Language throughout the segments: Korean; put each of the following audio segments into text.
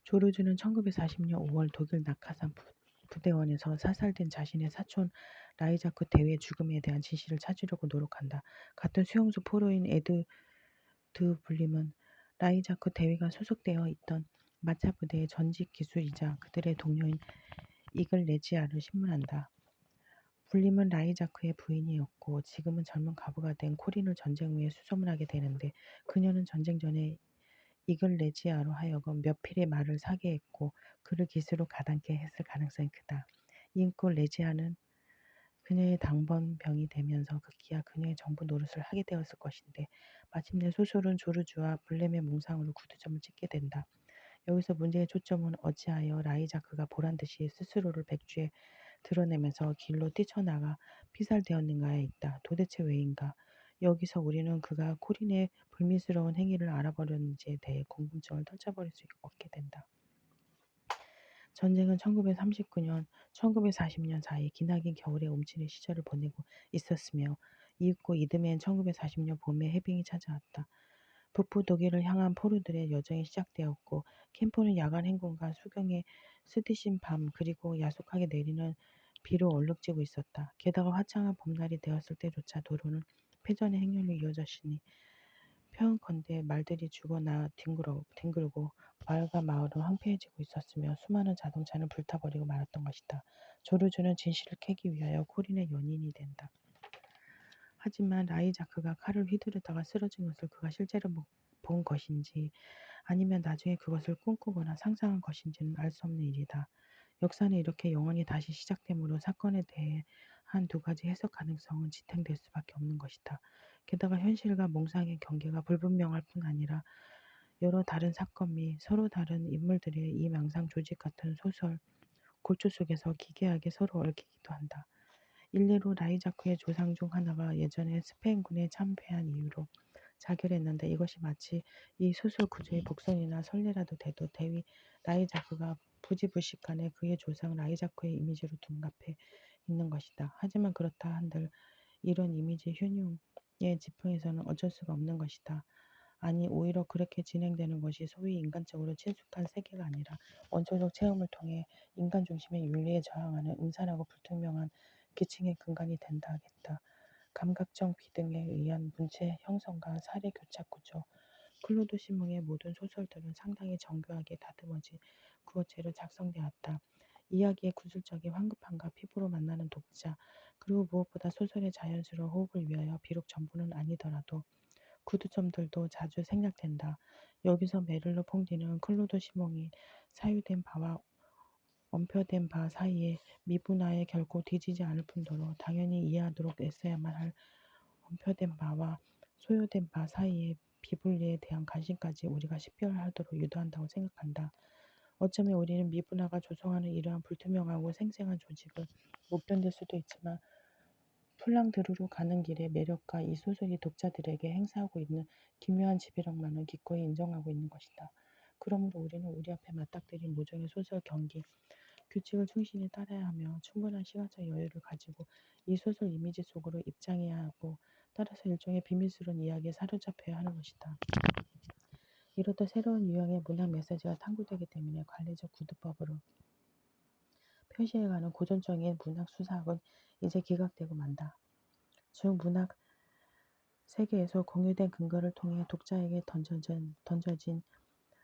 조르주는 1940년 5월 독일 낙하산 부대원에서 사살된 자신의 사촌 라이자크 대위의 죽음에 대한 진실을 찾으려고 노력한다. 같은 수용소 포로인 에드 드 불림은 라이자크 대위가 소속되어 있던 마차 부대의 전직 기술이자 그들의 동료인 이글 레지아를 신문한다. 불림은 라이자크의 부인이었고 지금은 젊은 과부가 된 코린을 전쟁 후에 수소문하게 되는데 그녀는 전쟁 전에 이글 레지아로 하여금 몇 필의 말을 사게 했고 그를 기수로 가담게 했을 가능성이 크다. 인코 레지아는 그녀의 당번병이 되면서 급기야 그녀의 정부 노릇을 하게 되었을 것인데 마침내 소설은 조르주와 블렘의 몽상으로 구두점을 찍게 된다. 여기서 문제의 초점은 어찌하여 라이자크가 보란듯이 스스로를 백주에 드러내면서 길로 뛰쳐나가 피살되었는가에 있다. 도대체 왜인가? 여기서 우리는 그가 코린의 불미스러운 행위를 알아버렸는지에 대해 궁금증을 떨쳐버릴 수 없게 된다. 전쟁은 1939년, 1940년 사이 기나긴 겨울의 움츠린 시절을 보내고 있었으며 이윽고 이듬해엔 1940년 봄에 해빙이 찾아왔다. 북부 독일을 향한 포로들의 여정이 시작되었고 캠프는 야간 행군과 수경의 스드신 밤 그리고 야속하게 내리는 비로 얼룩지고 있었다. 게다가 화창한 봄날이 되었을 때조차 도로는 패전의 행렬로 이어졌으니 평컨대 말들이 죽어나 뒹굴고 마을과 마을은 황폐해지고 있었으며 수많은 자동차는 불타버리고 말았던 것이다. 조르주는 진실을 캐기 위하여 코린의 연인이 된다. 하지만 라이자크가 칼을 휘두르다가 쓰러진 것을 그가 실제로 본 것인지 아니면 나중에 그것을 꿈꾸거나 상상한 것인지는 알 수 없는 일이다. 역사는 이렇게 영원히 다시 시작되므로 사건에 대해 한 두 가지 해석 가능성은 지탱될 수밖에 없는 것이다. 게다가 현실과 몽상의 경계가 불분명할 뿐 아니라 여러 다른 사건 및 서로 다른 인물들의 이 망상 조직 같은 소설, 골조 속에서 기괴하게 서로 얽히기도 한다. 일례로 라이자크의 조상 중 하나가 예전에 스페인군에 참패한 이유로 자결했는데 이것이 마치 이 소설 구조의 복선이나 선례라도 돼도 대위 라이자크가 부지불식간에 그의 조상 라이자크의 이미지로 둔갑해 있는 것이다. 하지만 그렇다 한들 이런 이미지 효용의 지평에서는 어쩔 수가 없는 것이다. 아니 오히려 그렇게 진행되는 것이 소위 인간적으로 친숙한 세계가 아니라 원초적 체험을 통해 인간 중심의 윤리에 저항하는 음산하고 불투명한 기층의 근간이 된다 하겠다. 감각적 비등에 의한 문체 형성과 사례 교착 구조, 클로드 시몽의 모든 소설들은 상당히 정교하게 다듬어진 구어체로 작성되었다. 이야기의 구술적인 황급함과 피부로 만나는 독자, 그리고 무엇보다 소설의 자연스러운 호흡을 위하여 비록 전부는 아니더라도 구두점들도 자주 생략된다. 여기서 메를로 퐁디는 클로드 시몽이 사유된 바와 엄표된 바 사이에 미분화에 결코 뒤지지 않을 뿐더러 당연히 이해하도록 애써야만 할 엄표된 바와 소요된 바 사이의 비분리에 대한 관심까지 우리가 식별하도록 유도한다고 생각한다. 어쩌면 우리는 미분화가 조성하는 이러한 불투명하고 생생한 조직을 못 견딜 수도 있지만 플랑드르로 가는 길의 매력과 이 소설이 독자들에게 행사하고 있는 기묘한 지배력만을 기꺼이 인정하고 있는 것이다. 그러므로 우리는 우리 앞에 맞닥뜨린 모종의 소설 경기, 규칙을 충실히 따라야 하며 충분한 시간적 여유를 가지고 이 소설 이미지 속으로 입장해야 하고 따라서 일종의 비밀스러운 이야기에 사로잡혀야 하는 것이다. 이로써 새로운 유형의 문학 메시지가 탐구되기 때문에 관례적 구두법으로 표시해가는 고전적인 문학 수사학은 이제 기각되고 만다. 즉 문학 세계에서 공유된 근거를 통해 독자에게 던져진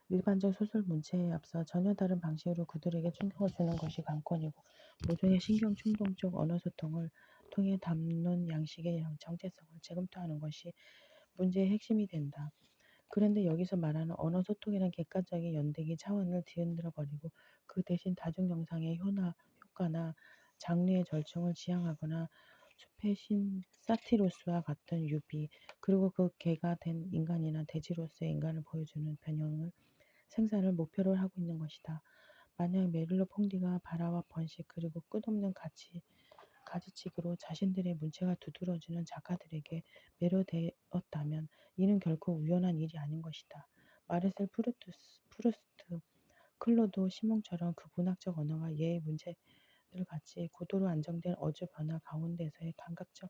일반적 소설 문체에 앞서 전혀 다른 방식으로 그들에게 충격을 주는 것이 관건이고 모종의 신경 충동적 언어 소통을 통해 담론 양식의 정체성을 재검토하는 것이 문제의 핵심이 된다. 그런데 여기서 말하는 언어 소통이란 객관적인 연대기 차원을 뒤흔들어 버리고 그 대신 다중 영상의 효과나 장르의 절충을 지향하거나 숲의 신 사티로스와 같은 유비 그리고 그 개가 된 인간이나 돼지로서의 인간을 보여주는 변형을 생산을 목표로 하고 있는 것이다. 만약 메를로 퐁디가 바라와 번식 그리고 끝없는 가지치기로 자신들의 문체가 두드러지는 작가들에게 매료되었다면 이는 결코 우연한 일이 아닌 것이다. 마르셀 프루스트, 클로도 시몽처럼 그 문학적 언어가 예의 문제들 같이 고도로 안정된 어조 변화 가운데서의 감각적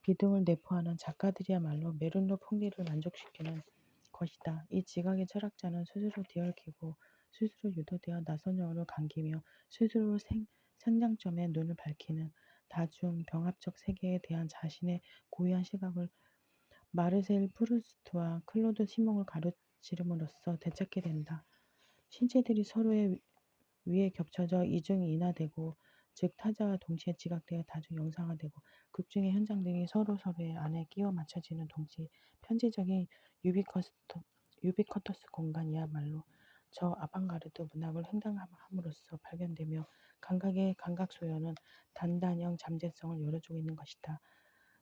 비등을 내포하는 작가들이야말로 메를로 퐁디를 만족시키는 것이다. 이 지각의 철학자는 스스로 뒤얽히고 스스로 유도되어 낯선 영혼을 감기며 스스로 생장점에 눈을 밝히는 다중 병합적 세계에 대한 자신의 고유한 시각을 마르셀 프루스트와 클로드 시몽을 가로지름으로써 되찾게 된다. 신체들이 서로의 위에 겹쳐져 이중이 인화되고, 즉 타자와 동시에 지각되어 다중 영상화되고, 극중의 현장들이 서로의 안에 끼워 맞춰지는 동시 편지적인 유비쿼터스 공간이야말로 저 아방가르드 문학을 횡단함으로써 발견되며, 감각의 감각 소연은 단단형 잠재성을 열어주고 있는 것이다.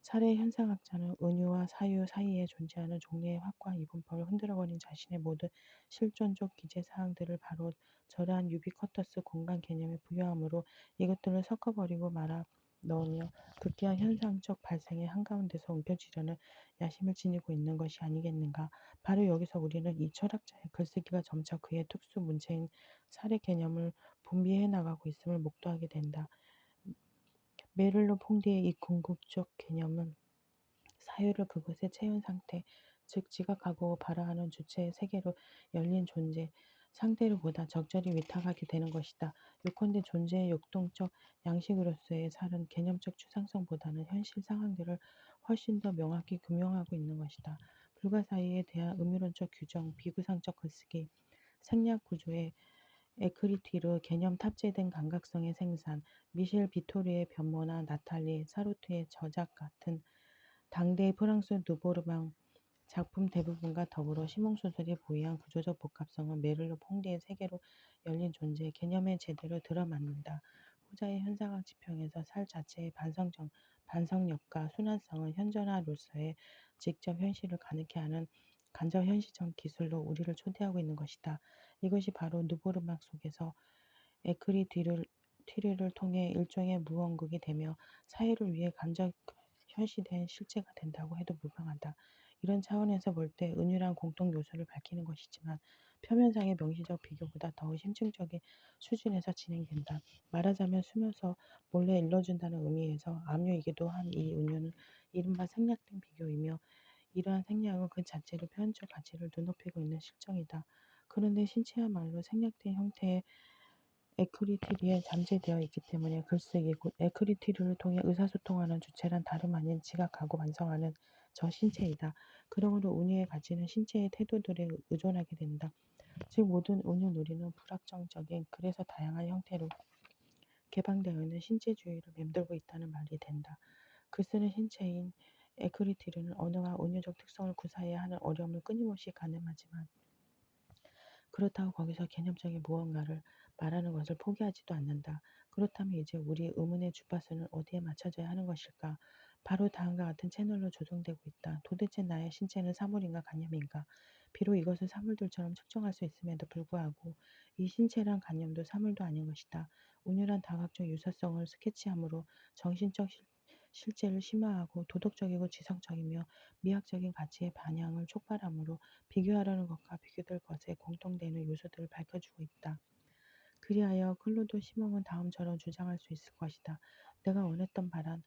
사례 현상학자는 은유와 사유 사이에 존재하는 종류의 확과 이분법을 흔들어버린 자신의 모든 실존적 기재 사항들을 바로 저러한 유비쿼터스 공간 개념에 부여함으로 이것들을 섞어버리고 말아 넣으며 극기한 현상적 발생의 한가운데서 움켜쥐려는 야심을 지니고 있는 것이 아니겠는가. 바로 여기서 우리는 이 철학자의 글쓰기가 점차 그의 특수 문체인 사례 개념을 분비해 나가고 있음을 목도하게 된다. 메를로 퐁디의 이 궁극적 개념은 사유를 그것의 체현 상태, 즉 지각하고 발화하는 주체의 세계로 열린 존재, 상태를 보다 적절히 위탁하게 되는 것이다. 요컨대 존재의 역동적 양식으로서의 살은 개념적 추상성보다는 현실 상황들을 훨씬 더 명확히 규명하고 있는 것이다. 불가사의에 대한 의미론적 규정, 비구상적 글쓰기, 생략 구조의 에크리티르 개념 탑재된 감각성의 생산, 미셸 비토르의 변모나 나탈리 사르트의 저작 같은 당대의 프랑스 누보르망 작품 대부분과 더불어 시몽소설이 보유한 구조적 복합성은 메를로 퐁디의 세계로 열린 존재 개념에 제대로 들어맞는다. 후자의 현상학 지평에서 살 자체의 반성력과 순환성은 현존화로서의 직접 현실을 가능케 하는 간접 현시적 기술로 우리를 초대하고 있는 것이다. 이것이 바로 누보르막 속에서 에크리티르를 통해 일종의 무언극이 되며 사회를 위해 간접 현시된 실제가 된다고 해도 무방하다. 이런 차원에서 볼 때 은유란 공통 요소를 밝히는 것이지만 표면상의 명시적 비교보다 더욱 심층적인 수준에서 진행된다. 말하자면 숨어서 몰래 일러준다는 의미에서 압류이기도 한 이 은유는 이른바 생략된 비교이며, 이러한 생략은 그 자체로 표현적 가치를 눈높이고 있는 실정이다. 그런데 신체야말로 생략된 형태의 에크리티리에 잠재되어 있기 때문에 글쓰기 곧 에크리티리를 통해 의사소통하는 주체란 다름 아닌 지각하고 완성하는 저 신체이다. 그러므로 은유의 가치는 신체의 태도들에 의존하게 된다. 즉 모든 은유 놀이는 불확정적인, 그래서 다양한 형태로 개방되어 있는 신체주의를 맴돌고 있다는 말이 된다. 글쓰는 신체인 에크리티르는 언어와 은유적 특성을 구사해야 하는 어려움을 끊임없이 가늠하지만, 그렇다고 거기서 개념적인 무언가를 말하는 것을 포기하지도 않는다. 그렇다면 이제 우리 의문의 주파수는 어디에 맞춰져야 하는 것일까? 바로 다음과 같은 채널로 조정되고 있다. 도대체 나의 신체는 사물인가 가념인가? 비록 이것을 사물들처럼 측정할 수 있음에도 불구하고 이 신체란 가념도 사물도 아닌 것이다. 운율한 다각적 유사성을 스케치함으로 정신적 실제를 심화하고 도덕적이고 지성적이며 미학적인 가치의 반향을 촉발하므로 비교하려는 것과 비교될 것에 공통되는 요소들을 밝혀주고 있다. 그리하여 클로드 시몽은 다음처럼 주장할 수 있을 것이다. 내가 원했던 바란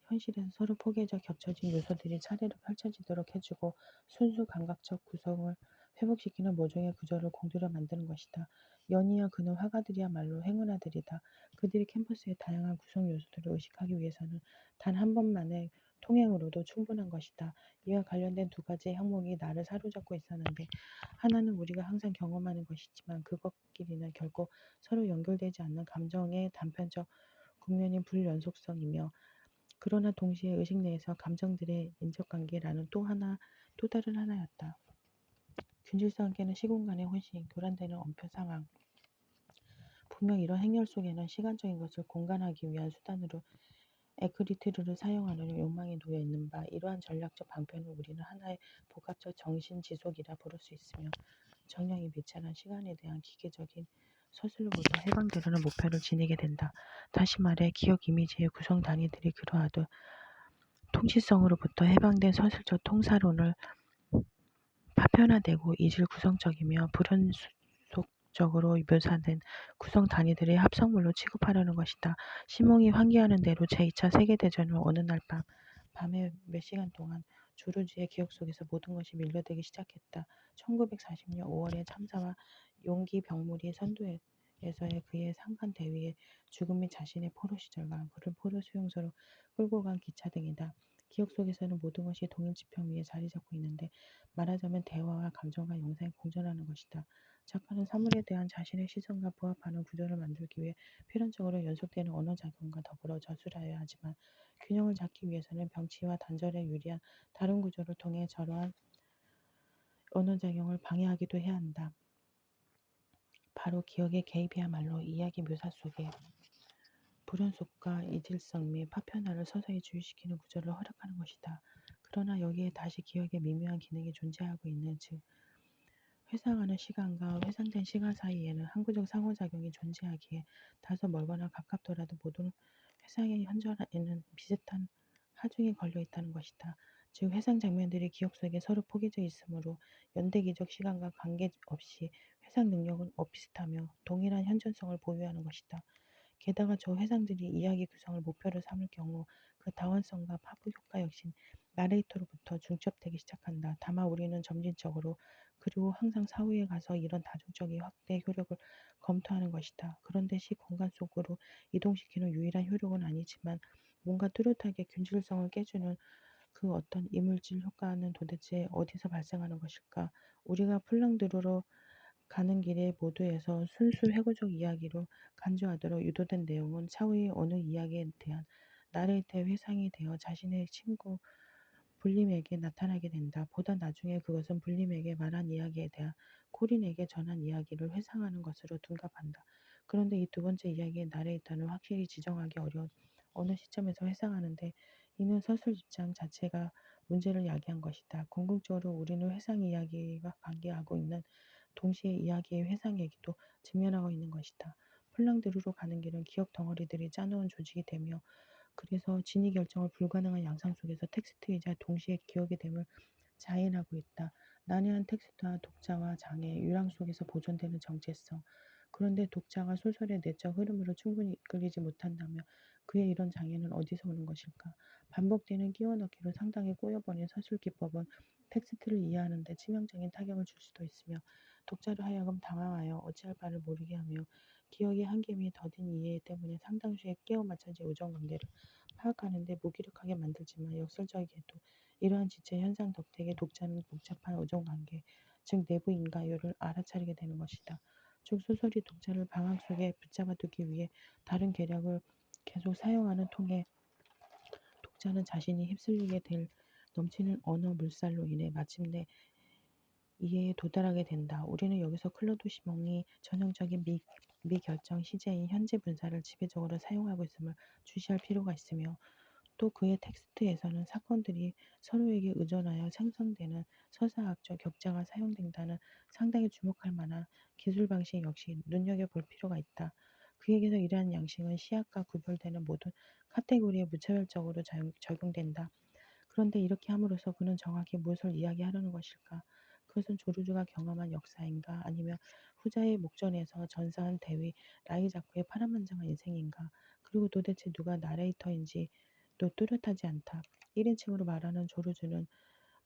현실에서 서로 포개져 겹쳐진 요소들이 차례로 펼쳐지도록 해주고 순수 감각적 구성을 회복시키는 모종의 구조를 공들여 만드는 것이다. 연이어 그는 화가들이야말로 행운아들이다. 그들이 캠퍼스의 다양한 구성 요소들을 의식하기 위해서는 단 한 번만의 통행으로도 충분한 것이다. 이와 관련된 두 가지의 항목이 나를 사로잡고 있었는데, 하나는 우리가 항상 경험하는 것이지만 그것끼리는 결코 서로 연결되지 않는 감정의 단편적 국면인 불연속성이며, 그러나 동시에 의식 내에서 감정들의 인적관계라는 또 다른 하나였다. 균질성 함께는 시공간의 혼신, 교란되는 엄표 상황. 분명 이런 행렬 속에는 시간적인 것을 공간하기 위한 수단으로 에크리티르를 사용하려는 욕망이 놓여 있는 바, 이러한 전략적 방편을 우리는 하나의 복합적 정신 지속이라 부를 수 있으며, 정녕 이 미천한 시간에 대한 기계적인 서술로부터 해방되려는 목표를 지니게 된다. 다시 말해 기억 이미지의 구성 단위들이 그러하듯 통치성으로부터 해방된 서술적 통사론을 파편화되고 이질 구성적이며 불연속적으로 묘사된 구성 단위들의 합성물로 취급하려는 것이다. 시몽이 환기하는 대로 제2차 세계대전은 어느 날 밤에 몇 시간 동안 조르주의 기억 속에서 모든 것이 밀려들기 시작했다. 1940년 5월의 참사와 용기 병물이 선두에서의 그의 상간 대위의 죽음 및 자신의 포로 시절과 그를 포로 수용소로 끌고 간 기차 등이다. 기억 속에서는 모든 것이 동일 지평 위에 자리 잡고 있는데 말하자면 대화와 감정과 영상이 공존하는 것이다. 작가는 사물에 대한 자신의 시선과 부합하는 구조를 만들기 위해 필연적으로 연속되는 언어 작용과 더불어 저술하여야 하지만 균형을 잡기 위해서는 병치와 단절에 유리한 다른 구조를 통해 저러한 언어 작용을 방해하기도 해야 한다. 바로 기억의 개입이야말로 이야기 묘사 속에 불연속과 이질성 및 파편화를 서서히 주의시키는 구조를 허락하는 것이다. 그러나 여기에 다시 기억의 미묘한 기능이 존재하고 있는 즉 회상하는 시간과 회상된 시간 사이에는 항구적 상호작용이 존재하기에 다소 멀거나 가깝더라도 모든 회상의 현저에는 비슷한 하중이 걸려 있다는 것이다. 즉 회상 장면들이 기억 속에 서로 포개져 있으므로 연대기적 시간과 관계없이 회상 능력은 비슷하며 동일한 현존성을 보유하는 것이다. 게다가 저 회상들이 이야기 구성을 목표로 삼을 경우 그 다원성과 파급 효과 역시 나레이터로부터 중첩되기 시작한다. 다만 우리는 점진적으로 그리고 항상 사후에 가서 이런 다중적인 확대 효력을 검토하는 것이다. 그런 듯이 공간 속으로 이동시키는 유일한 효력은 아니지만 뭔가 뚜렷하게 균질성을 깨주는 그 어떤 이물질 효과는 도대체 어디서 발생하는 것일까? 우리가 플랑드르로 가는 길의 모두에서 순수 회고적 이야기로 간주하도록 유도된 내용은 차후의 어느 이야기에 대한 나레이터의 회상이 되어 자신의 친구 불림에게 나타나게 된다. 보다 나중에 그것은 불림에게 말한 이야기에 대한 코린에게 전한 이야기를 회상하는 것으로 둔갑한다. 그런데 이 두 번째 이야기의 나레이터는 확실히 지정하기 어려운 어느 시점에서 회상하는데 이는 서술 입장 자체가 문제를 야기한 것이다. 궁극적으로 우리는 회상 이야기와 관계하고 있는 동시에 이야기의 회상 얘기도 직면하고 있는 것이다. 폴랑드르로 가는 길은 기억 덩어리들이 짜놓은 조직이 되며 그래서 진위 결정을 불가능한 양상 속에서 텍스트이자 동시에 기억의 됨을 자인하고 있다. 난해한 텍스트와 독자와 장애, 유랑 속에서 보존되는 정체성. 그런데 독자가 소설의 내적 흐름으로 충분히 이끌리지 못한다면 그의 이런 장애는 어디서 오는 것일까? 반복되는 끼워넣기로 상당히 꼬여버린 서술 기법은 텍스트를 이해하는 데 치명적인 타격을 줄 수도 있으며 독자로 하여금 당황하여 어찌할 바를 모르게 하며 기억의 한계 및 더딘 이해 때문에 상당수의 끼워 맞춰진 우정관계를 파악하는 데 무기력하게 만들지만 역설적이게도 이러한 지체 현상 덕택에 독자는 복잡한 우정관계, 즉 내부 인과요를 알아차리게 되는 것이다. 즉 소설이 독자를 방학 속에 붙잡아두기 위해 다른 계략을 계속 사용하는 통에 독자는 자신이 휩쓸리게 될 넘치는 언어 물살로 인해 마침내 이해에 도달하게 된다. 우리는 여기서 클로드 시몽이 전형적인 미결정 시제인 현재 분사를 지배적으로 사용하고 있음을 주시할 필요가 있으며 또 그의 텍스트에서는 사건들이 서로에게 의존하여 생성되는 서사학적 격자가 사용된다는 상당히 주목할 만한 기술 방식 역시 눈여겨볼 필요가 있다. 그에게서 이러한 양식은 시약과 구별되는 모든 카테고리에 무차별적으로 적용된다. 그런데 이렇게 함으로써 그는 정확히 무엇을 이야기하려는 것일까? 그것은 조르주가 경험한 역사인가? 아니면 후자의 목전에서 전사한 대위 라이자크의 파란만장한 인생인가? 그리고 도대체 누가 나레이터인지도 뚜렷하지 않다. 1인칭으로 말하는 조르주는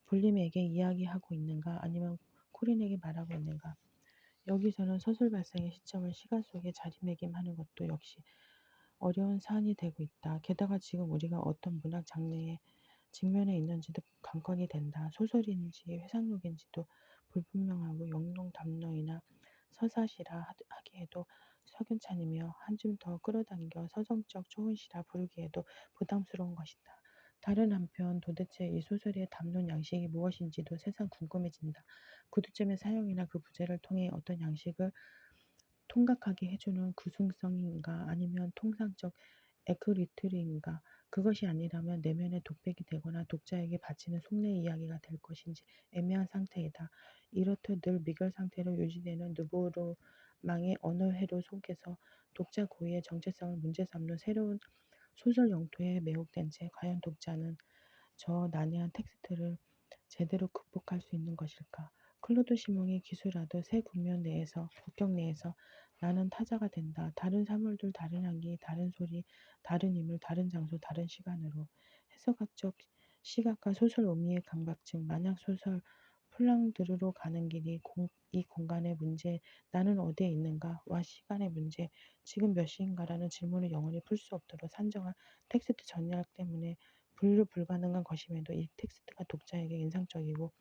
불림에게 이야기하고 있는가? 아니면 코린에게 말하고 있는가? 여기서는 서술 발생의 시점을 시간 속에 자리매김하는 것도 역시 어려운 사안이 되고 있다. 게다가 지금 우리가 어떤 문학 장르에 직면해 있는지도 관건이 된다. 소설인지 회상록인지도 불분명하고 영롱담론이나 서사시라 하기에도 석연찮으며 한 줌 더 끌어당겨 서정적 초혼시라 부르기에도 부담스러운 것이다. 다른 한편 도대체 이 소설의 담론 양식이 무엇인지도 새삼 궁금해진다. 구두점의 사용이나 그 부제를 통해 어떤 양식을 통각하게 해주는 구승성인가 아니면 통상적 에크리트리인가 그것이 아니라면 내면의 독백이 되거나 독자에게 바치는 속내 이야기가 될 것인지 애매한 상태이다. 이렇듯 늘 미결 상태로 유지되는 느보르망의 언어회로 속에서 독자 고유의 정체성을 문제 삼는 새로운 소설 영토에 매혹된 채 과연 독자는 저 난해한 텍스트를 제대로 극복할 수 있는 것일까? 클로드 시몽이 기술하듯 새 국면 내에서, 국경 내에서 나는 타자가 된다. 다른 사물들, 다른 향기, 다른 소리, 다른 인물, 다른 장소, 다른 시간으로 해석학적 시각과 소설 의미의 강박, 즉 만약 소설 플랑드르로 가는 길이 이 공간의 문제, 나는 어디에 있는가와 시간의 문제, 지금 몇 시인가라는 질문을 영원히 풀 수 없도록 산정한 텍스트 전략 때문에 분류 불가능한 것임에도 이 텍스트가 독자에게 인상적이고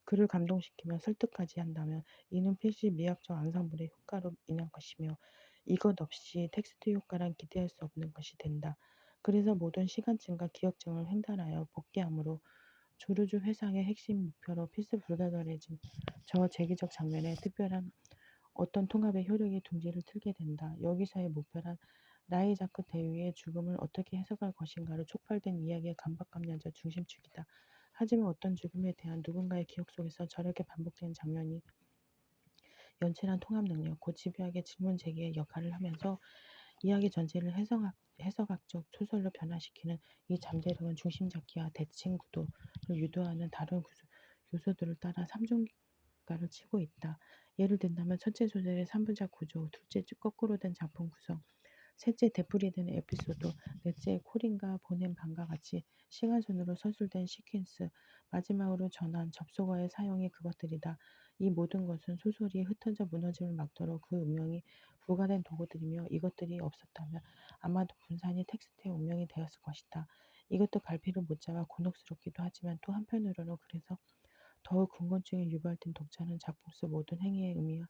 그를 감동시키며 설득까지 한다면 이는 필시 미학적 앙상블의 효과로 인한 것이며 이것 없이 텍스트 효과란 기대할 수 없는 것이 된다. 그래서 모든 시간증과 기억증을 횡단하여 복귀함으로 조르주 회상의 핵심 목표로 필수 불가결해진 저 재기적 장면에 특별한 어떤 통합의 효력이 둥지를 틀게 된다. 여기서의 목표란 라이자크 대위의 죽음을 어떻게 해석할 것인가로 촉발된 이야기의 강박감염자 중심축이다. 하지만 어떤 죽음에 대한 누군가의 기억 속에서 저렇게 반복되는 장면이 연출한 통합 능력, 곧 집요하게 질문 제기의 역할을 하면서 이야기 전체를 해석학적 소설로 변화시키는 이 잠재력은 중심 잡기와 대칭 구도를 유도하는 다른 요소들을 따라 삼중가를 치고 있다. 예를 든다면 첫째 소설의 3부작 구조, 둘째 거꾸로 된 작품 구성, 셋째 되풀이되는 에피소드, 넷째 콜인과 보낸 방과 같이 시간순으로 서술된 시퀀스, 마지막으로 전환, 접속어의 사용이 그것들이다. 이 모든 것은 소설이 흩어져 무너짐을 막도록 그 운명이 부과된 도구들이며 이것들이 없었다면 아마도 분산이 텍스트의 운명이 되었을 것이다. 이것도 갈피를 못 잡아 곤혹스럽기도 하지만 또 한편으로는 그래서 더욱 궁금증에 유발된 독자는 작품 속 모든 행위의 의미와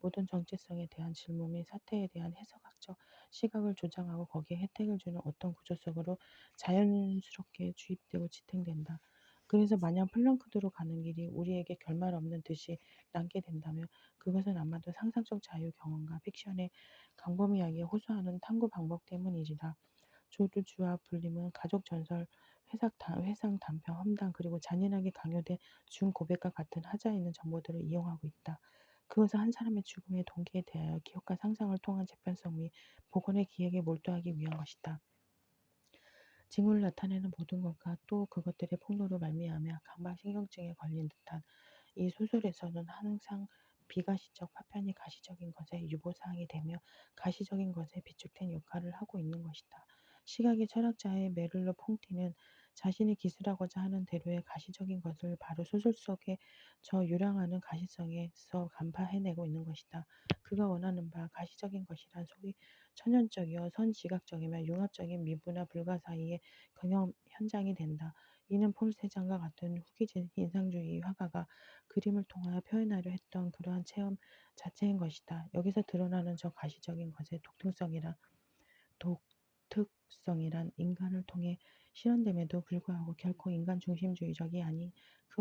모든 정체성에 대한 질문 및 사태에 대한 해석학적 시각을 조장하고 거기에 혜택을 주는 어떤 구조 속으로 자연스럽게 주입되고 지탱된다. 그래서 만약 플랑크드로 가는 길이 우리에게 결말 없는 듯이 남게 된다면 그것은 아마도 상상적 자유 경험과 픽션의 광범위하게 호소하는 탐구 방법 때문이리라. 조르주와 불림은 가족 전설, 회상 단편, 험담, 그리고 잔인하게 강요된 준 고백과 같은 하자에 있는 정보들을 이용하고 있다. 그것은 한 사람의 죽음의 동기에 대하여 기억과 상상을 통한 재편성 및 복원의 기획에 몰두하기 위한 것이다. 징후를 나타내는 모든 것과 또 그것들의 폭로로 말미암아 강박신경증에 걸린 듯한 이 소설에서는 항상 비가시적 파편이 가시적인 것의 유보사항이 되며 가시적인 것에 비축된 역할을 하고 있는 것이다. 시각의 철학자의 메를로 퐁티는 자신이 기술하고자 하는 대로의 가시적인 것을 바로 소설 속에 저 유랑하는 가시성에서 간파해내고 있는 것이다. 그가 원하는 바 가시적인 것이란 소위 천연적이어 선지각적이며 융합적인 미분화 불가 사이의 경험 현장이 된다. 이는 폴 세장과 같은 후기적 인상주의 화가가 그림을 통하여 표현하려 했던 그러한 체험 자체인 것이다. 여기서 드러나는 저 가시적인 것의 독특성이란 인간을 통해 실현됨에도 불구하고 결코 인간 중심주의적이 아닌 그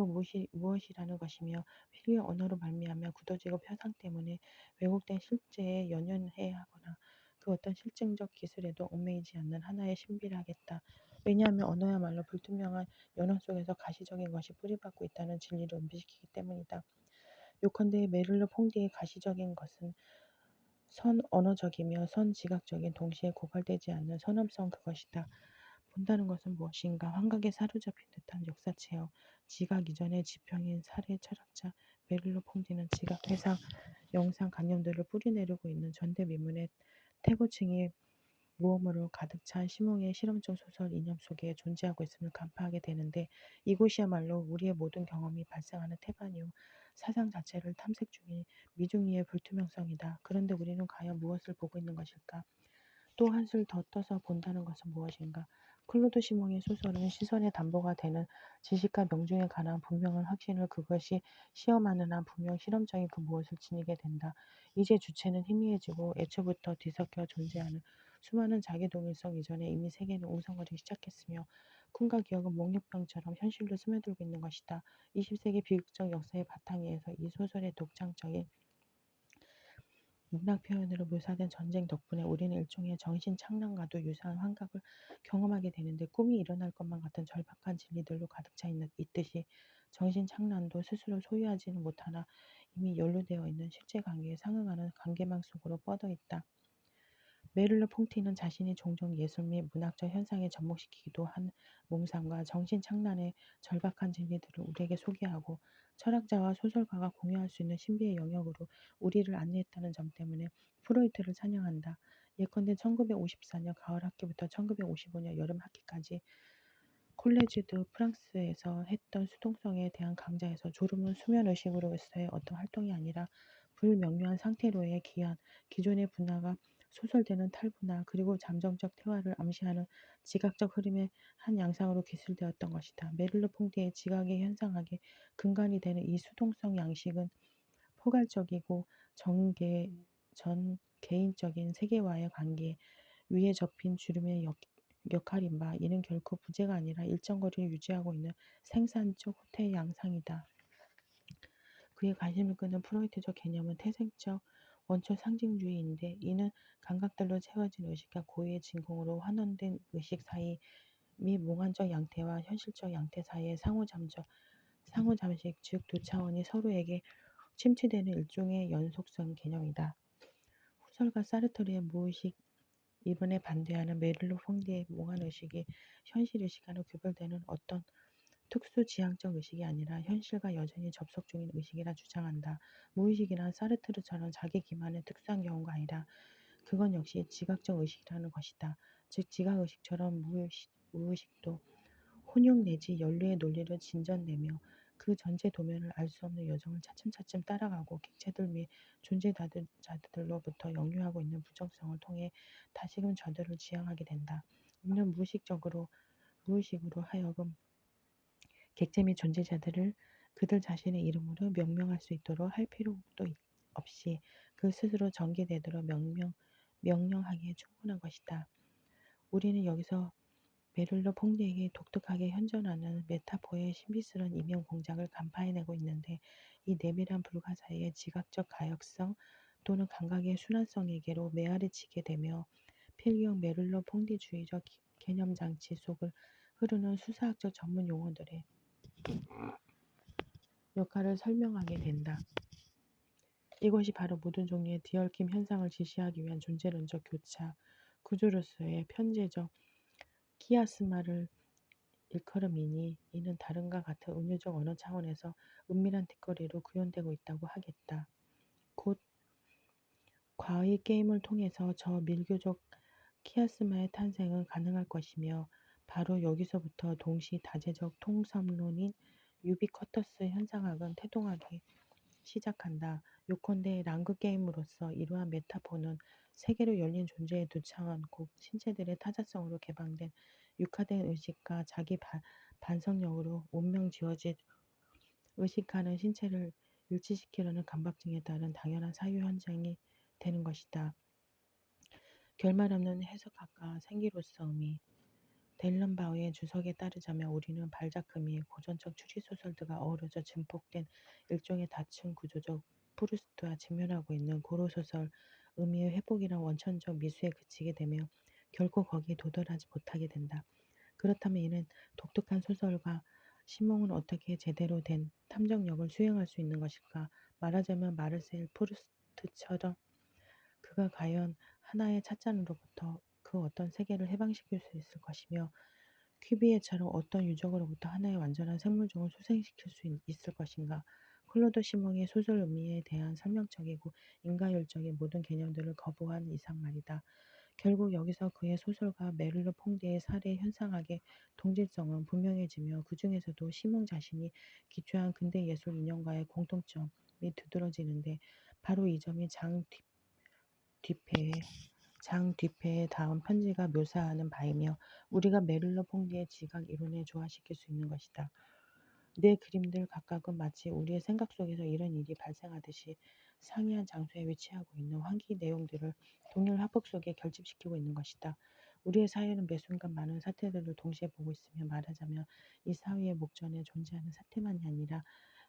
무엇이라는 것이며 필요의 언어로 말미암아 굳어지고 표상 때문에 왜곡된 실제에 연연해야 하거나 그 어떤 실증적 기술에도 얽매이지 않는 하나의 신비라겠다. 왜냐하면 언어야말로 불투명한 연원 속에서 가시적인 것이 뿌리박고 있다는 진리를 은폐시키기 때문이다. 요컨대 메를로 퐁디의 가시적인 것은 선언어적이며 선지각적인 동시에 고갈되지 않는 선험성 그것이다. 본다는 것은 무엇인가 환각에 사로잡힌 듯한 역사체험, 지각 이전의 지평인 사례 철학자 메를로 퐁디는 지각 회상, 영상 관념들을 뿌리내리고 있는 전대미문의 태고층이 모험으로 가득 찬 심오의 실험적 소설 이념 속에 존재하고 있음을 간파하게 되는데 이곳이야말로 우리의 모든 경험이 발생하는 태반이요 사상 자체를 탐색 중인 미중리의 불투명성이다. 그런데 우리는 과연 무엇을 보고 있는 것일까? 또 한술 더 떠서 본다는 것은 무엇인가? 클로드 시몽의 소설은 시선의 담보가 되는 지식과 명중에 관한 분명한 확신을 그것이 시험하는 한 분명 실험적인 그 무엇을 지니게 된다. 이제 주체는 희미해지고 애초부터 뒤섞여 존재하는 수많은 자기동일성 이전에 이미 세계는 웅성거리기 시작했으며 꿈과 기억은 목련병처럼 현실로 스며들고 있는 것이다. 20세기 비극적 역사의 바탕위에서 이 소설의 독창적인 문학 표현으로 묘사된 전쟁 덕분에 우리는 일종의 정신 착란과도 유사한 환각을 경험하게 되는데 꿈이 일어날 것만 같은 절박한 진리들로 가득 차 있듯이 정신 착란도 스스로 소유하지는 못하나 이미 연루되어 있는 실제 관계에 상응하는 관계망 속으로 뻗어 있다. 메를로 퐁티는 자신이 종종 예술 및 문학적 현상에 접목시키기도 한 몽상과 정신 착란의 절박한 진리들을 우리에게 소개하고 철학자와 소설가가 공유할 수 있는 신비의 영역으로 우리를 안내했다는 점 때문에 프로이트를 찬양한다. 예컨대 1954년 가을 학기부터 1955년 여름 학기까지 콜레즈 드 프랑스에서 했던 수동성에 대한 강좌에서 졸음은 수면 의식으로서의 어떤 활동이 아니라 불명료한 상태로의 기한, 기존의 분화가 소설되는 탈분화, 그리고 잠정적 퇴화를 암시하는 지각적 흐름의 한 양상으로 기술되었던 것이다. 메를로 퐁디의 지각의 현상학의 근간이 되는 이 수동성 양식은 포괄적이고 전 개인적인 세계와의 관계 위에 접힌 주름의 역할인 바, 이는 결코 부재가 아니라 일정 거리를 유지하고 있는 생산적 후퇴의 양상이다. 그의 관심을 끄는 프로이트적 개념은 태생적 원초 상징주의인데, 이는 감각들로 채워진 의식과 고유의 진공으로 환원된 의식 사이 및 몽환적 양태와 현실적 양태 사이의 상호잠식, 즉 두 차원이 서로에게 침투되는 일종의 연속성 개념이다. 후설가 사르트르의 무의식 이론에 반대하는 메를로 퐁디의 몽환의식이 현실의식과는 구별되는 어떤 특수지향적 의식이 아니라 현실과 여전히 접속 중인 의식이라 주장한다. 무의식이란 사르트르처럼 자기 기만의 특수한 경우가 아니라 그건 역시 지각적 의식이라는 것이다. 즉 지각의식처럼 무의식도 혼용 내지 연루의 논리를 진전내며 그 전체 도면을 알 수 없는 여정을 차츰차츰 따라가고 객체들 및 존재자들로부터 역류하고 있는 부정성을 통해 다시금 저들을 지향하게 된다. 이는 무의식으로 하여금 객체 및 존재자들을 그들 자신의 이름으로 명명할 수 있도록 할 필요도 없이 그 스스로 전개되도록 명령하기에 충분한 것이다. 우리는 여기서 메를로 퐁디에게 독특하게 현존하는 메타포의 신비스러운 이면 공작을 간파해내고 있는데, 이 내밀한 불가사의의 지각적 가역성 또는 감각의 순환성에게로 메아리치게 되며 필기형 메를로 퐁디주의적 개념 장치 속을 흐르는 수사학적 전문 용어들의 역할을 설명하게 된다. 이것이 바로 모든 종류의 디얼킴 현상을 지시하기 위한 존재론적 교차 구조로서의 편제적 키아스마를 일컬음이니, 이는 다름과 같은 은유적 언어 차원에서 은밀한 뒷거리로 구현되고 있다고 하겠다. 곧 과의 게임을 통해서 저 밀교적 키아스마의 탄생은 가능할 것이며, 바로 여기서부터 동시 다재적 통섭론인 유비쿼터스 현상학은 태동하기 시작한다. 요컨대 랑그 게임으로서 이러한 메타포는 세계로 열린 존재의 두 차원, 곧 신체들의 타자성으로 개방된 육화된 의식과 자기 반성력으로 운명 지어진 의식하는 신체를 일치시키려는 강박증에 따른 당연한 사유 현장이 되는 것이다. 결말 없는 해석학과 생기로서 의미. 델런바우의 주석에 따르자면 우리는 발자크 및 고전적 추리소설들과 어우러져 증폭된 일종의 다층 구조적 프루스트와 직면하고 있는 고로소설 의미의 회복이란 원천적 미수에 그치게 되며 결코 거기에 도달하지 못하게 된다. 그렇다면 이는 독특한 소설가 시몽은 어떻게 제대로 된 탐정력을 수행할 수 있는 것일까? 말하자면 마르셀 프루스트처럼 그가 과연 하나의 찻잔으로부터 그 어떤 세계를 해방시킬 수 있을 것이며, 퀴비에처럼 어떤 유적으로부터 하나의 완전한 생물종을 소생시킬 수 있을 것인가? 클로드 시몽의 소설 의미에 대한 설명적이고 인과율적인 모든 개념들을 거부한 이상 말이다. 결국 여기서 그의 소설가 메를로 퐁디의 살해 현상학의 동질성은 분명해지며, 그 중에서도 시몽 자신이 기초한 근대 예술 인형과의 공통점이 두드러지는데, 바로 이 점이 뒷패에 장 뒷패의 다음 편지가 묘사하는 바이며, 우리가 메를로 퐁디의 지각 이론에 조화시킬 수 있는 것이다. 내 그림들 각각은 마치 우리의 생각 속에서 이런 일이 발생하듯이 상이한 장소에 위치하고 있는 환기 내용들을 동일 화법 속에 결집시키고 있는 것이다. 우리의 사회는 매 순간 많은 사태들을 동시에 보고 있으며, 말하자면 이 사회의 목전에 존재하는 사태만이 아니라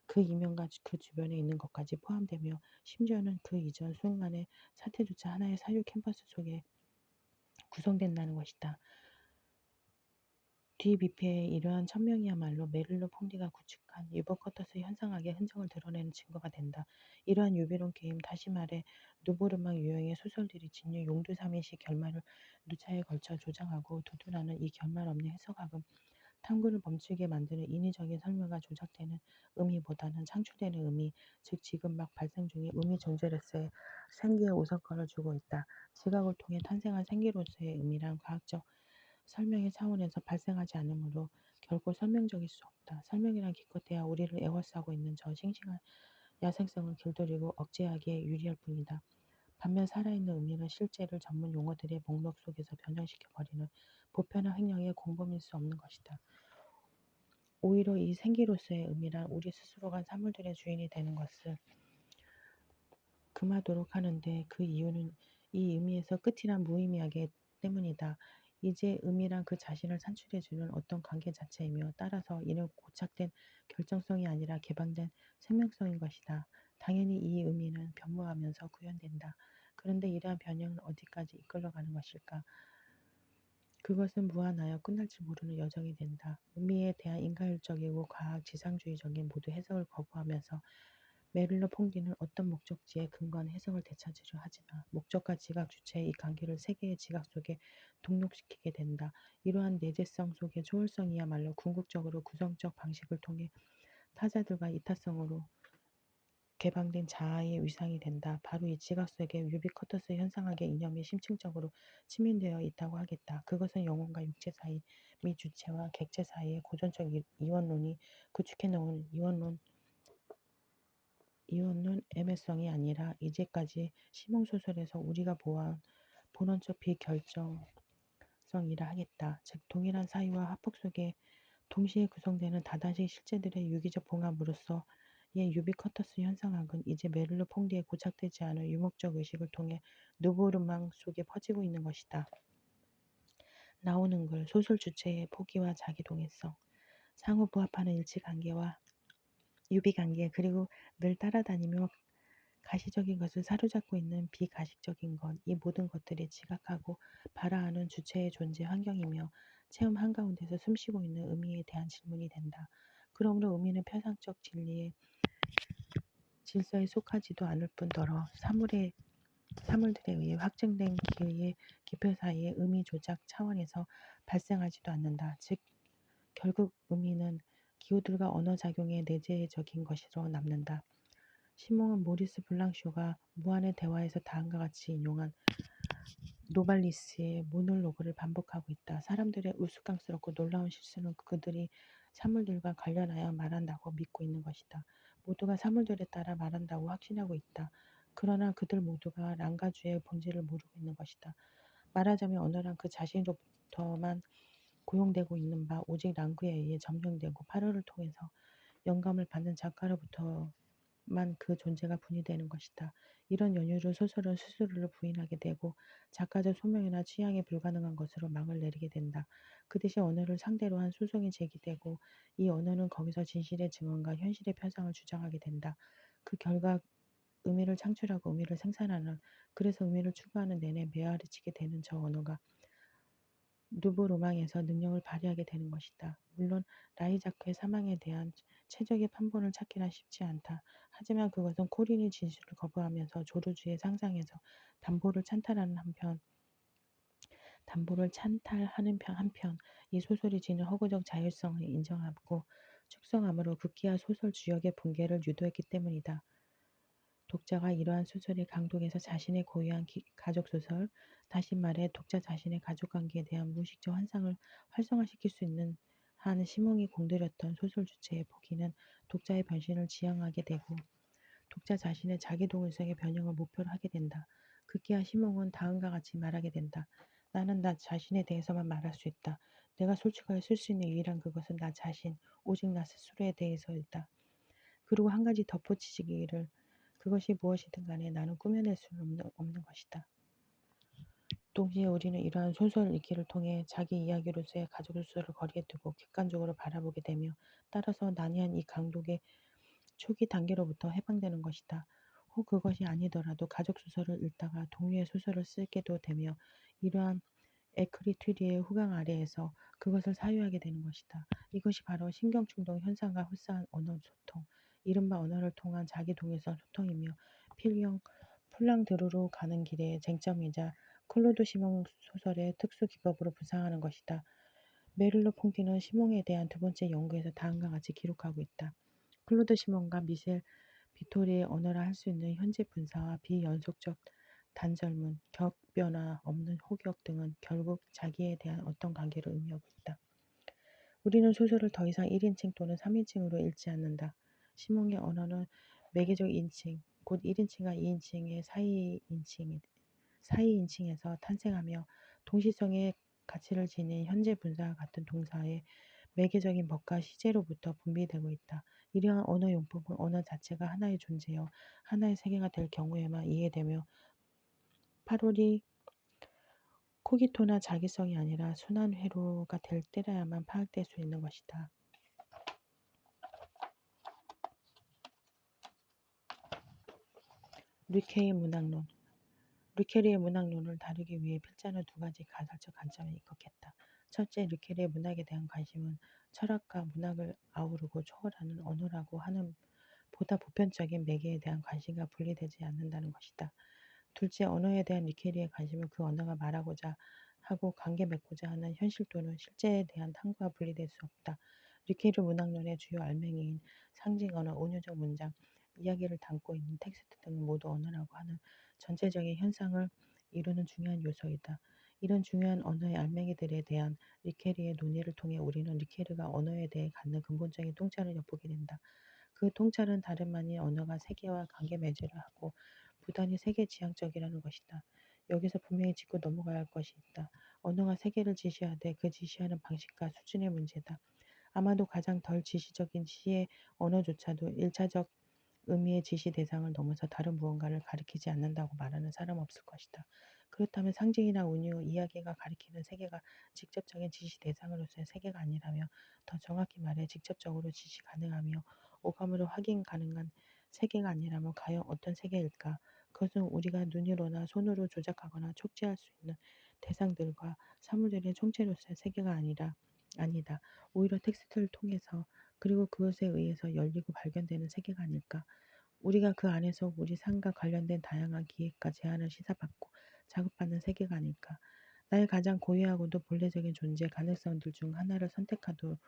그 이면과 그 주변에 있는 것까지 포함되며, 심지어는 그 이전 순간의 사태조차 하나의 사유 캔버스 속에 구성된다는 것이다. 뒤미패의 이러한 천명이야말로 메를로 퐁디가 구축한 유버쿼터스 현상학의 흔적을 드러내는 증거가 된다. 이러한 유비론 게임, 다시 말해 누보르막 유형의 소설들이 진유 용두사미시 결말을 누차에 걸쳐 조장하고 두둔하는 이 결말 없는 해석학은 탐구를 멈추게 만드는 인위적인 설명과 조작되는 의미보다는 창출되는 의미, 즉 지금 막 발생 중인 의미 존재로서의 생기에 우선권을 주고 있다. 지각을 통해 탄생한 생기로서의 의미란 과학적 설명의 차원에서 발생하지 않으므로 결코 설명적일 수 없다. 설명이란 기껏해야 우리를 애워싸고 있는 저 싱싱한 야생성을 길들이고 억제하기에 유리할 뿐이다. 반면 살아있는 의미는 실제를 전문 용어들의 목록 속에서 변형시켜버리는 보편화 횡령의 공범일 수 없는 것이다. 오히려 이 생기로서의 의미란 우리 스스로가 사물들의 주인이 되는 것을 금하도록 하는데, 그 이유는 이 의미에서 끝이란 무의미하기 때문이다. 이제 의미란 그 자신을 산출해주는 어떤 관계 자체이며, 따라서 이는 고착된 결정성이 아니라 개방된 생명성인 것이다. 당연히 이 의미는 변모하면서 구현된다. 그런데 이러한 변형은 어디까지 이끌러가는 것일까? 그것은 무한하여 끝날 줄 모르는 여정이 된다. 의미에 대한 인간론적이고 과학 지상주의적인 모두 해석을 거부하면서 메를로 퐁디는 어떤 목적지에 근거한 해석을 되찾으려 하지만, 목적과 지각 주체의 이 관계를 세계의 지각 속에 동력시키게 된다. 이러한 내재성 속의 초월성이야말로 궁극적으로 구성적 방식을 통해 타자들과 이타성으로 개방된 자아의 위상이 된다. 바로 이 지각 속에 유비쿼터스 현상학의 이념이 심층적으로 침인되어 있다고 하겠다. 그것은 영혼과 육체 사이 및 주체와 객체 사이의 고전적 이원론이 구축해 놓은 이원론 애매성이 아니라, 이제까지 시몽소설에서 우리가 보아온 본원적 비결정성이라 하겠다. 즉 동일한 사유와 합폭 속에 동시에 구성되는 다단식 실제들의 유기적 봉합으로서 의 유비쿼터스 현상학은 이제 메를로 퐁디에 고착되지 않은 유목적 의식을 통해 누보르망 속에 퍼지고 있는 것이다. 나오는 글, 소설 주체의 포기와 자기동의성, 상호 부합하는 일치관계와 유비관계, 그리고 늘 따라다니며 가시적인 것을 사로잡고 있는 비가식적인 것, 이 모든 것들이 지각하고 발화하는 주체의 존재 환경이며 체험 한가운데서 숨쉬고 있는 의미에 대한 질문이 된다. 그러므로 의미는 표상적 진리의 질서에 속하지도 않을 뿐더러 사물들에 의해 확증된 기의 기표 사이의 의미 조작 차원에서 발생하지도 않는다. 즉 결국 의미는 기호들과 언어 작용의 내재적인 것으로 남는다. 시몬은 모리스 블랑쇼가 무한의 대화에서 다음과 같이 인용한 노발리스의 모놀로그를 반복하고 있다. 사람들의 우스꽝스럽고 놀라운 실수는 그들이 사물들과 관련하여 말한다고 믿고 있는 것이다. 모두가 사물들에 따라 말한다고 확신하고 있다. 그러나 그들 모두가 랑가주의 본질을 모르고 있는 것이다. 말하자면 언어란 그 자신으로부터만 고용되고 있는 바 오직 랑구에 의해 점령되고 파료를 통해서 영감을 받는 작가로부터만 그 존재가 분이되는 것이다. 이런 연유로 소설은 스스로를 부인하게 되고 작가적 소명이나 취향에 불가능한 것으로 막을 내리게 된다. 그 대신 언어를 상대로 한 소송이 제기되고, 이 언어는 거기서 진실의 증언과 현실의 표상을 주장하게 된다. 그 결과 의미를 창출하고 의미를 생산하는, 그래서 의미를 추구하는 내내 메아리치게 되는 저 언어가 누보 로망에서 능력을 발휘하게 되는 것이다. 물론 라이자크의 사망에 대한 최적의 판본을 찾기란 쉽지 않다. 하지만 그것은 코린이 진술을 거부하면서 조루주의 상상에서 담보를 찬탈하는 한편, 이 소설이 지닌 허구적 자율성을 인정하고 축성함으로 극기와 소설 주역의 붕괴를 유도했기 때문이다. 독자가 이러한 소설의 강독에서 자신의 고유한 가족소설, 다시 말해 독자 자신의 가족관계에 대한 무의식적 환상을 활성화시킬 수 있는 한 시몽이 공들였던 소설 주체의 포기는 독자의 변신을 지향하게 되고, 독자 자신의 자기동일성의 변형을 목표로 하게 된다. 극기와 시몽은 다음과 같이 말하게 된다. 나는 나 자신에 대해서만 말할 수 있다. 내가 솔직하게 쓸 수 있는 유일한 그것은 나 자신, 오직 나 스스로에 대해서이다. 그리고 한 가지 덧붙이기를, 그것이 무엇이든 간에 나는 꾸며낼 수는 없는 것이다. 동시에 우리는 이러한 소설 읽기를 통해 자기 이야기로서의 가족소설을 거리에 두고 객관적으로 바라보게 되며, 따라서 난해한 이 강독의 초기 단계로부터 해방되는 것이다. 혹 그것이 아니더라도 가족소설을 읽다가 동료의 소설을 쓰게도 되며, 이러한 에크리투리의 후광 아래에서 그것을 사유하게 되는 것이다. 이것이 바로 신경충동 현상과 흡사한 언어 소통, 이른바 언어를 통한 자기 동일성 소통이며, 필경 폴랑드르로 가는 길의 쟁점이자 클로드 시몽 소설의 특수 기법으로 부상하는 것이다. 메를로 퐁티는 시몽에 대한 두 번째 연구에서 다음과 같이 기록하고 있다. 클로드 시몽과 미셸 비토리의 언어라 할 수 있는 현재 분사와 비연속적 단절문, 격변화 없는 호격 등은 결국 자기에 대한 어떤 관계를 의미하고 있다. 우리는 소설을 더 이상 1인칭 또는 3인칭으로 읽지 않는다. 시몬의 언어는 매개적 인칭, 곧 1인칭과 2인칭의 사이인칭에서 탄생하며 동시성의 가치를 지닌 현재 분사와 같은 동사의 매개적인 법과 시제로부터 분비되고 있다. 이러한 언어 용법은 언어 자체가 하나의 존재요, 하나의 세계가 될 경우에만 이해되며 파롤이 코기토나 자기성이 아니라 순환 회로가 될 때라야만 파악될 수 있는 것이다. 류케의 문학론. 류케르의 문학론을 다루기 위해 필자는 두 가지 가설적 관점에 입각했다. 첫째, 류케르의 문학에 대한 관심은 철학과 문학을 아우르고 초월하는 언어라고 하는 보다 보편적인 매개에 대한 관심과 분리되지 않는다는 것이다. 둘째, 언어에 대한 류케르의 관심은 그 언어가 말하고자 하고 관계 맺고자 하는 현실 또는 실제에 대한 탐구와 분리될 수 없다. 류케르 문학론의 주요 알맹이인 상징 언어, 은유적 문장, 이야기를 담고 있는 텍스트 등은 모두 언어라고 하는 전체적인 현상을 이루는 중요한 요소이다. 이런 중요한 언어의 알맹이들에 대한 류케르의 논의를 통해 우리는 류케르가 언어에 대해 갖는 근본적인 통찰을 엿보게 된다. 그 통찰은 다름 아닌 언어가 세계와 관계 맺으려 하고 부단히 세계 지향적이라는 것이다. 여기서 분명히 짚고 넘어가야 할 것이 있다. 언어가 세계를 지시하되 그 지시하는 방식과 수준의 문제다. 아마도 가장 덜 지시적인 시의 언어조차도 일차적 의미의 지시 대상을 넘어서 다른 무언가를 가리키지 않는다고 말하는 사람 없을 것이다. 그렇다면 상징이나 운유, 이야기가 가리키는 세계가 직접적인 지시 대상으로서의 세계가 아니라며, 더 정확히 말해 직접적으로 지시 가능하며 오감으로 확인 가능한 세계가 아니라면 과연 어떤 세계일까? 그것은 우리가 눈으로나 손으로 조작하거나 촉지할 수 있는 대상들과 사물들의 총체로서의 세계가 아니다. 오히려 텍스트를 통해서 그리고 그것에 의해서 열리고 발견되는 세계가 아닐까? 우리가 그 안에서 우리 삶과 관련된 다양한 기획과 제안을 시사받고 작업받는 세계가 아닐까. 나의 가장 고유하고도 본래적인 존재 가능성들 중 하나를 선택하도록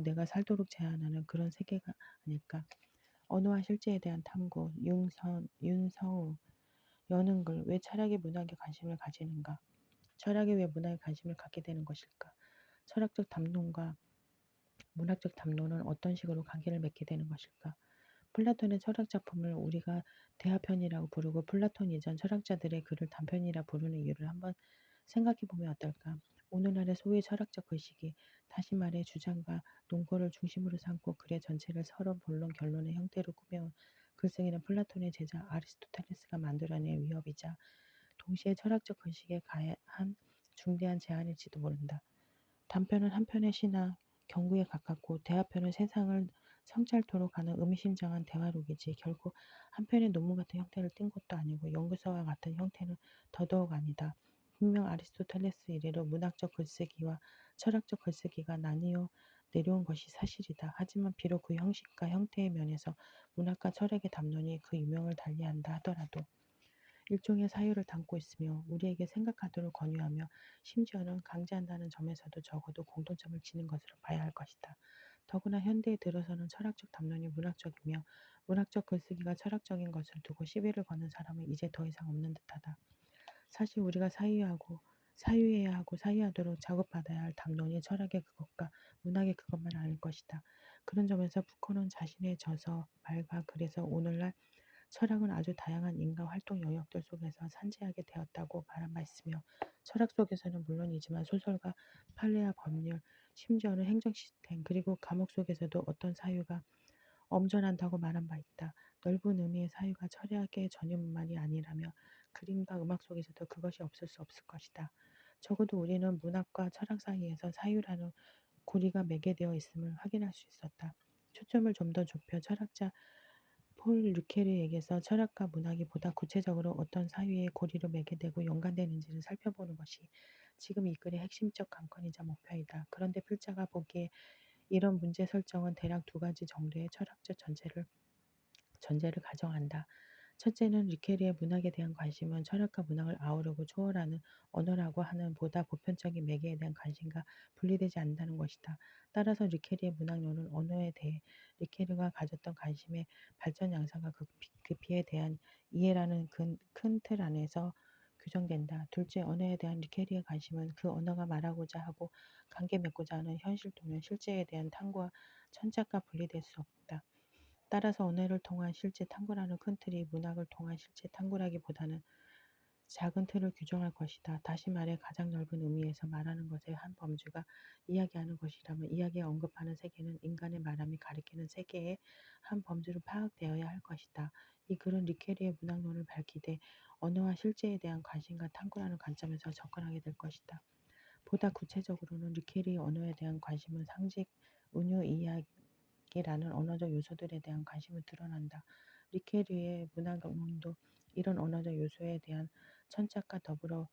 내가 살도록 제안하는 그런 세계가 아닐까. 언어와 실제에 대한 탐구. 윤성우. 여는 글. 왜 철학이 문학에 관심을 가지는가? 철학이 왜 문학에 관심을 갖게 되는 것일까? 철학적 담론과 문학적 담론은 어떤 식으로 관계를 맺게 되는 것일까? 플라톤의 철학 작품을 우리가 대화편이라고 부르고 플라톤 이전 철학자들의 글을 단편이라 부르는 이유를 한번 생각해 보면 어떨까? 오늘날의 소위 철학적 글쓰기, 다시 말해 주장과 논거를 중심으로 삼고 글의 전체를 서론, 본론, 결론의 형태로 꾸며온 글쓰기는 플라톤의 제자 아리스토텔레스가 만들어낸 위협이자 동시에 철학적 글쓰기에 가한 중대한 제한일지도 모른다. 단편은 한 편의 시나 경구에 가깝고 대화편은 세상을 성찰토록 하는 의미심장한 대화록이지 결코 한 편의 논문 같은 형태를 띈 것도 아니고 연구서와 같은 형태는 더더욱 아니다. 분명 아리스토텔레스 이래로 문학적 글쓰기와 철학적 글쓰기가 나뉘어 내려온 것이 사실이다. 하지만 비록 그 형식과 형태의 면에서 문학과 철학의 담론이 그 유명을 달리한다 하더라도 일종의 사유를 담고 있으며 우리에게 생각하도록 권유하며 심지어는 강제한다는 점에서도 적어도 공통점을 지닌 것으로 봐야 할 것이다. 더구나 현대에 들어서는 철학적 담론이 문학적이며 문학적 글쓰기가 철학적인 것을 두고 시비를 거는 사람은 이제 더 이상 없는 듯하다. 사실 우리가 사유해야 하고 사유하도록 작업받아야 할 담론이 철학의 그것과 문학의 그것만 아닐 것이다. 그런 점에서 푸코는 자신의 저서, 말과 글에서 오늘날 철학은 아주 다양한 인간 활동 영역들 속에서 산재하게 되었다고 말한 바 있으며 철학 속에서는 물론이지만 소설과 판례와 법률, 심지어는 행정 시스템 그리고 감옥 속에서도 어떤 사유가 엄존한다고 말한 바 있다. 넓은 의미의 사유가 철학의 전유문만이 아니라며 그림과 음악 속에서도 그것이 없을 수 없을 것이다. 적어도 우리는 문학과 철학 사이에서 사유라는 고리가 매개되어 있음을 확인할 수 있었다. 초점을 좀 더 좁혀 철학자 폴 류케르에게서 철학과 문학이 보다 구체적으로 어떤 사유의 고리로 매개되고 연관되는지를 살펴보는 것이 지금 이 글의 핵심적 관건이자 목표이다. 그런데 필자가 보기에 이런 문제 설정은 대략 두 가지 정도의 철학적 전제를 가정한다. 첫째는 류케르의 문학에 대한 관심은 철학과 문학을 아우르고 초월하는 언어라고 하는 보다 보편적인 매개에 대한 관심과 분리되지 않는다는 것이다. 따라서 류케르의 문학론은 언어에 대해 류케르가 가졌던 관심의 발전 양상과 그 깊이에 대한 이해라는 큰 틀 안에서 규정된다. 둘째, 언어에 대한 리케리의 관심은 그 언어가 말하고자 하고 관계 맺고자 하는 현실 또는 실제에 대한 탐구와 천착과 분리될 수 없다. 따라서 언어를 통한 실제 탐구라는 큰 틀이 문학을 통한 실제 탐구라기보다는 작은 틀을 규정할 것이다. 다시 말해 가장 넓은 의미에서 말하는 것의 한 범주가 이야기하는 것이라면 이야기에 언급하는 세계는 인간의 말함이 가리키는 세계의 한 범주로 파악되어야 할 것이다. 이 글은 리케리의 문학론을 밝히되 언어와 실제에 대한 관심과 탐구라는 관점에서 접근하게 될 것이다. 보다 구체적으로는 리케리의 언어에 대한 관심은 상식, 은유, 이야기라는 언어적 요소들에 대한 관심을 드러난다. 리케리의 문학론도 이런 언어적 요소에 대한 천착과 더불어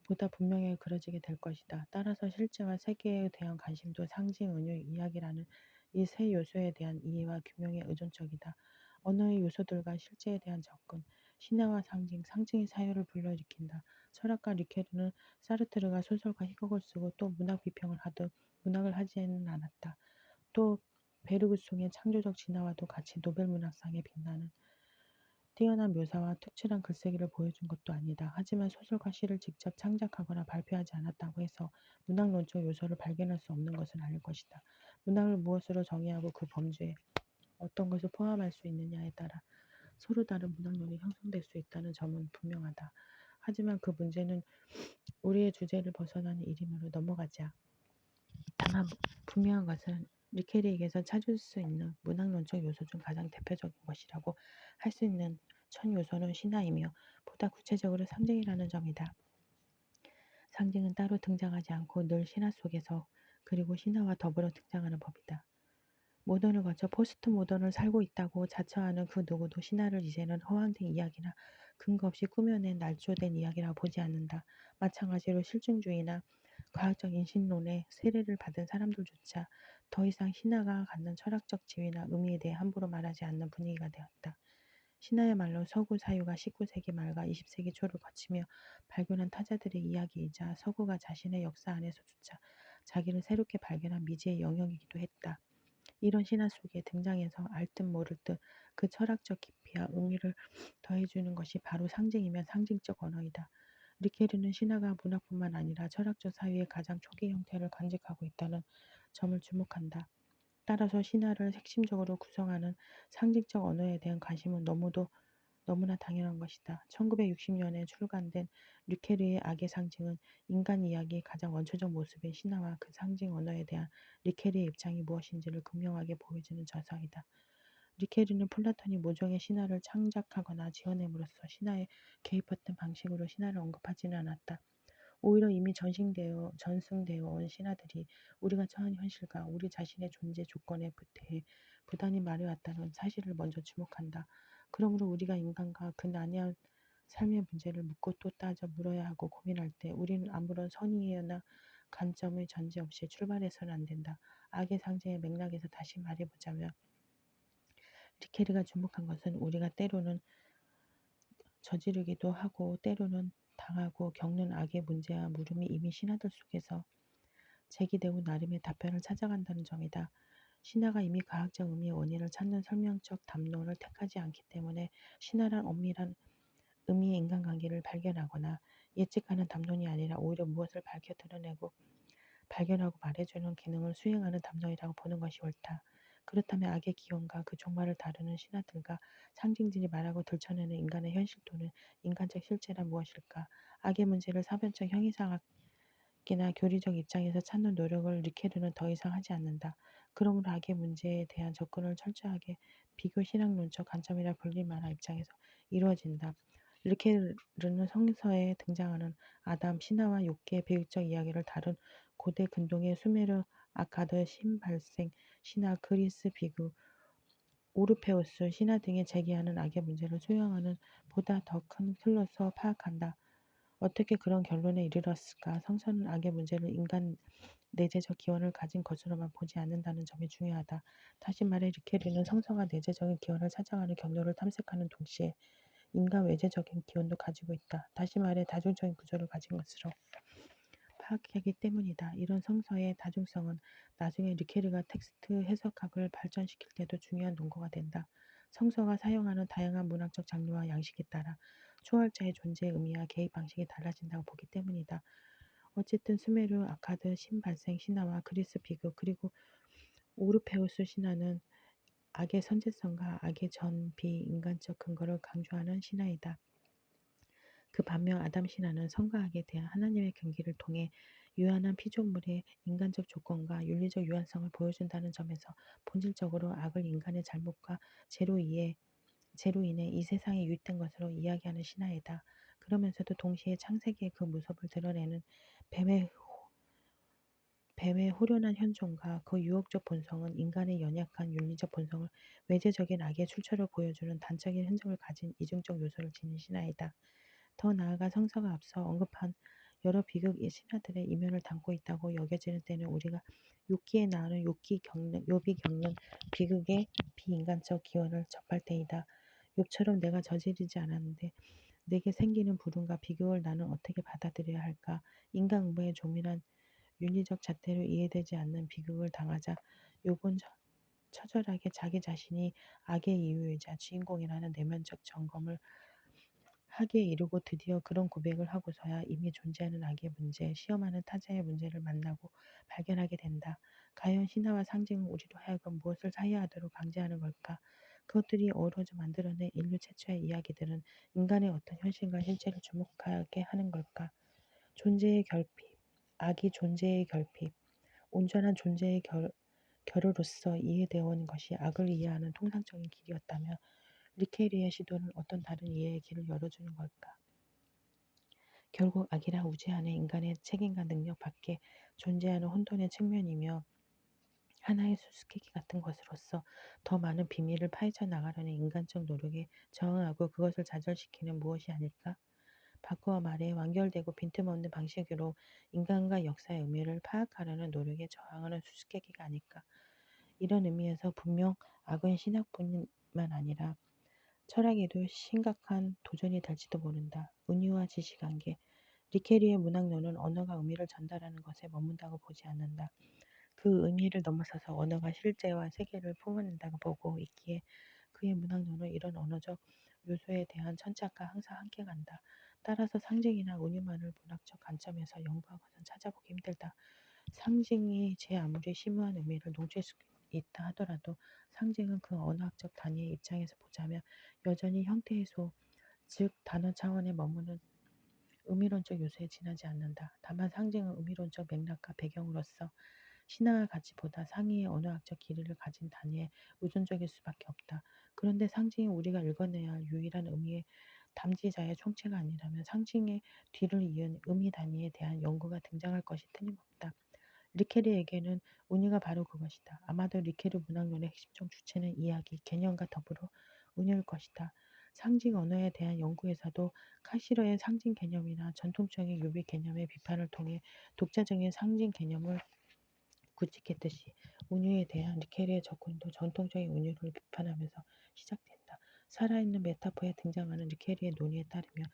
보다 분명하게 그려지게 될 것이다. 따라서 실제와 세계에 대한 관심도 상징, 은유, 이야기라는 이 세 요소에 대한 이해와 규명에 의존적이다. 언어의 요소들과 실제에 대한 접근, 신화와 상징, 상징이 사유를 불러일으킨다. 철학가 리케르는 사르트르가 소설과 희곡을 쓰고 또 문학 비평을 하듯 문학을 하지는 않았다. 또 베르그송의 창조적 진화와도 같이 노벨 문학상에 빛나는 뛰어난 묘사와 특출한 글쓰기를 보여준 것도 아니다. 하지만 소설과 시를 직접 창작하거나 발표하지 않았다고 해서 문학론적 요소를 발견할 수 없는 것은 아닐 것이다. 문학을 무엇으로 정의하고 그 범주에 어떤 것을 포함할 수 있느냐에 따라 서로 다른 문학론이 형성될 수 있다는 점은 분명하다. 하지만 그 문제는 우리의 주제를 벗어나는 일이므로 넘어가자. 다만 분명한 것은 리케리에게서 찾을 수 있는 문학론적 요소 중 가장 대표적인 것이라고 할 수 있는 첫 요소는 신화이며 보다 구체적으로 상징이라는 점이다. 상징은 따로 등장하지 않고 늘 신화 속에서 그리고 신화와 더불어 등장하는 법이다. 모던을 거쳐 포스트 모던을 살고 있다고 자처하는 그 누구도 신화를 이제는 허황된 이야기나 근거 없이 꾸며낸 날조된 이야기라고 보지 않는다. 마찬가지로 실증주의나 과학적 인신론의 세례를 받은 사람들조차 더 이상 신화가 갖는 철학적 지위나 의미에 대해 함부로 말하지 않는 분위기가 되었다. 신화야말로 서구 사유가 19세기 말과 20세기 초를 거치며 발견한 타자들의 이야기이자 서구가 자신의 역사 안에서조차 자기를 새롭게 발견한 미지의 영역이기도 했다. 이런 신화 속에 등장해서 알 듯 모를 듯 그 철학적 깊이와 의미를 더해주는 것이 바로 상징이며 상징적 언어이다. 리케르는 신화가 문학뿐만 아니라 철학적 사유의 가장 초기 형태를 간직하고 있다는 점을 주목한다. 따라서 신화를 핵심적으로 구성하는 상징적 언어에 대한 관심은 너무나 당연한 것이다. 1960년에 출간된 류케르의 악의 상징은 인간 이야기의 가장 원초적 모습의 신화와 그 상징 언어에 대한 리케르의 입장이 무엇인지를 극명하게 보여주는 저서이다. 리케르는 플라톤이 모종의 신화를 창작하거나 지어냄으로써 신화에 개입했던 방식으로 신화를 언급하지는 않았다. 오히려 이미 전승되어 온 신화들이 우리가 처한 현실과 우리 자신의 존재 조건에 대해 부단히 말해왔다는 사실을 먼저 주목한다. 그러므로 우리가 인간과 그 난해한 삶의 문제를 묻고 또 따져 물어야 하고 고민할 때 우리는 아무런 선의나 관점의 전제 없이 출발해서는 안 된다. 악의 상징의 맥락에서 다시 말해보자면 리케르가 주목한 것은 우리가 때로는 저지르기도 하고 때로는 당하고 겪는 악의 문제와 물음이 이미 신화들 속에서 제기되고 나름의 답변을 찾아간다는 점이다. 신화가 이미 과학적 의미의 원인을 찾는 설명적 담론을 택하지 않기 때문에 신화란 엄밀한 의미의 인간관계를 발견하거나 예측하는 담론이 아니라 오히려 무엇을 밝혀 드러내고 발견하고 말해주는 기능을 수행하는 담론이라고 보는 것이 옳다. 그렇다면 악의 기원과 그 종말을 다루는 신화들과 상징들이 말하고 들춰내는 인간의 현실 또는 인간적 실제란 무엇일까? 악의 문제를 사변적 형이상학이나 교리적 입장에서 찾는 노력을 리케르는 더 이상 하지 않는다. 그러므로 악의 문제에 대한 접근을 철저하게 비교 신학론적 관점이라 불릴 만한 입장에서 이루어진다. 리케르는 성서에 등장하는 아담, 신화와 욥기의 비극적 이야기를 다룬 고대 근동의 수메르, 아카드, 신발생, 신화, 그리스 비극, 오르페우스, 신화 등에 제기하는 악의 문제를 소형하는 보다 더 큰 틀로서 파악한다. 어떻게 그런 결론에 이르렀을까? 성서는 악의 문제를 인간 내재적 기원을 가진 것으로만 보지 않는다는 점이 중요하다. 다시 말해 리케르는 성서가 내재적인 기원을 찾아가는 경로를 탐색하는 동시에 인간 외재적인 기원도 가지고 있다. 다시 말해 다중적인 구조를 가진 것으로 파악하기 때문이다. 이런 성서의 다중성은 나중에 리케르가 텍스트 해석학을 발전시킬 때도 중요한 논거가 된다. 성서가 사용하는 다양한 문학적 장르와 양식에 따라 초월자의 존재의 의미와 개입 방식이 달라진다고 보기 때문이다. 어쨌든 수메르, 아카드, 신발생 신화와 그리스 비극 그리고 오르페우스 신화는 악의 선제성과 악의 전 비인간적 근거를 강조하는 신화이다. 그 반면 아담 신화는 선과 악에 대한 하나님의 경계를 통해 유한한 피조물의 인간적 조건과 윤리적 유한성을 보여준다는 점에서 본질적으로 악을 인간의 잘못과 죄로 인해 이 세상에 유입된 것으로 이야기하는 신화이다. 그러면서도 동시에 창세기의 그 모습을 드러내는 뱀의 뱀의 호련한 현존과 그 유혹적 본성은 인간의 연약한 윤리적 본성을 외재적인 악의 출처로 보여주는 단적인 흔적을 가진 이중적 요소를 지닌 신화이다. 더 나아가 성서가 앞서 언급한 여러 비극 신화들의 이면을 담고 있다고 여겨지는 때는 우리가 욥기에 나오는 욥이 겪는 비극의 비인간적 기원을 접할 때이다. 욥처럼 내가 저지르지 않았는데 내게 생기는 불운과 비극을 나는 어떻게 받아들여야 할까? 인간 의무의 조밀한 윤리적 잣대로 이해되지 않는 비극을 당하자 욥은 처절하게 자기 자신이 악의 이유이자 주인공이라는 내면적 점검을 하기에 이르고 드디어 그런 고백을 하고서야 이미 존재하는 악의 문제, 시험하는 타자의 문제를 만나고 발견하게 된다. 과연 신화와 상징은 우리로 하여금 무엇을 사유하도록 강제하는 걸까? 그것들이 어우러져 만들어낸 인류 최초의 이야기들은 인간의 어떤 현실과 실체를 주목하게 하는 걸까? 존재의 결핍, 악이 존재의 결핍, 온전한 존재의 결으로서 이해되어 온 것이 악을 이해하는 통상적인 길이었다면 리케리의 시도는 어떤 다른 이해의 길을 열어주는 걸까? 결국 악이란 우주 안에 인간의 책임과 능력 밖에 존재하는 혼돈의 측면이며 하나의 수수께끼 같은 것으로서 더 많은 비밀을 파헤쳐 나가려는 인간적 노력에 저항하고 그것을 좌절시키는 무엇이 아닐까? 바꾸어 말해 완결되고 빈틈없는 방식으로 인간과 역사의 의미를 파악하려는 노력에 저항하는 수수께끼가 아닐까? 이런 의미에서 분명 악은 신학뿐만 아니라 철학에도 심각한 도전이 될지도 모른다. 은유와 지시관계. 리케리의 문학론은 언어가 의미를 전달하는 것에 머문다고 보지 않는다. 그 의미를 넘어서서 언어가 실제와 세계를 품어낸다고 보고 있기에 그의 문학론은 이런 언어적 요소에 대한 천착과 항상 함께 간다. 따라서 상징이나 은유만을 문학적 관점에서 연구하고선 찾아보기 힘들다. 상징이 제 아무리 심오한 의미를 농출 수 있다 하더라도 상징은 그 언어학적 단위의 입장에서 보자면 여전히 형태 해소, 즉 단어 차원에 머무는 의미론적 요소에 지나지 않는다. 다만 상징은 의미론적 맥락과 배경으로서 신화와 가치보다 상위의 언어학적 길이를 가진 단위에 의존적일 수밖에 없다. 그런데 상징이 우리가 읽어내야 할 유일한 의미의 담지자의 총체가 아니라면 상징의 뒤를 이은 의미 단위에 대한 연구가 등장할 것이 틀림없다. 리케르에게는 운유가 바로 그것이다. 아마도 리케르 문학론의 핵심적 주체는 이야기, 개념과 더불어 운유일 것이다. 상징 언어에 대한 연구에서도 카시러의 상징 개념이나 전통적인 유비 개념의 비판을 통해 독자적인 상징 개념을 구축했듯이 운유에 대한 리케르의 접근도 전통적인 운유를 비판하면서 시작된다. 살아있는 메타포에 등장하는 리케르의 논의에 따르면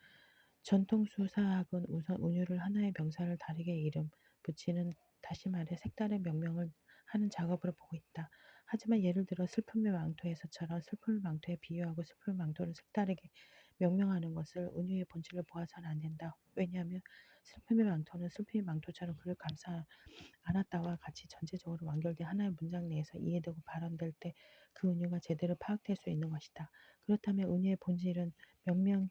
전통 수사학은 우선 운유를 하나의 명사를 다르게 이름 붙이는 다시 말해 색다른 명명을 하는 작업으로 보고 있다. 하지만 예를 들어 슬픔의 망토에서처럼 슬픔의 망토에 비유하고 슬픔의 망토를 색다르게 명명하는 것을 운유의 본질을 보아서는 안 된다. 왜냐하면 슬픔의 망토는 슬픔의 망토처럼 그를 감싸 안았다와 같이 전체적으로 완결된 하나의 문장 내에서 이해되고 발언될 때 그 은유가 제대로 파악될 수 있는 것이다. 그렇다면 은유의 본질은 명명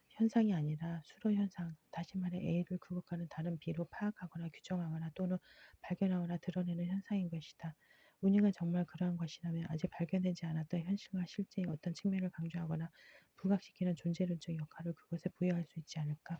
현상이 아니라 수로 현상, 다시 말해 A를 그것과는 다른 B로 파악하거나 규정하거나 또는 발견하거나 드러내는 현상인 것이다. 운유가 정말 그러한 것이라면 아직 발견되지 않았던 현실과 실제의 어떤 측면을 강조하거나 부각시키는 존재론적 역할을 그것에 부여할 수 있지 않을까?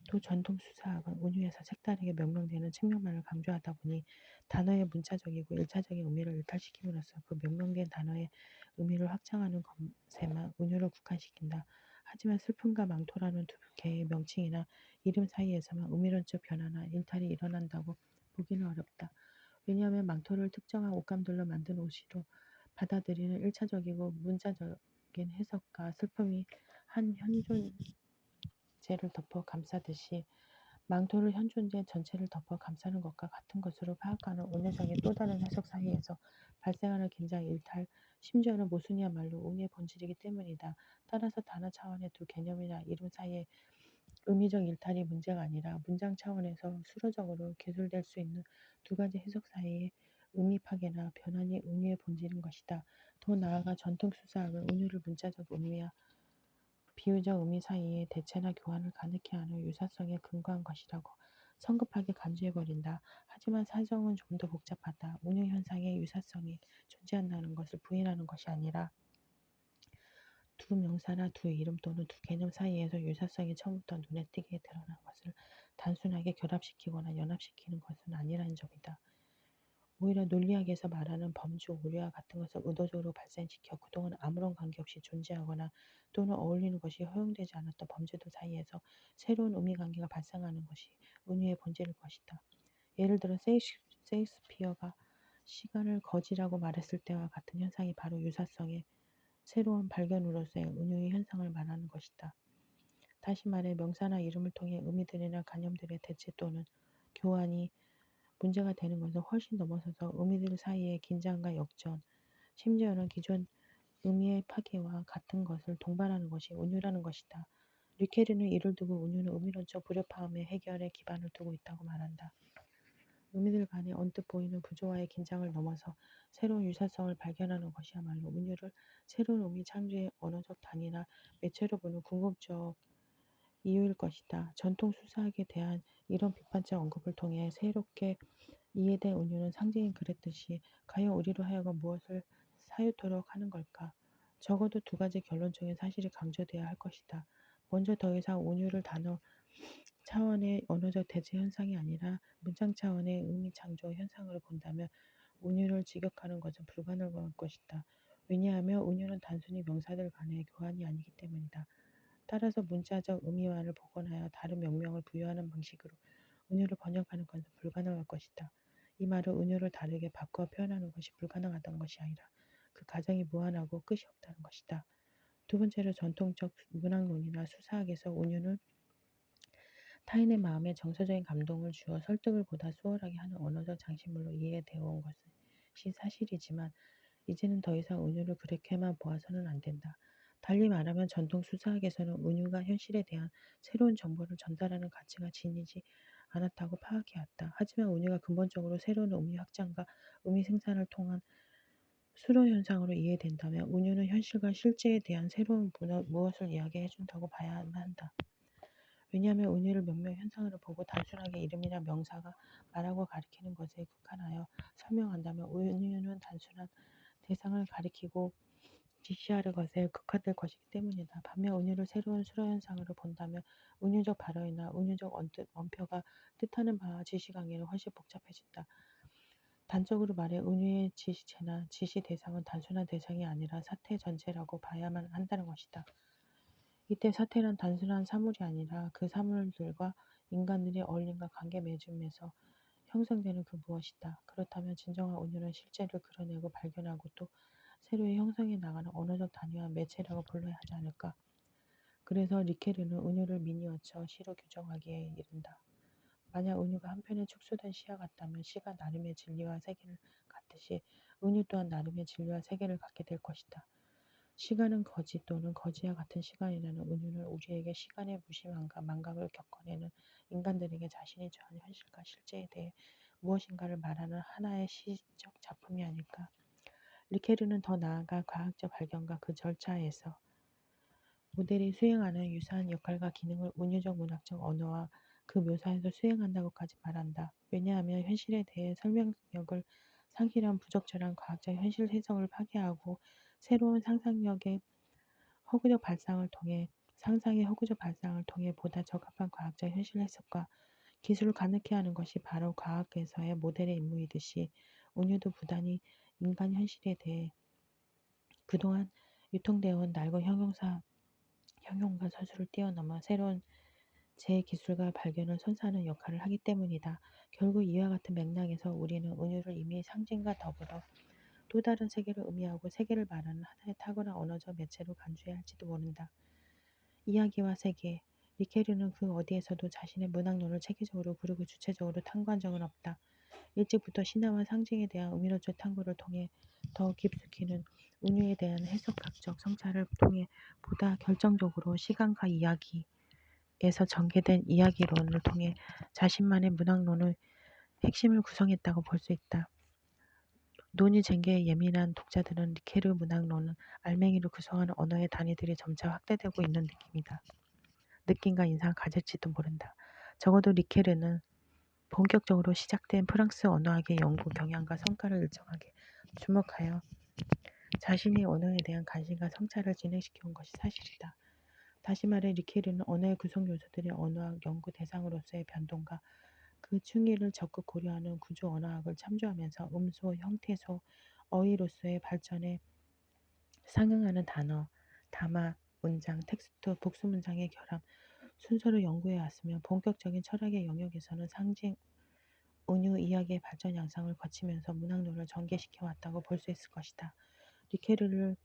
또 전통 수사학은 운유에서 색다르게 명명되는 측면만을 강조하다 보니 단어의 문자적이고 일차적인 의미를 일탈시킴으로써 그 명명된 단어의 의미를 확장하는 것에만 운유를 국한시킨다. 하지만 슬픔과 망토라는 두 개의 명칭이나 이름 사이에서만 의미론적 변화나 일탈이 일어난다고 보기는 어렵다. 왜냐하면 망토를 특정한 옷감들로 만든 옷으로 받아들이는 일차적이고 문자적인 해석과 슬픔이 한 현존 죄를 덮어 감싸듯이 망토를 현 존재 전체를 덮어 감싸는 것과 같은 것으로 파악하는 운유적인 또 다른 해석 사이에서 발생하는 긴장, 일탈, 심지어는 모순이야말로 운유의 본질이기 때문이다. 따라서 단어 차원의 두 개념이나 이름 사이의 의미적 일탈이 문제가 아니라 문장 차원에서 수로적으로 기술될 수 있는 두 가지 해석 사이의 의미 파괴나 변환이 운유의 본질인 것이다. 더 나아가 전통 수사학은 운유를 문자적 의미와 비유적 의미 사이의 대체나 교환을 가능케 하는 유사성에 근거한 것이라고 성급하게 간주해버린다. 하지만 사정은 좀 더 복잡하다. 운유 현상의 유사성이 존재한다는 것을 부인하는 것이 아니라 두 명사나 두 이름 또는 두 개념 사이에서 유사성이 처음부터 눈에 띄게 드러난 것을 단순하게 결합시키거나 연합시키는 것은 아니라는 점이다. 오히려 논리학에서 말하는 범주, 오류와 같은 것을 의도적으로 발생시켜 그동안 아무런 관계없이 존재하거나 또는 어울리는 것이 허용되지 않았던 범주들 사이에서 새로운 의미관계가 발생하는 것이 은유의 본질일 것이다. 예를 들어 세익스피어가 시간을 거지라고 말했을 때와 같은 현상이 바로 유사성의 새로운 발견으로서의 은유의 현상을 말하는 것이다. 다시 말해 명사나 이름을 통해 의미들이나 개념들의 대체 또는 교환이 문제가 되는 것은 훨씬 넘어서서 의미들 사이의 긴장과 역전, 심지어는 기존 의미의 파괴와 같은 것을 동반하는 것이 운유라는 것이다. 류케르는 이를 두고 운유는 의미론적 불협화음의 해결에 기반을 두고 있다고 말한다. 의미들 간에 언뜻 보이는 부조화의 긴장을 넘어서 새로운 유사성을 발견하는 것이야말로 운유를 새로운 의미 창조의 언어적 단위나 매체로 보는 궁극적 이유일 것이다. 전통 수사학에 대한 이런 비판적 언급을 통해 새롭게 이해된 운유는 상징이 그랬듯이 과연 우리로 하여금 무엇을 사유토록 하는 걸까? 적어도 두 가지 결론적인 사실이 강조되어야 할 것이다. 먼저 더 이상 운유를 단어 차원의 언어적 대체 현상이 아니라 문장 차원의 의미 창조 현상으로 본다면 운유를 직역하는 것은 불가능할 것이다. 왜냐하면 운유는 단순히 명사들 간의 교환이 아니기 때문이다. 따라서 문자적 의미화를 복원하여 다른 명명을 부여하는 방식으로 은유를 번역하는 것은 불가능할 것이다. 이 말은 은유를 다르게 바꿔 표현하는 것이 불가능하다는 것이 아니라 그 과정이 무한하고 끝이 없다는 것이다. 두 번째로 전통적 문학론이나 수사학에서 은유는 타인의 마음에 정서적인 감동을 주어 설득을 보다 수월하게 하는 언어적 장치물로 이해되어 온 것이 사실이지만 이제는 더 이상 은유를 그렇게만 보아서는 안 된다. 달리 말하면 전통 수사학에서는 은유가 현실에 대한 새로운 정보를 전달하는 가치가 지니지 않았다고 파악해왔다. 하지만 은유가 근본적으로 새로운 의미 확장과 의미 생산을 통한 수로 현상으로 이해된다면 은유는 현실과 실제에 대한 새로운 무엇을 이야기해준다고 봐야만 한다. 왜냐하면 은유를 몇몇 현상으로 보고 단순하게 이름이나 명사가 말하고 가리키는 것에 국한하여 설명한다면 은유는 단순한 대상을 가리키고 지시하는 것에 극화될 것이기 때문이다. 반면 은유를 새로운 수로 현상으로 본다면 은유적 발언이나 은유적 원표가 뜻하는 바와 지시 관계는 훨씬 복잡해진다. 단적으로 말해 은유의 지시체나 지시 대상은 단순한 대상이 아니라 사태 전체라고 봐야만 한다는 것이다. 이때 사태란 단순한 사물이 아니라 그 사물들과 인간들의 어울림과 관계 맺음에서 형성되는 그 무엇이다. 그렇다면 진정한 은유는 실제를 그려내고 발견하고 또 새로이 형성해 나가는 언어적 단위와 매체라고 불러야 하지 않을까. 그래서 리케르는 은유를 미니어처 시로 규정하기에 이른다. 만약 은유가 한편의 축소된 시야 같다면 시가 나름의 진리와 세계를 갖듯이 은유 또한 나름의 진리와 세계를 갖게 될 것이다. 시간은 거지 또는 거지와 같은 시간이라는 은유는 우리에게 시간의 무심함과 망각을 겪어내는 인간들에게 자신이 처한 현실과 실제에 대해 무엇인가를 말하는 하나의 시적 작품이 아닐까. 리케르는 더 나아가 과학적 발견과 그 절차에서 모델이 수행하는 유사한 역할과 기능을 운유적 문학적 언어와 그 묘사에서 수행한다고까지 말한다. 왜냐하면 현실에 대해 설명력을 상실한 부적절한 과학적 현실 해석을 파괴하고 새로운 상상력의 허구적 발상을 통해 상상의 허구적 발상을 통해 보다 적합한 과학적 현실 해석과 기술을 가능케 하는 것이 바로 과학에서의 모델의 임무이듯이 운유도 부단히 인간 현실에 대해 그동안 유통되어 온 낡은 형용과 서술을 뛰어넘어 새로운 제기술과 발견을 선사하는 역할을 하기 때문이다. 결국 이와 같은 맥락에서 우리는 은유를 이미 상징과 더불어 또 다른 세계를 의미하고 세계를 말하는 하나의 탁월한 언어적 매체로 간주해야 할지도 모른다. 이야기와 세계, 리케르는 그 어디에서도 자신의 문학론을 체계적으로 그리고 주체적으로 탐구한 적은 없다. 일찍부터 신화와 상징에 대한 의미로적 탐구를 통해 더 깊숙이는 운유에 대한 해석학적 성찰을 통해 보다 결정적으로 시간과 이야기에서 전개된 이야기론을 통해 자신만의 문학론의 핵심을 구성했다고 볼 수 있다. 논의 쟁개에 예민한 독자들은 리케르 문학론은 알맹이를 구성하는 언어의 단위들이 점차 확대되고 있는 느낌과 인상을 가질지도 모른다. 적어도 리케르는 본격적으로 시작된 프랑스 언어학의 연구 경향과 성과를 일정하게 주목하여 자신의 언어에 대한 관심과 성찰을 진행시켜온 것이 사실이다. 다시 말해 리케르는 언어의 구성 요소들의 언어학 연구 대상으로서의 변동과 그 충의를 적극 고려하는 구조 언어학을 참조하면서 음소, 형태소, 어휘로서의 발전에 상응하는 단어, 담화, 문장, 텍스트, 복수 문장의 결합, 순서를 연구해 왔으며 본격적인 철학의 영역에서는 상징, 은유, 이야기의 발전 양상을 거치면서 문학론을 전개시켜 왔다고 볼 수 있을 것이다. 리케르를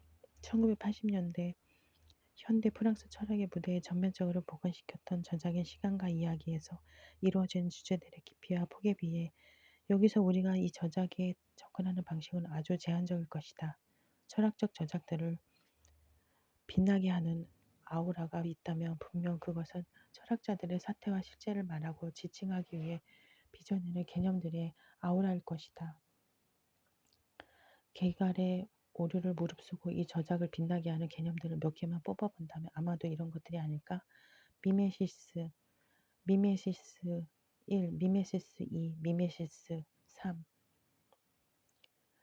1980년대 현대 프랑스 철학의 무대에 전면적으로 복원시켰던 저작인 시간과 이야기에서 이루어진 주제들의 깊이와 폭에 비해 여기서 우리가 이 저작에 접근하는 방식은 아주 제한적일 것이다. 철학적 저작들을 빛나게 하는 아우라가 있다면 분명 그것은 철학자들의 사태와 실제를 말하고 지칭하기 위해 빚어내는 개념들의 아우라일 것이다. 개갈의 오류를 무릅쓰고 이 저작을 빛나게 하는 개념들을 몇 개만 뽑아본다면 아마도 이런 것들이 아닐까? 미메시스, 미메시스 1, 미메시스 2, 미메시스 3.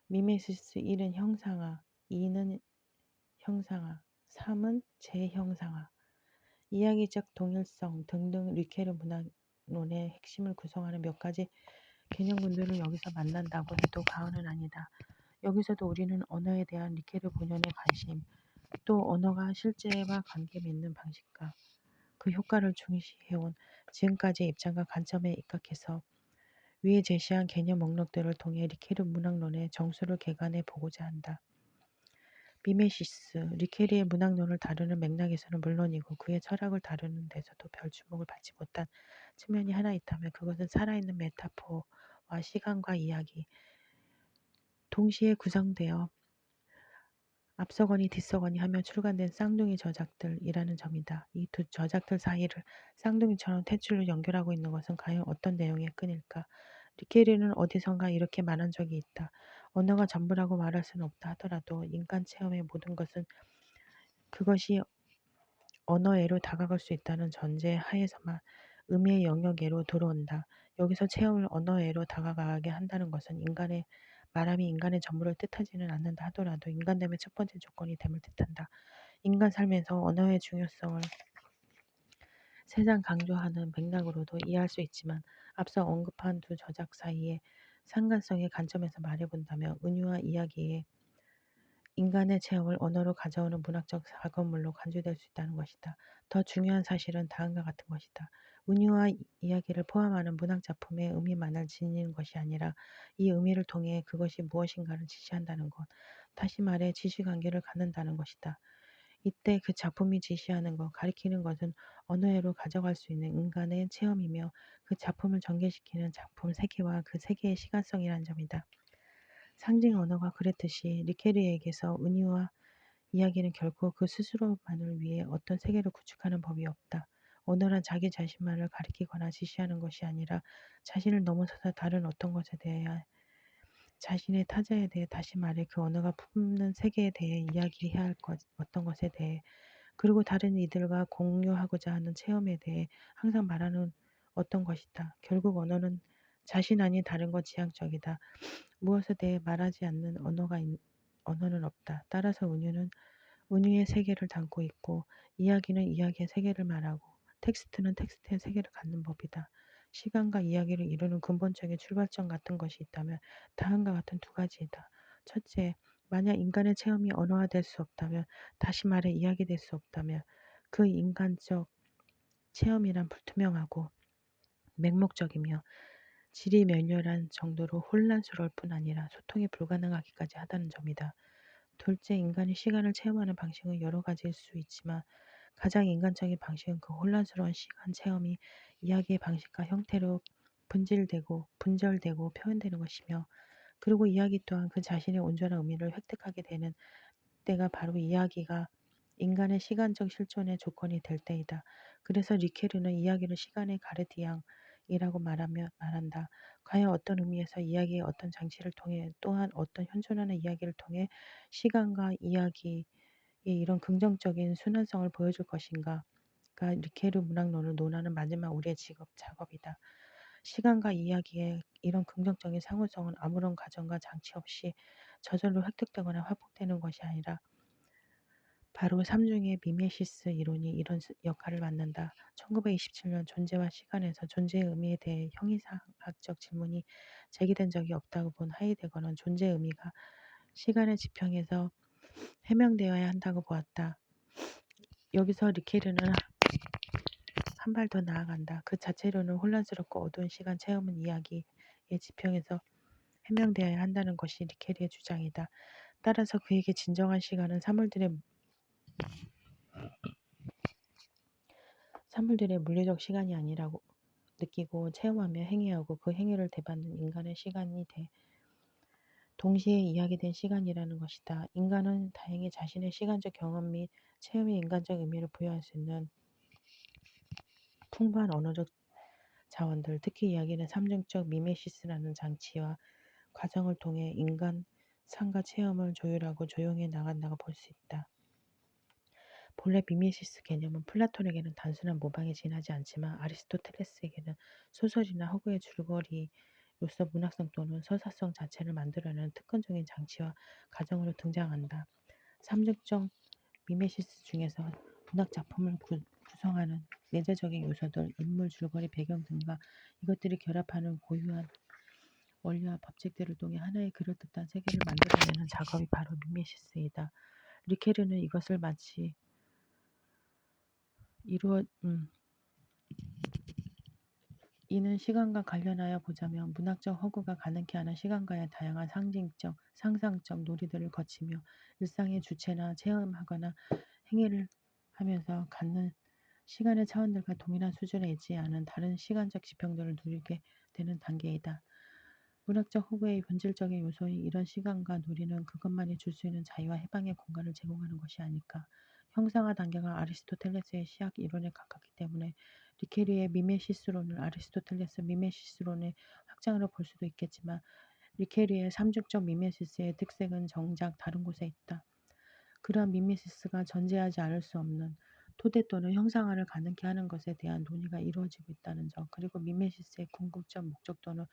미메시스 1은 형상화, 2는 형상화, 3은 재형상화, 이야기적 동일성 등등 리케르 문학론의 핵심을 구성하는 몇 가지 개념군들을 여기서 만난다고 해도 과언은 아니다. 여기서도 우리는 언어에 대한 리케르 본연의 관심, 또 언어가 실제와 관계 맺는 방식과 그 효과를 중시해온 지금까지의 입장과 관점에 입각해서 위에 제시한 개념 목록들을 통해 리케르 문학론의 정수를 개관해 보고자 한다. 미메시스, 리케르의 문학론을 다루는 맥락에서는 물론이고 그의 철학을 다루는 데서도 별 주목을 받지 못한 측면이 하나 있다면 그것은 살아있는 메타포와 시간과 이야기, 동시에 구성되어 앞서거니 뒤서거니 하며 출간된 쌍둥이 저작들이라는 점이다. 이 두 저작들 사이를 쌍둥이처럼 탯줄로 연결하고 있는 것은 과연 어떤 내용의 끈일까? 리케르는 어디선가 이렇게 말한 적이 있다. 언어가 전부라고 말할 수는 없다 하더라도 인간 체험의 모든 것은 그것이 언어애로 다가갈 수 있다는 전제 하에서만 의미의 영역애로 들어온다. 여기서 체험을 언어애로 다가가게 한다는 것은 인간의 말함이 인간의 전부를 뜻하지는 않는다 하더라도 인간됨의 첫 번째 조건이 됨을 뜻한다. 인간 삶에서 언어의 중요성을 세상 강조하는 맥락으로도 이해할 수 있지만 앞서 언급한 두 저작 사이의 상관성의 관점에서 말해본다면 은유와 이야기의 인간의 체험을 언어로 가져오는 문학적 작업물로 간주될 수 있다는 것이다. 더 중요한 사실은 다음과 같은 것이다. 은유와 이야기를 포함하는 문학 작품의 의미만을 지니는 것이 아니라 이 의미를 통해 그것이 무엇인가를 지시한다는 것, 다시 말해 지시관계를 갖는다는 것이다. 이때 그 작품이 지시하는 것, 가리키는 것은 언어로 가져갈 수 있는 인간의 체험이며 그 작품을 전개시키는 작품 세계와 그 세계의 시간성이라는 점이다. 상징 언어가 그랬듯이 리케르에게서 은유와 이야기는 결코 그 스스로만을 위해 어떤 세계를 구축하는 법이 없다. 언어란 자기 자신만을 가리키거나 지시하는 것이 아니라 자신을 넘어서서 다른 어떤 것에 대해 자신의 타자에 대해 다시 말해 그 언어가 품는 세계에 대해 이야기해야 할 어떤 것에 대해 그리고 다른 이들과 공유하고자 하는 체험에 대해 항상 말하는 어떤 것이다. 결국 언어는 자신 아닌 다른 것 지향적이다. 무엇에 대해 말하지 않는 언어는 없다. 따라서 은유는 은유의 세계를 담고 있고 이야기는 이야기의 세계를 말하고 텍스트는 텍스트의 세계를 갖는 법이다. 시간과 이야기를 이루는 근본적인 출발점 같은 것이 있다면 다음과 같은 두 가지이다. 첫째, 만약 인간의 체험이 언어화될 수 없다면, 다시 말해 이야기될 수 없다면 그 인간적 체험이란 불투명하고 맹목적이며 질이 멸렬한 정도로 혼란스러울 뿐 아니라 소통이 불가능하기까지 하다는 점이다. 둘째, 인간이 시간을 체험하는 방식은 여러 가지일 수 있지만 가장 인간적인 방식은 그 혼란스러운 시간 체험이 이야기의 방식과 형태로 분절되고 표현되는 것이며, 그리고 이야기 또한 그 자신의 온전한 의미를 획득하게 되는 때가 바로 이야기가 인간의 시간적 실존의 조건이 될 때이다. 그래서 리케르는 이야기를 시간의 가르디앙이라고 말한다. 과연 어떤 의미에서 이야기의 어떤 장치를 통해, 또한 어떤 현존하는 이야기를 통해 시간과 이야기의 이런 긍정적인 순환성을 보여줄 것인가가 리케르 문학론을 논하는 마지막 우리의 작업이다. 시간과 이야기의 이런 긍정적인 상호성은 아무런 과정과 장치 없이 저절로 획득되거나 확보되는 것이 아니라 바로 삼중의 미메시스 이론이 이런 역할을 맡는다. 1927년 존재와 시간에서 존재의 의미에 대해 형이상학적 질문이 제기된 적이 없다고 본 하이데거는 존재의 의미가 시간의 지평에서 해명되어야 한다고 보았다. 여기서 리케르는 한 발 더 나아간다. 그 자체로는 혼란스럽고 어두운 시간 체험은 이야기의 지평에서 해명되어야 한다는 것이 리케르의 주장이다. 따라서 그에게 진정한 시간은 사물들의 물리적 시간이 아니라고 느끼고 체험하며 행위하고 그 행위를 대받는 인간의 시간이 동시에 이야기된 시간이라는 것이다. 인간은 다행히 자신의 시간적 경험 및 체험에 인간적 의미를 부여할 수 있는 풍부한 언어적 자원들, 특히 이야기는 삼중적 미메시스라는 장치와 과정을 통해 인간 상과 체험을 조율하고 조용해 나간다고 볼 수 있다. 본래 미메시스 개념은 플라톤에게는 단순한 모방에 지나지 않지만 아리스토텔레스에게는 소설이나 허구의 줄거리로서 문학성 또는 서사성 자체를 만들어내는 특권적인 장치와 과정으로 등장한다. 삼중적 미메시스 중에서 문학 작품을 구성하는 내재적인 요소들, 인물, 줄거리, 배경 등과 이것들이 결합하는 고유한 원리와 법칙들을 통해 하나의 그럴듯한 세계를 만들어내는 작업이 바로 미메시스이다. 리케르는 이것을 마치 이는 시간과 관련하여 보자면 문학적 허구가 가능케 하는 시간과의 다양한 상징적, 상상적 놀이들을 거치며 일상의 주체나 체험하거나 행위를 하면서 갖는 시간의 차원들과 동일한 수준에 있지 않은 다른 시간적 지평들을 누리게 되는 단계이다. 문학적 허구의 본질적인 요소인 이런 시간과 놀이는 그것만이 줄 수 있는 자유와 해방의 공간을 제공하는 것이 아닐까. 형상화 단계가 아리스토텔레스의 시학 이론에 가깝기 때문에 리케르의 미메시스론을 아리스토텔레스 미메시스론의 확장으로 볼 수도 있겠지만, 리케르의 삼중적 미메시스의 특색은 정작 다른 곳에 있다. 그러한 미메시스가 전제하지 않을 수 없는 토대 또는 형상화를 가능케 하는 것에 대한 논의가 이루어지고 있다는 점, 그리고 미메시스의 궁극적 목적도는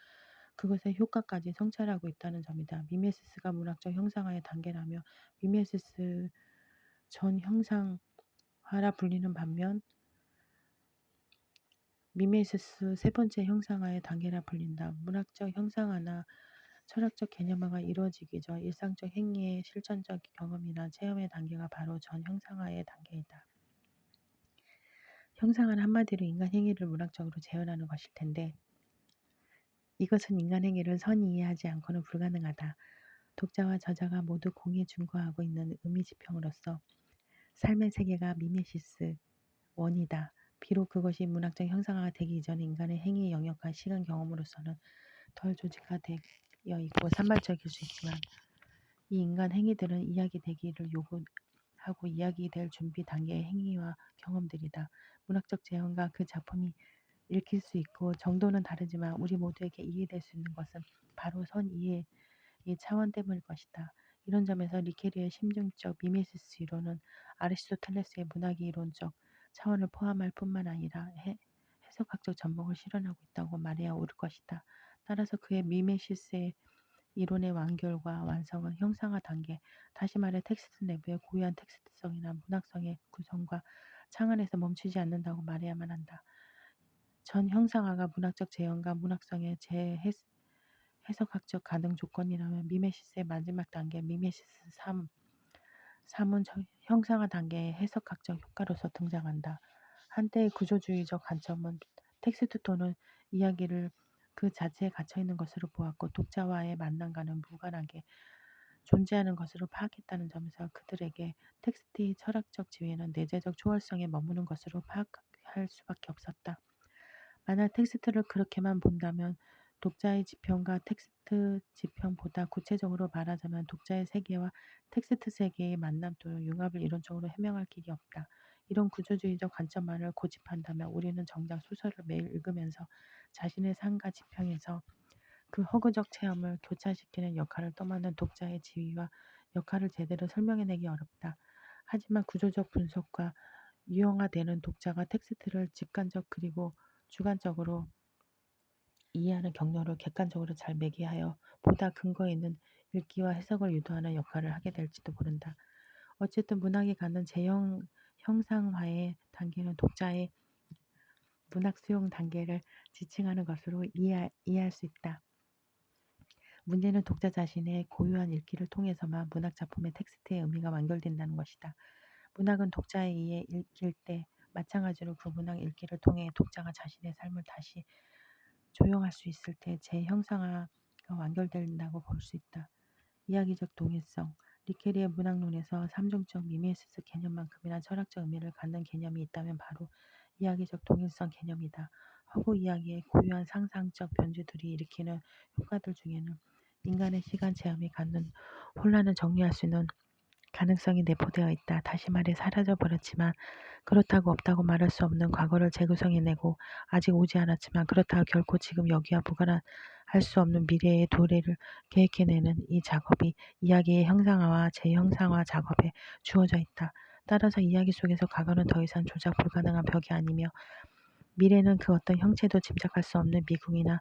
그것의 효과까지 성찰하고 있다는 점이다. 미메시스가 문학적 형상화의 단계라며 미메시스 전 형상화라 불리는 반면 미메시스 세 번째 형상화의 단계라 불린다. 문학적 형상화나 철학적 개념화가 이루어지기 전 일상적 행위의 실천적 경험이나 체험의 단계가 바로 전 형상화의 단계이다. 형상화는 한마디로 인간 행위를 문학적으로 재현하는 것일 텐데, 이것은 인간 행위를 선히 이해하지 않고는 불가능하다. 독자와 저자가 모두 공히 준거하고 있는 의미 지평으로서 삶의 세계가 미메시스 원이다. 비록 그것이 문학적 형상화가 되기 이전의 인간의 행위 영역과 시간 경험으로서는 덜 조직화되어 있고 산만적일 수 있지만, 이 인간 행위들은 이야기되기를 요구하고 이야기될 준비 단계의 행위와 경험들이다. 문학적 재현과 그 작품이 읽힐 수 있고 정도는 다르지만 우리 모두에게 이해될 수 있는 것은 바로 선이해의 차원 때문일 것이다. 이런 점에서 리케르의 심중적 미메시스 이론은 아리스토텔레스의 문학의 이론적 차원을 포함할 뿐만 아니라 해석학적 전목을 실현하고 있다고 말해야 옳을 것이다. 따라서 그의 미메시스의 이론의 완결과 완성은 형상화 단계, 다시 말해 텍스트 내부의 고유한 텍스트성이나 문학성의 구성과 창안에서 멈추지 않는다고 말해야만 한다. 전 형상화가 문학적 재현과 문학성의 해석학적 가능 조건이라면 미메시스의 마지막 단계 미메시스 3은 형상화 단계의 해석학적 효과로서 등장한다. 한때의 구조주의적 관점은 텍스트 또는 이야기를 그 자체에 갇혀있는 것으로 보았고 독자와의 만남과는 무관하게 존재하는 것으로 파악했다는 점에서 그들에게 텍스트의 철학적 지위는 내재적 초월성에 머무는 것으로 파악할 수밖에 없었다. 만약 텍스트를 그렇게만 본다면 독자의 지평과 텍스트 지평보다 구체적으로 말하자면 독자의 세계와 텍스트 세계의 만남 또는 융합을 이론적으로 해명할 길이 없다. 이런 구조주의적 관점만을 고집한다면 우리는 정작 소설을 매일 읽으면서 자신의 삶과 지평에서 그 허구적 체험을 교차시키는 역할을 떠맡는 독자의 지위와 역할을 제대로 설명해내기 어렵다. 하지만 구조적 분석과 유형화되는 독자가 텍스트를 직관적 그리고 주관적으로 이해하는 경로를 객관적으로 잘 매개하여 보다 근거 있는 읽기와 해석을 유도하는 역할을 하게 될지도 모른다. 어쨌든 문학이 갖는 형상화의 단계는 독자의 문학 수용 단계를 지칭하는 것으로 이해할 수 있다. 문제는 독자 자신의 고유한 읽기를 통해서만 문학 작품의 텍스트의 의미가 완결된다는 것이다. 문학은 독자에 의해 읽힐 때 마찬가지로 그 문학 읽기를 통해 독자가 자신의 삶을 다시 조용할 수 있을 때 재형상화가 완결된다고 볼 수 있다. 이야기적 동일성 리케리의 문학론에서 삼중적 미메시스 개념만큼이나 철학적 의미를 갖는 개념이 있다면 바로 이야기적 동일성 개념이다. 허구 이야기의 고유한 상상적 변주들이 일으키는 효과들 중에는 인간의 시간 체험이 갖는 혼란을 정리할 수 있는 가능성이 내포되어 있다. 다시 말해 사라져버렸지만 그렇다고 없다고 말할 수 없는 과거를 재구성해내고 아직 오지 않았지만 그렇다고 결코 지금 여기와 무관할 수 없는 미래의 도래를 계획해내는 이 작업이 이야기의 형상화와 재형상화 작업에 주어져 있다. 따라서 이야기 속에서 과거는 더 이상 조작 불가능한 벽이 아니며 미래는 그 어떤 형체도 짐작할 수 없는 미궁이나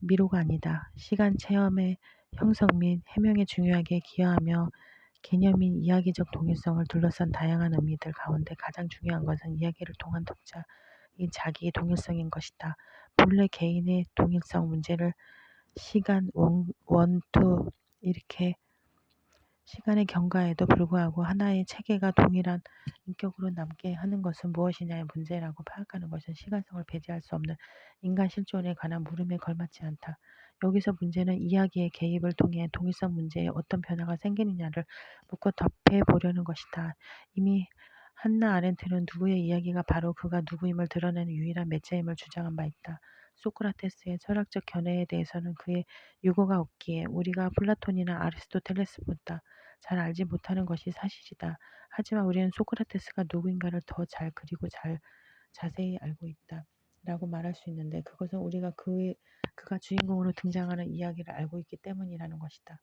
미로가 아니다. 시간 체험의 형성 및 해명에 중요하게 기여하며 개념인 이야기적 동일성을 둘러싼 다양한 의미들 가운데 가장 중요한 것은 이야기를 통한 독자인 자기의 동일성인 것이다. 본래 개인의 동일성 문제를 시간, 원투 이렇게 시간의 경과에도 불구하고 하나의 체계가 동일한 인격으로 남게 하는 것은 무엇이냐의 문제라고 파악하는 것은 시간성을 배제할 수 없는 인간 실존에 관한 물음에 걸맞지 않다. 여기서 문제는 이야기의 개입을 통해 동일성 문제에 어떤 변화가 생기느냐를 묻고 답해보려는 것이다. 이미 한나 아렌트는 누구의 이야기가 바로 그가 누구임을 드러내는 유일한 매체임을 주장한 바 있다. 소크라테스의 철학적 견해에 대해서는 그의 유고가 없기에 우리가 플라톤이나 아리스토텔레스보다 잘 알지 못하는 것이 사실이다. 하지만 우리는 소크라테스가 누구인가를 더 잘 그리고 자세히 알고 있다. 라고 말할 수 있는데 그것은 우리가 그가 주인공으로 등장하는 이야기를 알고 있기 때문이라는 것이다.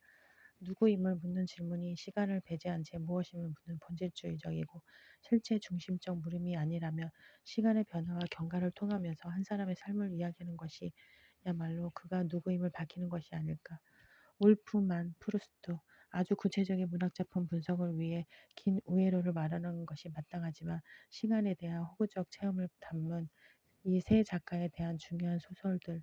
누구임을 묻는 질문이 시간을 배제한 채 무엇임을 묻는 본질주의적이고 실체 중심적 물음이 아니라면 시간의 변화와 경과를 통하면서 한 사람의 삶을 이야기하는 것이야말로 그가 누구임을 밝히는 것이 아닐까. 울프만 프루스트 아주 구체적인 문학작품 분석을 위해 긴 우회로를 말하는 것이 마땅하지만 시간에 대한 호구적 체험을 담은 이 세 작가에 대한 중요한 소설들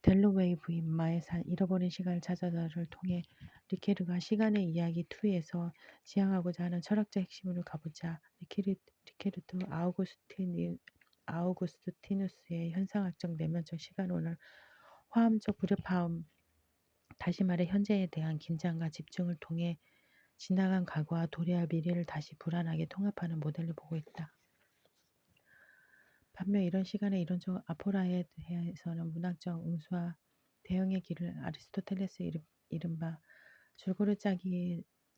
델로웨이 부인 마의 산 잃어버린 시간을 찾아서를 통해 리케르가 시간의 이야기 2에서 지향하고자 하는 철학적 핵심으로 가보자 리케르트 아우구스티누스의 현상학적 내면적 시간론을 화음적 불협화음 다시 말해 현재에 대한 긴장과 집중을 통해 지나간 과거와 도래할 미래를 다시 불안하게 통합하는 모델을 보고 있다. 반면 이런 시간의 이론적 아포라에 대해서는 문학적 응수와 대응의 길을 아리스토텔레스의 이른바 줄거리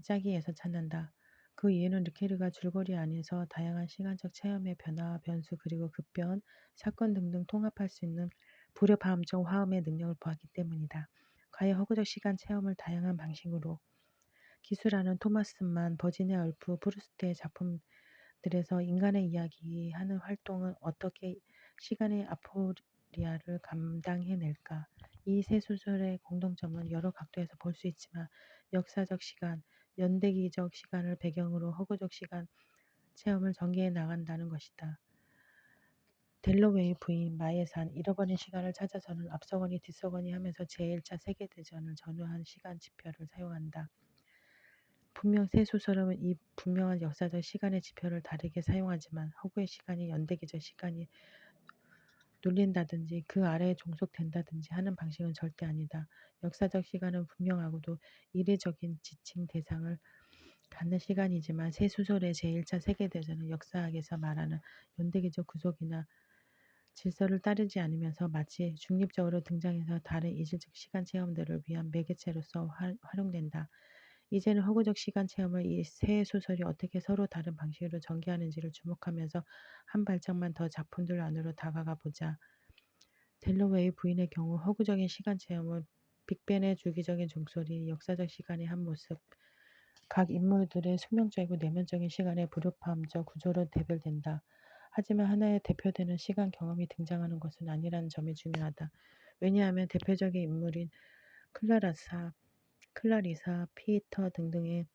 짜기에서 찾는다. 그 이유는 르케르가 줄거리 안에서 다양한 시간적 체험의 변화와 변수 그리고 급변, 사건 등등 통합할 수 있는 불협화음적 화음의 능력을 보았기 때문이다. 과연 허구적 시간 체험을 다양한 방식으로 기술하는 토마스만, 버지니아 울프, 프루스트의 작품들에서 인간의 이야기하는 활동은 어떻게 시간의 아포리아를 감당해낼까? 이 세 소설의 공통점은 여러 각도에서 볼 수 있지만 역사적 시간, 연대기적 시간을 배경으로 허구적 시간 체험을 전개해 나간다는 것이다. 델러웨이 부인 마의 산 잃어버린 시간을 찾아서는 앞서거니 뒤서거니 하면서 제1차 세계대전을 전후한 시간 지표를 사용한다. 분명 새 소설은 이 분명한 역사적 시간의 지표를 다르게 사용하지만 허구의 시간이 연대기적 시간이 눌린다든지 그 아래에 종속된다든지 하는 방식은 절대 아니다. 역사적 시간은 분명하고도 이례적인 지칭 대상을 갖는 시간이지만 새 소설의 제1차 세계대전은 역사학에서 말하는 연대기적 구속이나 질서를 따르지 않으면서 마치 중립적으로 등장해서 다른 이질적 시간 체험들을 위한 매개체로서 활용된다. 이제는 허구적 시간 체험을 이 세 소설이 어떻게 서로 다른 방식으로 전개하는지를 주목하면서 한 발짝만 더 작품들 안으로 다가가 보자. 델러웨이 부인의 경우 허구적인 시간 체험은 빅벤의 주기적인 종소리, 역사적 시간의 한 모습, 각 인물들의 수명적이고 내면적인 시간의 불협화음적 구조로 대별된다. 하지만 하나의 대표되는 시간 경험이 등장하는 것은 아니라는 점이 중요하다. 왜냐하면 대표적인 인물인 클라라사, 클라리사, 피터 등등의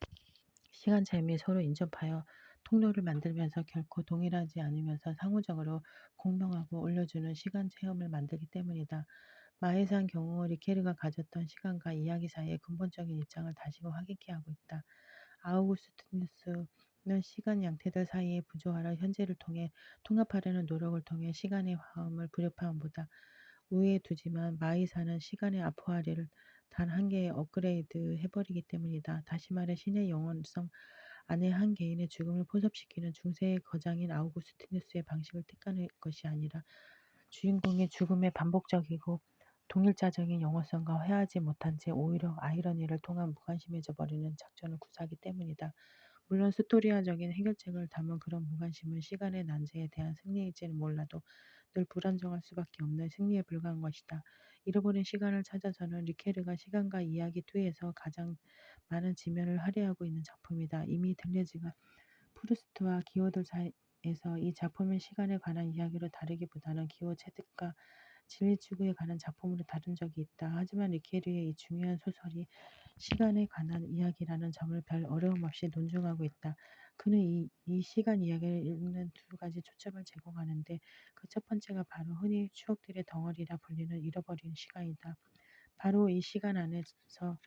시간 체험이 서로 인접하여 통로를 만들면서 결코 동일하지 않으면서 상호적으로 공명하고 올려주는 시간 체험을 만들기 때문이다. 마에산 경우 리케르가 가졌던 시간과 이야기 사이의 근본적인 입장을 다시금 확인케 하고 있다. 아우구스티누스는 시간 양태들 사이의 부조화를 현재를 통해 통합하려는 노력을 통해 시간의 화음을 불협화음보다 우위에 두지만 마이사는 시간의 아포아리를 단 한 개의 업그레이드 해버리기 때문이다. 다시 말해 신의 영원성 안에 한 개인의 죽음을 포섭시키는 중세의 거장인 아우구스티누스의 방식을 택하는 것이 아니라 주인공의 죽음의 반복적이고 동일자적인 영어성과 회하지 못한 채 오히려 아이러니를 통한 무관심해져 버리는 작전을 구사하기 때문이다. 물론 스토리아적인 해결책을 담은 그런 무관심은 시간의 난제에 대한 승리일지는 몰라도 늘 불안정할 수밖에 없는 승리에 불과한 것이다. 잃어버린 시간을 찾아서는 리케르가 시간과 이야기 2에서 가장 많은 지면을 할애하고 있는 작품이다. 이미 델레즈가 프루스트와 기호들 사이에서 이 작품을 시간에 관한 이야기로 다루기보다는 기호 체득과 진리 추구에 관한 작품으로 다룬 적이 있다. 하지만 리케르의 이 중요한 소설이 시간에 관한 이야기라는 점을 별 어려움 없이 논증하고 있다. 그는 이 시간 이야기를 읽는 두 가지 초점을 제공하는데 그 첫 번째가 바로 흔히 추억들의 덩어리라 불리는 잃어버린 시간이다. 바로 이 시간 안에서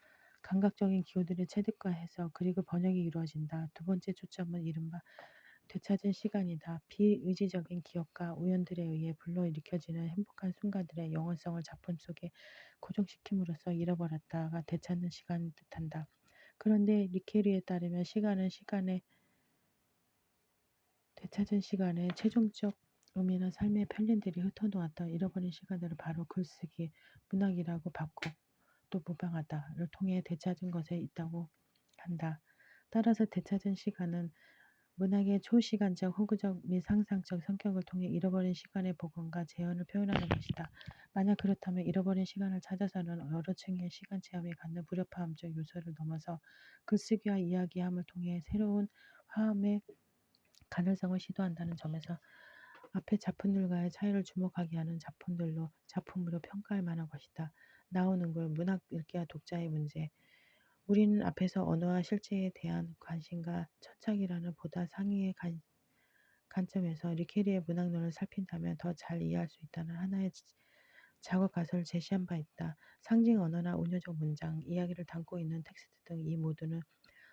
감각적인 기호들의 체득과 해석 그리고 번역이 이루어진다. 두 번째 초점은 이른바 되찾은 시간이다. 비의지적인 기억과 우연들에 의해 불러일으켜지는 행복한 순간들의 영원성을 작품 속에 고정시킴으로써 잃어버렸다가 되찾는 시간을 뜻한다. 그런데 리케리에 따르면 시간은 되찾은 시간의 최종적 의미는 삶의 편린들이 흩어놓았던 잃어버린 시간들을 바로 글쓰기, 문학이라고 받고 또 무방하다를 통해 되찾은 것에 있다고 한다. 따라서 되찾은 시간은 문학의 초시간적, 허구적 및 상상적 성격을 통해 잃어버린 시간의 복원과 재현을 표현하는 것이다. 만약 그렇다면 잃어버린 시간을 찾아서는 여러 층의 시간 체험이 갖는 불협화음적 요소를 넘어서 글쓰기와 이야기함을 통해 새로운 화음의 가능성을 시도한다는 점에서 앞의 작품들과의 차이를 주목하게 하는 작품으로 평가할 만한 것이다. 나오는 글, 문학 읽기와 독자의 문제. 우리는 앞에서 언어와 실제에 대한 관심과 천착이라는 보다 상위의 관점에서 리케리의 문학론을 살핀다면 더 잘 이해할 수 있다는 하나의 작업 가설을 제시한 바 있다. 상징 언어나 운요적 문장, 이야기를 담고 있는 텍스트 등 이 모두는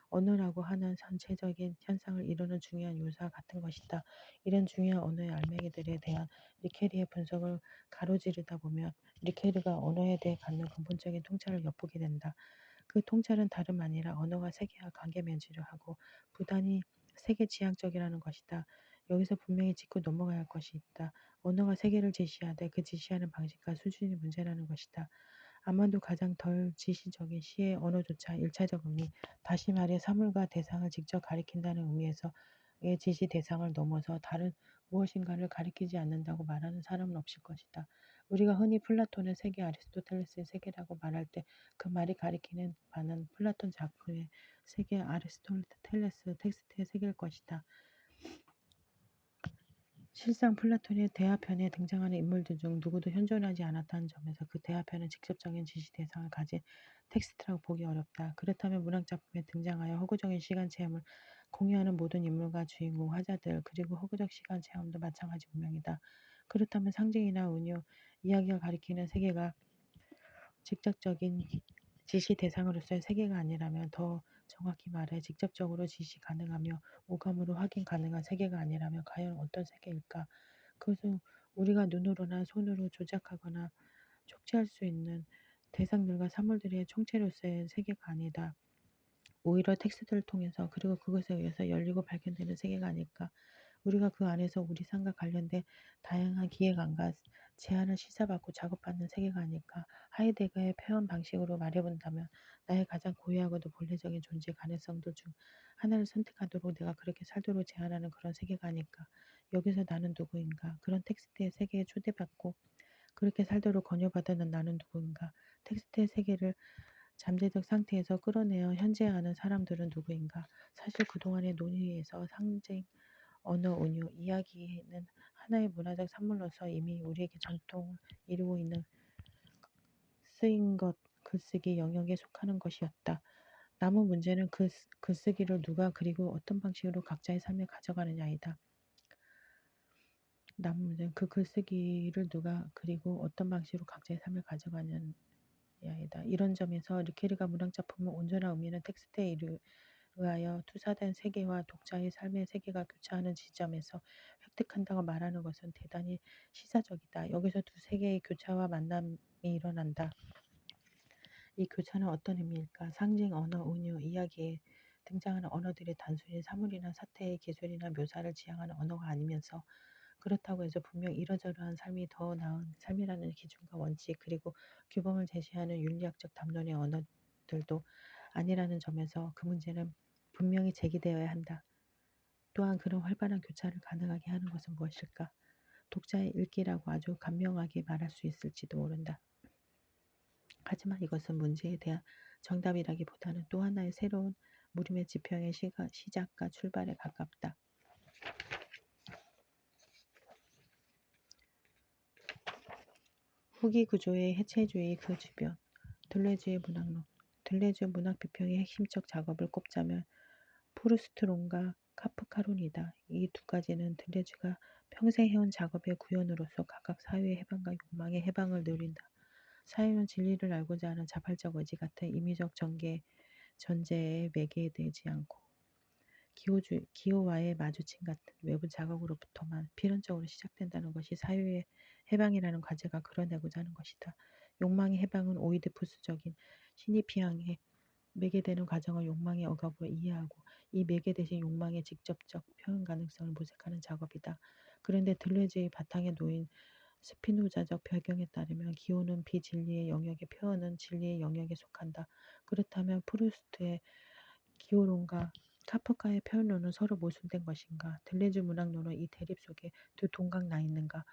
언어라고 하는 전체적인 현상을 이루는 중요한 요소와 같은 것이다. 이런 중요한 언어의 알맹이들에 대한 리케리의 분석을 가로지르다 보면 리케르가 언어에 대해 갖는 근본적인 통찰을 엿보게 된다. 그 통찰은 다름 아니라 언어가 세계와 관계 맺으려 하고 부단히 세계 지향적이라는 것이다. 여기서 분명히 짚고 넘어가야 할 것이 있다. 언어가 세계를 제시하되 그 제시하는 방식과 수준이 문제라는 것이다. 아마도 가장 덜 지시적인 시의 언어조차 일차적 의미, 다시 말해 사물과 대상을 직접 가리킨다는 의미에서 의 지시 대상을 넘어서 다른 무엇인가를 가리키지 않는다고 말하는 사람은 없을 것이다. 우리가 흔히 플라톤의 세계, 아리스토텔레스의 세계라고 말할 때 그 말이 가리키는 바는 플라톤 작품의 세계, 아리스토텔레스 텍스트의 세계일 것이다. 실상 플라톤의 대화편에 등장하는 인물들 중 누구도 현존하지 않았다는 점에서 그 대화편은 직접적인 지시 대상을 가진 텍스트라고 보기 어렵다. 그렇다면 문학작품에 등장하여 허구적인 시간 체험을 공유하는 모든 인물과 주인공, 화자들, 그리고 허구적 시간 체험도 마찬가지 운명이다. 그렇다면 상징이나 운유, 이야기가 가리키는 세계가 직접적인 지시 대상으로서의 세계가 아니라면, 더 정확히 말해 직접적으로 지시 가능하며 오감으로 확인 가능한 세계가 아니라면 과연 어떤 세계일까? 그것은 우리가 눈으로나 손으로 조작하거나 촉지할 수 있는 대상들과 사물들의 총체로서의 세계가 아니다. 오히려 텍스트를 통해서 그리고 그것에 의해서 열리고 발견되는 세계가 아닐까. 우리가 그 안에서 우리 삶과 관련된 다양한 기획안과 제안을 시사받고 작업받는 세계가 아닐까. 하이데거의 표현 방식으로 말해본다면 나의 가장 고유하고도 본래적인 존재 가능성들 중 하나를 선택하도록 내가 그렇게 살도록 제안하는 그런 세계가 아닐까. 여기서 나는 누구인가. 그런 텍스트의 세계에 초대받고 그렇게 살도록 권유받는 나는 누구인가. 텍스트의 세계를 잠재적 상태에서 끌어내어 현재하는 사람들은 누구인가. 사실 그동안의 논의에서 상징, 언어, 운유, 이야기는 하나의 문화적 산물로서 이미 우리에게 전통을 이루고 있는 쓰인 것, 글쓰기 영역에 속하는 것이었다. 남은 문제는 그 글쓰기를 누가 그리고 어떤 방식으로 각자의 삶에 가져가느냐이다. 남은 문제는 그 글쓰기를 누가 그리고 어떤 방식으로 각자의 삶을 가져가느냐이다. 이런 점에서 르케르가 문학작품은 온전한 의미는 텍스트에 의하여 투사된 세계와 독자의 삶의 세계가 교차하는 지점에서 획득한다고 말하는 것은 대단히 시사적이다. 여기서 두 세계의 교차와 만남이 일어난다. 이 교차는 어떤 의미일까? 상징, 언어, 운유, 이야기에 등장하는 언어들이 단순히 사물이나 사태의 기술이나 묘사를 지향하는 언어가 아니면서 그렇다고 해서 분명 이러저러한 삶이 더 나은 삶이라는 기준과 원칙 그리고 규범을 제시하는 윤리학적 담론의 언어들도 아니라는 점에서 그 문제는 분명히 제기되어야 한다. 또한 그런 활발한 교차를 가능하게 하는 것은 무엇일까? 독자의 읽기라고 아주 간명하게 말할 수 있을지도 모른다. 하지만 이것은 문제에 대한 정답이라기보다는 또 하나의 새로운 무림의 지평의 시작과 출발에 가깝다. 후기 구조의 해체주의 그 주변 들레즈의 문학론 들레즈 문학 비평의 핵심적 작업을 꼽자면 프루스트론과 카프카론이다. 이 두 가지는 들레즈가 평생 해온 작업의 구현으로서 각각 사회의 해방과 욕망의 해방을 누린다. 사회는 진리를 알고자 하는 자발적 의지 같은 임의적 전제에 매개되지 않고 기호와의 마주침 같은 외부 자극으로부터만 필연적으로 시작된다는 것이 사유의 해방이라는 과제가 그려내고자 하는 것이다. 욕망의 해방은 오이디푸스적인 시니피앙에 매개되는 과정을 욕망의 억압으로 이해하고 이 매개되신 욕망의 직접적 표현 가능성을 모색하는 작업이다. 그런데 들레즈의 바탕에 놓인 스피노자적 배경에 따르면 기호는 비진리의 영역의 표현은 진리의 영역에 속한다. 그렇다면 프루스트의 기호론과 카프카의 표현론은 서로 모순된 것인가? 들레즈 문학론은 이 대립 속에 두 동강 나 있는가?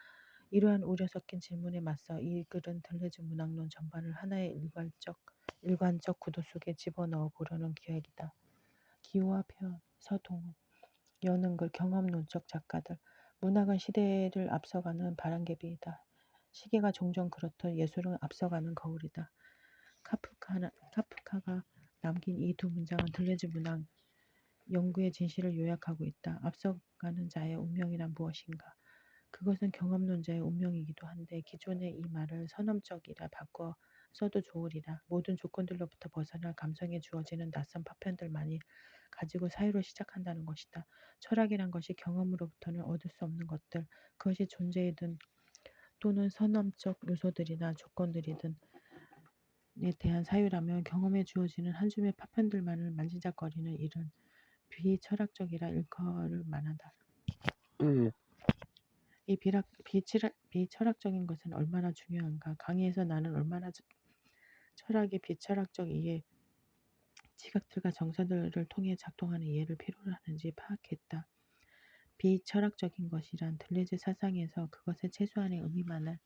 이러한 우려 섞인 질문에 맞서 이 글은 들레즈 문학론 전반을 하나의 일관적 구도 속에 집어넣어 보려는 계획이다. 기호와 표현, 서동훈, 여능글, 경험론적 작가들, 문학은 시대를 앞서가는 바람개비이다. 시계가 종종 그렇듯 예술은 앞서가는 거울이다. 카프카가 남긴 이 두 문장은 들레즈 문학 연구의 진실을 요약하고 있다. 앞서가는 자의 운명이란 무엇인가? 그것은 경험론자의 운명이기도 한데 기존의 이 말을 선험적이라 바꿔 써도 좋으리라. 모든 조건들로부터 벗어나 감성에 주어지는 낯선 파편들만이 가지고 사유를 시작한다는 것이다. 철학이란 것이 경험으로부터는 얻을 수 없는 것들, 그것이 존재이든 또는 선험적 요소들이나 조건들이든 에 대한 사유라면 경험에 주어지는 한 줌의 파편들만을 만지작거리는 일은 비철학적이라 일컬을 만하다. 이 비철학적인 것은 얼마나 중요한가. 강의에서 나는 얼마나 철학의 비철학적 이해, 지각들과 정서들을 통해 작동하는 이해를 필요로 하는지 파악했다. 비철학적인 것이란 들레즈 사상에서 그것의 최소한의 의미만을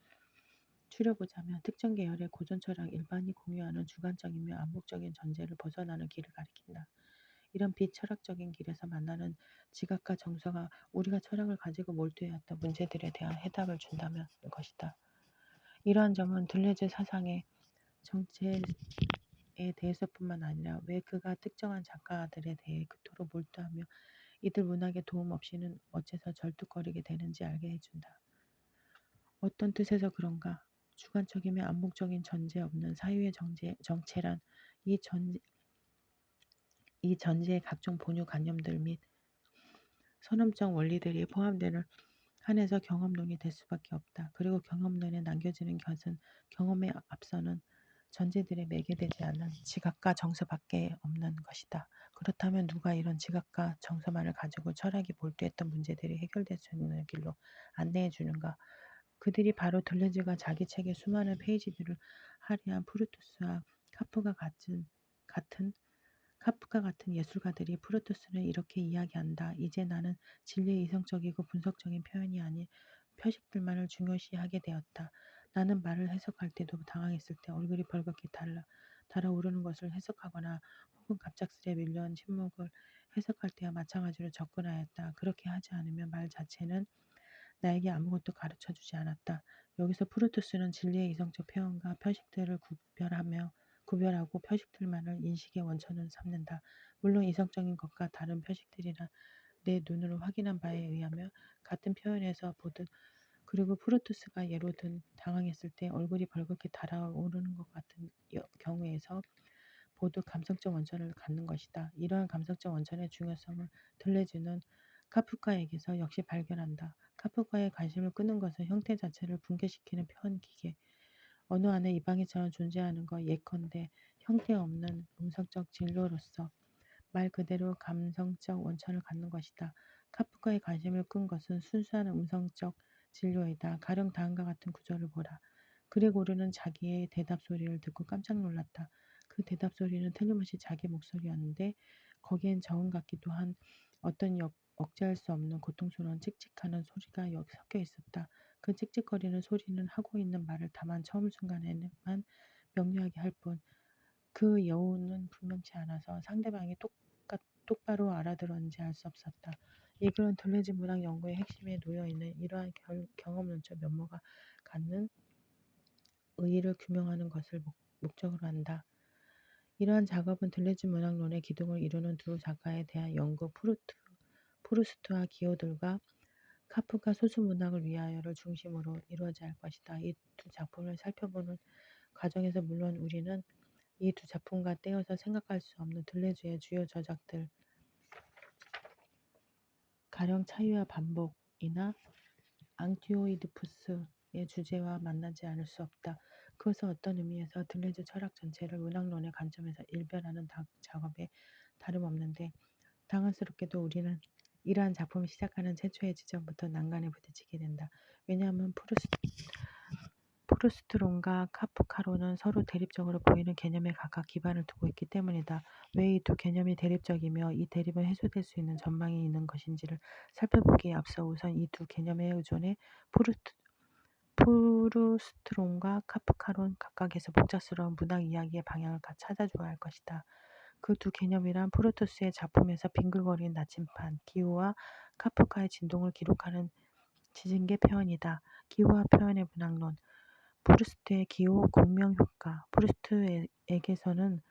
추려보자면 특정 계열의 고전 철학 일반이 공유하는 주관적이며 암묵적인 전제를 벗어나는 길을 가리킨다. 이런 비철학적인 길에서 만나는 지각과 정서가 우리가 철학을 가지고 몰두해야 했던 문제들에 대한 해답을 준다면 것이다. 이러한 점은 들레즈 사상의 정체에 대해서뿐만 아니라 왜 그가 특정한 작가들에 대해 그토록 몰두하며 이들 문학의 도움 없이는 어째서 절뚝거리게 되는지 알게 해준다. 어떤 뜻에서 그런가? 주관적이며 암묵적인 전제 없는 사유의 정체란 이 전제의 각종 본유 관념들 및 선험적 원리들이 포함되는 한해서 경험론이 될 수밖에 없다. 그리고 경험론에 남겨지는 것은 경험에 앞서는 전제들에 매개되지 않은 지각과 정서밖에 없는 것이다. 그렇다면 누가 이런 지각과 정서만을 가지고 철학이 몰두했던 문제들이 해결될 수 있는 길로 안내해 주는가? 그들이 바로 들레즈가 자기 책의 수많은 페이지들을 할애한 프루투스와 카프가 같은 카프카 같은 예술가들이 프루투스를 이렇게 이야기한다. 이제 나는 진리의 이성적이고 분석적인 표현이 아닌 표식들만을 중요시하게 되었다. 나는 말을 해석할 때도 당황했을 때 얼굴이 벌겋게 달아오르는 것을 해석하거나 혹은 갑작스레 밀려온 침묵을 해석할 때와 마찬가지로 접근하였다. 그렇게 하지 않으면 말 자체는 나에게 아무것도 가르쳐 주지 않았다. 여기서 프루투스는 진리의 이성적 표현과 표식들을 구별하고 표식들만을 인식의 원천으로 삼는다. 물론 이성적인 것과 다른 표식들이라 내 눈으로 확인한 바에 의하면 같은 표현에서 보듯 그리고 프루투스가 예로 든 당황했을 때 얼굴이 벌겋게 달아오르는 것 같은 경우에서 모두 감성적 원천을 갖는 것이다. 이러한 감성적 원천의 중요성을 들레즈는 카프카에게서 역시 발견한다. 카프카의 관심을 끄는 것은 형태 자체를 붕괴시키는 표현 기계, 언어 안에 이방인처럼 존재하는 것 예컨대 형태 없는 음성적 진로로서 말 그대로 감성적 원천을 갖는 것이다. 카프카의 관심을 끈 것은 순수한 음성적 진료이다. 가령 다음과 같은 구절을 보라. 그레고르는 자기의 대답 소리를 듣고 깜짝 놀랐다. 그 대답 소리는 틀림없이 자기 목소리였는데 거기엔 저음 같기도 한 어떤 억제할 수 없는 고통스러운 찍찍하는 소리가 섞여 있었다. 그 찍찍거리는 소리는 하고 있는 말을 다만 처음 순간에만 명료하게 할 뿐, 그 여우는 분명치 않아서 상대방이 똑바로 알아들었는지 알 수 없었다. 이 글은 들레즈 문학 연구의 핵심에 놓여 있는 이러한 경험론적 면모가 갖는 의의를 규명하는 것을 목적으로 한다. 이러한 작업은 들레즈 문학론의 기둥을 이루는 두 작가에 대한 연구 프루스트와 기호들과 카프카 소수문학을 위하여를 중심으로 이루어져야 할 것이다. 이 두 작품을 살펴보는 과정에서 물론 우리는 이 두 작품과 떼어서 생각할 수 없는 들레즈의 주요 저작들, 가령 차이와 반복이나 앙티오이디푸스의 주제와 만나지 않을 수 없다. 그것은 어떤 의미에서 들레즈 철학 전체를 문학론의 관점에서 일별하는 작업에 다름없는데 당황스럽게도 우리는 이러한 작품을 시작하는 최초의 지점부터 난간에 부딪히게 된다. 왜냐하면 프루스트론과 카프카론은 서로 대립적으로 보이는 개념에 각각 기반을 두고 있기 때문이다. 왜 이 두 개념이 대립적이며 이 대립은 해소될 수 있는 전망이 있는 것인지를 살펴보기에 앞서 우선 이 두 개념의 의존에 프루스트론과 카프카론 각각에서 복잡스러운 문학 이야기의 방향을 찾아줘야 할 것이다. 그 두 개념이란 프루투스의 작품에서 빙글거리는 나침반, 기호와 카프카의 진동을 기록하는 지진계 표현이다. 기호와 표현의 문학론, 프루스트의 기호 공명효과, 프루스트에게서는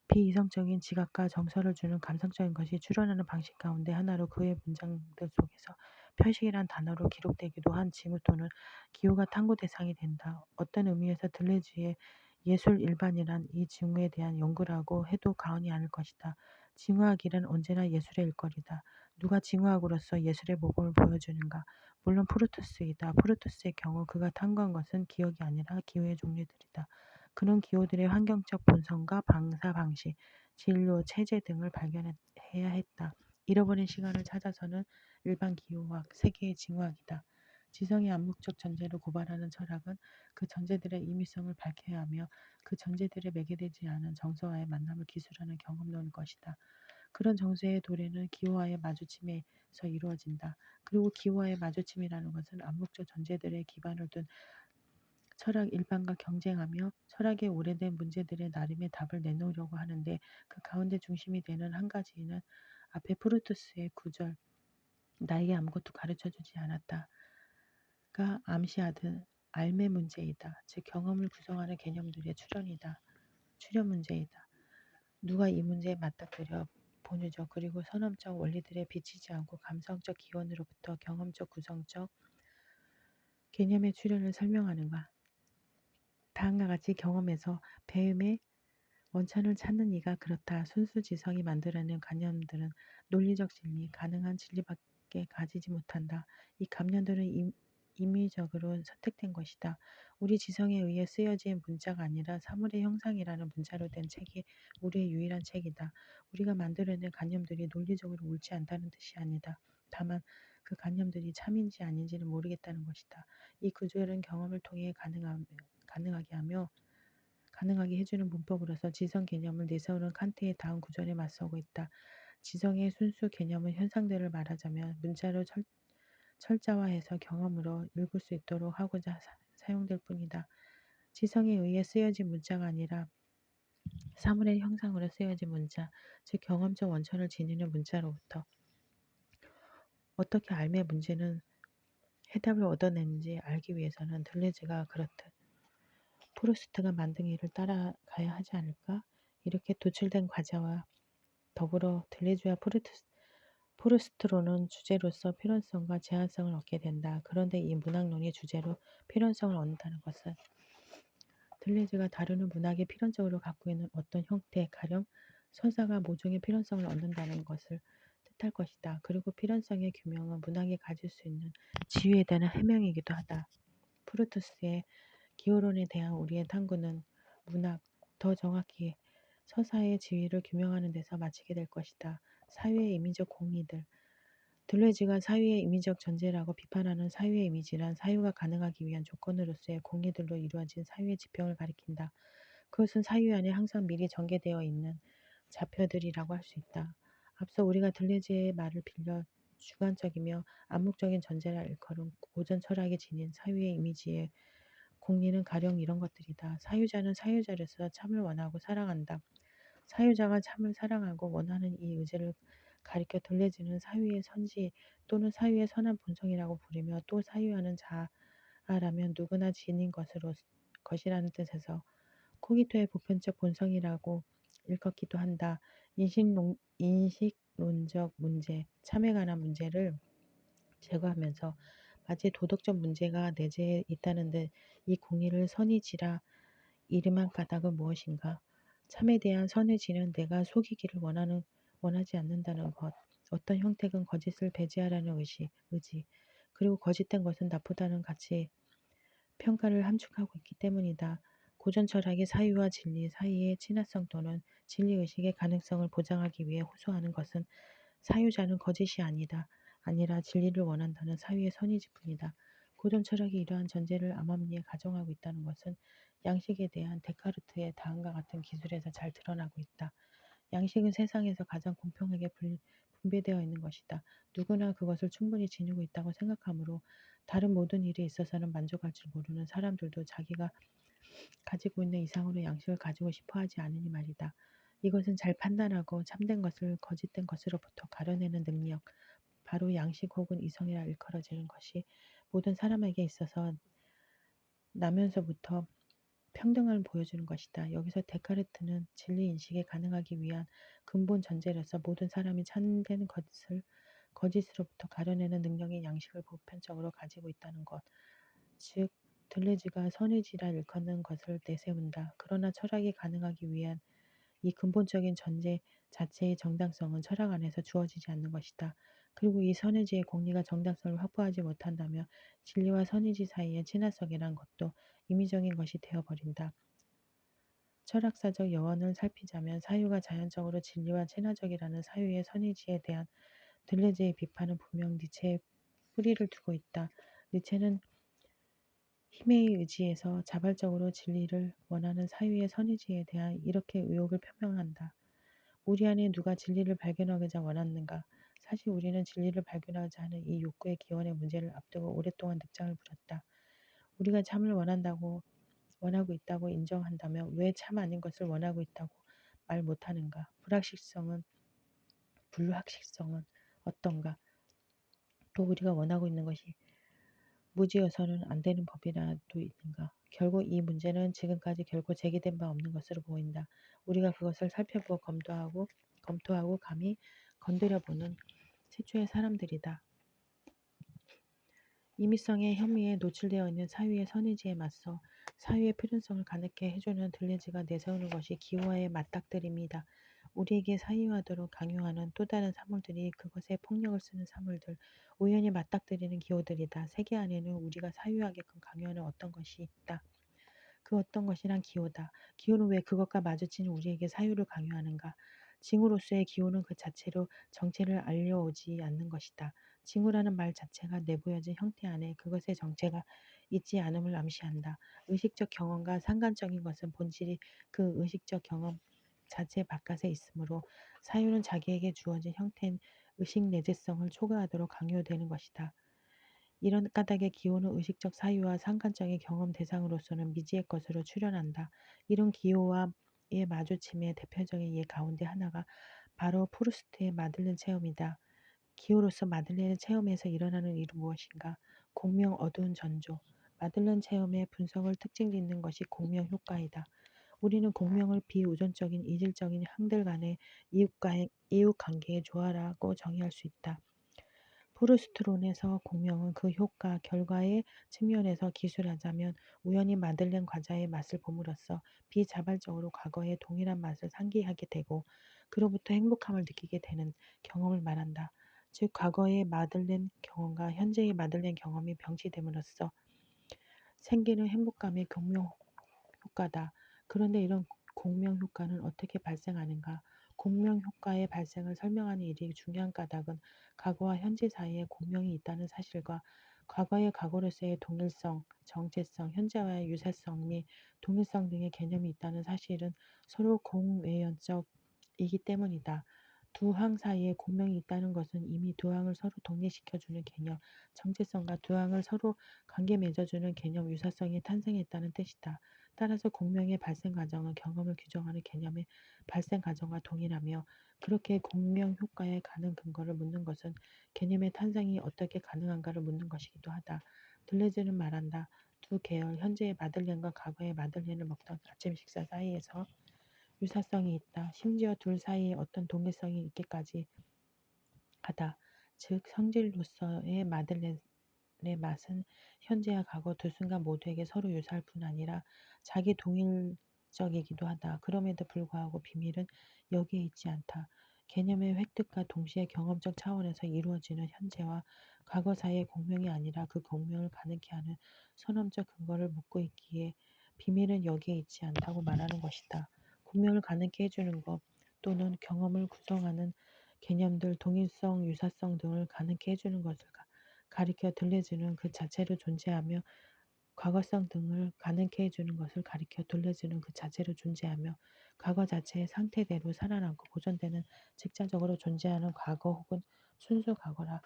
비이성적인 지각과 정서를 주는 감성적인 것이 출현하는 방식 가운데 하나로 그의 문장들 속에서 표식이란 단어로 기록되기도 한 징후 또는 기호가 탐구 대상이 된다. 어떤 의미에서 들레즈의 예술 일반이란 이 징후에 대한 연구라고 해도 과언이 아닐 것이다. 징후학 일은 언제나 예술의 일거리다. 누가 징후학으로서 예술의 모범을 보여주는가? 물론 프루투스이다. 프루투스의 경우 그가 탐구한 것은 기억이 아니라 기호의 종류들이다. 그런 기호들의 환경적 본성과 방사 방식, 진로, 체제 등을 발견해야 했다. 잃어버린 시간을 찾아서는 일반 기호학, 세계의 징후학이다. 지성의 암묵적 전제를 고발하는 철학은 그 전제들의 임의성을 밝혀야 하며 그 전제들에 매개되지 않은 정서와의 만남을 기술하는 경험론일 것이다. 그런 정서의 도래는 기호와의 마주침에서 이루어진다. 그리고 기호와의 마주침이라는 것은 암묵적 전제들의 기반을 둔 철학 일반과 경쟁하며 철학의 오래된 문제들의 나름의 답을 내놓으려고 하는데 그 가운데 중심이 되는 한 가지는 앞에 프루투스의 구절 나에게 아무것도 가르쳐주지 않았다가 암시하듯 알매 문제이다. 즉 경험을 구성하는 개념들의 출현 문제이다. 누가 이 문제에 맞닥뜨려 본유적 그리고 선험적 원리들에 비치지 않고 감성적 기원으로부터 경험적 구성적 개념의 출현을 설명하는가. 다음과 같이 경험에서 배움의 원천을 찾는 이가 그렇다. 순수 지성이 만들어낸 관념들은 논리적 진리, 가능한 진리밖에 자연스럽게 가지지 못한다. 이 감정들은 임의적으로 선택된 것이다. 우리 지성에 의해 쓰여진 문자가 아니라 사물의 형상이라는 문자로 된 책이 우리의 유일한 책이다. 우리가 만들어낸 관념들이 논리적으로 옳지 않다는 뜻이 아니다. 다만 그 관념들이 참인지 아닌지는 모르겠다는 것이다. 이 구조는 경험을 통해 가능하게 해주는 문법으로서 지성 개념을 내세우는 칸트의 다음 구절에 맞서고 있다. 지성의 순수 개념은 현상들을 말하자면 문자로 철자화해서 경험으로 읽을 수 있도록 하고자 사용될 뿐이다. 지성에 의해 쓰여진 문자가 아니라 사물의 형상으로 쓰여진 문자, 즉 경험적 원천을 지니는 문자로부터 어떻게 알매 문제는 해답을 얻어내는지 알기 위해서는 들레즈가 그렇듯 프루스트가 만든 일을 따라가야 하지 않을까? 이렇게 도출된 과자와 더불어 들레즈와 프루스트로는 주제로서 필연성과 제한성을 얻게 된다. 그런데 이 문학론이 주제로 필연성을 얻는다는 것은 들레즈가 다루는 문학이 필연적으로 갖고 있는 어떤 형태, 가령 서사가 모종의 필연성을 얻는다는 것을 뜻할 것이다. 그리고 필연성의 규명은 문학이 가질 수 있는 지위에 대한 해명이기도 하다. 프루투스의 기호론에 대한 우리의 탐구는 문학, 더 정확히 서사의 지위를 규명하는 데서 마치게 될 것이다. 사유의 이미적 공리들. 들레즈가 사유의 이미적 전제라고 비판하는 사유의 이미지란 사유가 가능하기 위한 조건으로서의 공리들로 이루어진 사유의 지평을 가리킨다. 그것은 사유 안에 항상 미리 전개되어 있는 좌표들이라고 할 수 있다. 앞서 우리가 들레즈의 말을 빌려 주관적이며 암묵적인 전제라 일컬은 고전 철학이 지닌 사유의 이미지의 공리는 가령 이런 것들이다. 사유자는 사유자로서 참을 원하고 사랑한다. 사유자가 참을 사랑하고 원하는 이 의지를 가리켜 들레즈는 사유의 선지 또는 사유의 선한 본성이라고 부르며 또 사유하는 자아라면 누구나 지닌 것이라는 뜻에서 코기토의 보편적 본성이라고 일컫기도 한다. 인식론적 문제, 참에 관한 문제를 제거하면서 마치 도덕적 문제가 내재해 있다는 듯 이 공리를 선이 지라 이름한 까닭은 무엇인가? 참에 대한 선의 지는 내가 속이기를 원하지 않는다는 것, 어떤 형태든 거짓을 배제하라는 의지, 그리고 거짓된 것은 나쁘다는 가치 평가를 함축하고 있기 때문이다. 고전 철학이 사유와 진리 사이의 친화성 또는 진리의식의 가능성을 보장하기 위해 호소하는 것은 사유자는 거짓이 아니라 진리를 원한다는 사유의 선의지 뿐이다. 고전 철학이 이러한 전제를 암암리에 가정하고 있다는 것은 양식에 대한 데카르트의 다음과 같은 기술에서 잘 드러나고 있다. 양식은 세상에서 가장 공평하게 분배되어 있는 것이다. 누구나 그것을 충분히 지니고 있다고 생각하므로 다른 모든 일에 있어서는 만족할 줄 모르는 사람들도 자기가 가지고 있는 이상으로 양식을 가지고 싶어 하지 않으니 말이다. 이것은 잘 판단하고 참된 것을 거짓된 것으로부터 가려내는 능력, 바로 양식 혹은 이성이라 일컬어지는 것이 모든 사람에게 있어서 나면서부터 평등함을 보여주는 것이다. 여기서 데카르트는 진리 인식이 가능하기 위한 근본 전제로서 모든 사람이 참된 것을 거짓으로부터 가려내는 능력인 양식을 보편적으로 가지고 있다는 것, 즉 들레즈가 선의지라 일컫는 것을 내세운다. 그러나 철학이 가능하기 위한 이 근본적인 전제 자체의 정당성은 철학 안에서 주어지지 않는 것이다. 그리고 이 선의지의 공리가 정당성을 확보하지 못한다면 진리와 선의지 사이의 친화성이란 것도 임의적인 것이 되어버린다. 철학사적 여원을 살피자면 사유가 자연적으로 진리와 친화적이라는 사유의 선의지에 대한 들레즈의 비판은 분명 니체의 뿌리를 두고 있다. 니체는 힘의 의지에서 자발적으로 진리를 원하는 사유의 선의지에 대한 이렇게 의혹을 표명한다. 우리 안에 누가 진리를 발견하고자 원하는가? 사실 우리는 진리를 발견하고자 하는 이 욕구의 기원의 문제를 앞두고 오랫동안 늑장을 부렸다. 우리가 참을 원하고 있다고 인정한다면 왜 참 아닌 것을 원하고 있다고 말 못하는가? 불확실성은 어떤가? 또 우리가 원하고 있는 것이 무지여서는 안 되는 법이라도 있는가? 결국 이 문제는 지금까지 결코 제기된 바 없는 것으로 보인다. 우리가 그것을 살펴보고 검토하고 감히 건드려보는 최초의 사람들이다. 임의성의 혐의에 노출되어 있는 사유의 선의지에 맞서 사유의 필연성을 가능케 해주는 들레즈가 내세우는 것이 기호와의 맞닥뜨림이다. 우리에게 사유하도록 강요하는 또 다른 사물들이 그것에 폭력을 쓰는 사물들, 우연히 맞닥뜨리는 기호들이다. 세계 안에는 우리가 사유하게끔 강요하는 어떤 것이 있다. 그 어떤 것이란 기호다. 기호는 왜 그것과 마주치는 우리에게 사유를 강요하는가? 징후로서의 기호는 그 자체로 정체를 알려오지 않는 것이다. 징후라는 말 자체가 내보여진 형태 안에 그것의 정체가 있지 않음을 암시한다. 의식적 경험과 상관적인 것은 본질이 그 의식적 경험 자체 바깥에 있으므로 사유는 자기에게 주어진 형태인 의식 내재성을 초과하도록 강요되는 것이다. 이런 까닭의 기호는 의식적 사유와 상관적인 경험 대상으로서는 미지의 것으로 출현한다. 이런 기호와의 마주침의 대표적인 예 가운데 하나가 바로 프루스트의 마들렌 체험이다. 기호로서 마들렌의 체험에서 일어나는 일은 무엇인가? 공명 어두운 전조. 마들렌 체험의 분석을 특징짓는 것이 공명 효과이다. 우리는 공명을 비우전적인 이질적인 항들 간의 이웃관계의 조화라고 정의할 수 있다. 프루스트론에서 공명은 그 효과, 결과의 측면에서 기술하자면 우연히 마들렌 과자의 맛을 봄으로써 비자발적으로 과거의 동일한 맛을 상기하게 되고 그로부터 행복함을 느끼게 되는 경험을 말한다. 즉 과거의 마들렌 경험과 현재의 마들렌 경험이 병치됨으로써 생기는 행복감의 공명 효과다. 그런데 이런 공명 효과는 어떻게 발생하는가? 공명 효과의 발생을 설명하는 일이 중요한 까닭은 과거와 현재 사이에 공명이 있다는 사실과 과거의 과거로서의 동일성, 정체성, 현재와의 유사성 및 동일성 등의 개념이 있다는 사실은 서로 공외연적이기 때문이다. 두 항 사이에 공명이 있다는 것은 이미 두 항을 서로 독립시켜주는 개념, 정체성과 두 항을 서로 관계 맺어주는 개념, 유사성이 탄생했다는 뜻이다. 따라서 공명의 발생 과정은 경험을 규정하는 개념의 발생 과정과 동일하며 그렇게 공명 효과에 가는 근거를 묻는 것은 개념의 탄생이 어떻게 가능한가를 묻는 것이기도 하다. 들레즈는 말한다. 두 계열, 현재의 마들렌과 과거의 마들렌을 먹던 아침 식사 사이에서 유사성이 있다. 심지어 둘 사이에 어떤 동일성이 있기까지 하다. 즉 성질로서의 마들렌의 맛은 현재와 과거 두 순간 모두에게 서로 유사할 뿐 아니라 자기 동일적이기도 하다. 그럼에도 불구하고 비밀은 여기에 있지 않다. 개념의 획득과 동시에 경험적 차원에서 이루어지는 현재와 과거 사이의 공명이 아니라 그 공명을 가능케 하는 선험적 근거를 묻고 있기에 비밀은 여기에 있지 않다고 말하는 것이다. 공명을 가능케 해주는 것 또는 경험을 구성하는 개념들, 동일성, 유사성 등을 가능케 해주는 것을 가리켜 들려주는 그 자체로 존재하며 과거성 등을 가능케 해주는 것을 가리켜 들려주는 그 자체로 존재하며 과거 자체의 상태대로 살아남고 보존되는 직자적으로 존재하는 과거 혹은 순수 과거라고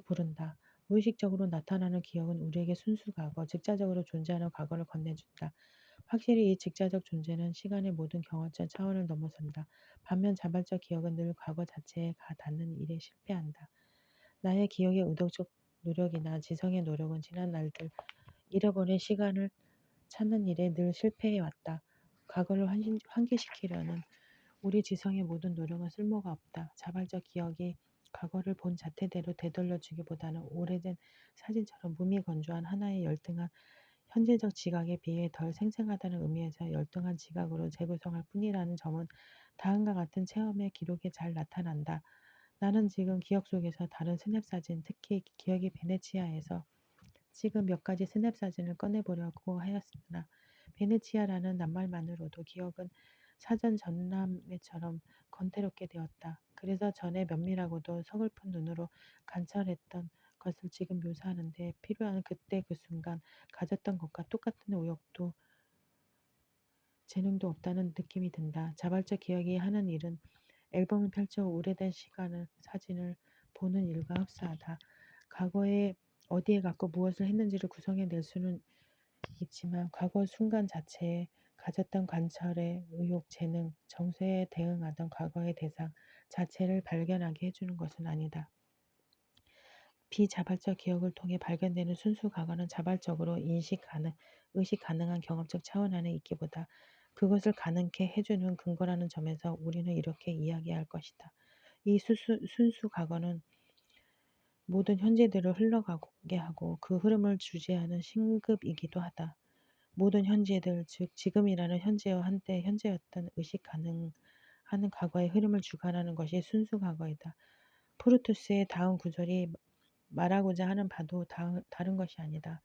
부른다. 무의식적으로 나타나는 기억은 우리에게 순수 과거, 직자적으로 존재하는 과거를 건네준다. 확실히 이 직자적 존재는 시간의 모든 경험적 차원을 넘어선다. 반면 자발적 기억은 늘 과거 자체에 가 닿는 일에 실패한다. 나의 기억의 의도적 노력이나 지성의 노력은 지난 날들, 잃어버린 시간을 찾는 일에 늘 실패해왔다. 과거를 환기시키려는 우리 지성의 모든 노력은 쓸모가 없다. 자발적 기억이 과거를 본 자태대로 되돌려주기보다는 오래된 사진처럼 무미건조한 하나의 열등한 현재적 지각에 비해 덜 생생하다는 의미에서 열등한 지각으로 재구성할 뿐이라는 점은 다음과 같은 체험의 기록에 잘 나타난다. 나는 지금 기억 속에서 다른 스냅 사진, 특히 기억이 베네치아에서 지금 몇 가지 스냅 사진을 꺼내보려고 하였으나 베네치아라는 낱말만으로도 기억은 사전 전람회처럼 건태롭게 되었다. 그래서 전에 면밀하고도 서글픈 눈으로 관찰했던 것을 지금 묘사하는데 필요한 그때 그 순간 가졌던 것과 똑같은 의욕도 재능도 없다는 느낌이 든다. 자발적 기억이 하는 일은 앨범을 펼쳐 오래된 사진을 보는 일과 흡사하다. 과거에 어디에 갖고 무엇을 했는지를 구성해낼 수는 있지만 과거 순간 자체에 가졌던 관찰의 의욕, 재능, 정서에 대응하던 과거의 대상 자체를 발견하게 해주는 것은 아니다. 비자발적 기억을 통해 발견되는 순수 과거는 자발적으로 의식 가능한 경험적 차원 안에 있기보다 그것을 가능케 해주는 근거라는 점에서 우리는 이렇게 이야기할 것이다. 이 순수 과거는 모든 현재들을 흘러가게 하고 그 흐름을 주재하는 신급이기도 하다. 모든 현재들, 즉 지금이라는 현재와 한때 현재였던 의식 가능한 하는 과거의 흐름을 주관하는 것이 순수 과거이다. 프루투스의 다음 구절이 말하고자 하는 바도 다른 것이 아니다.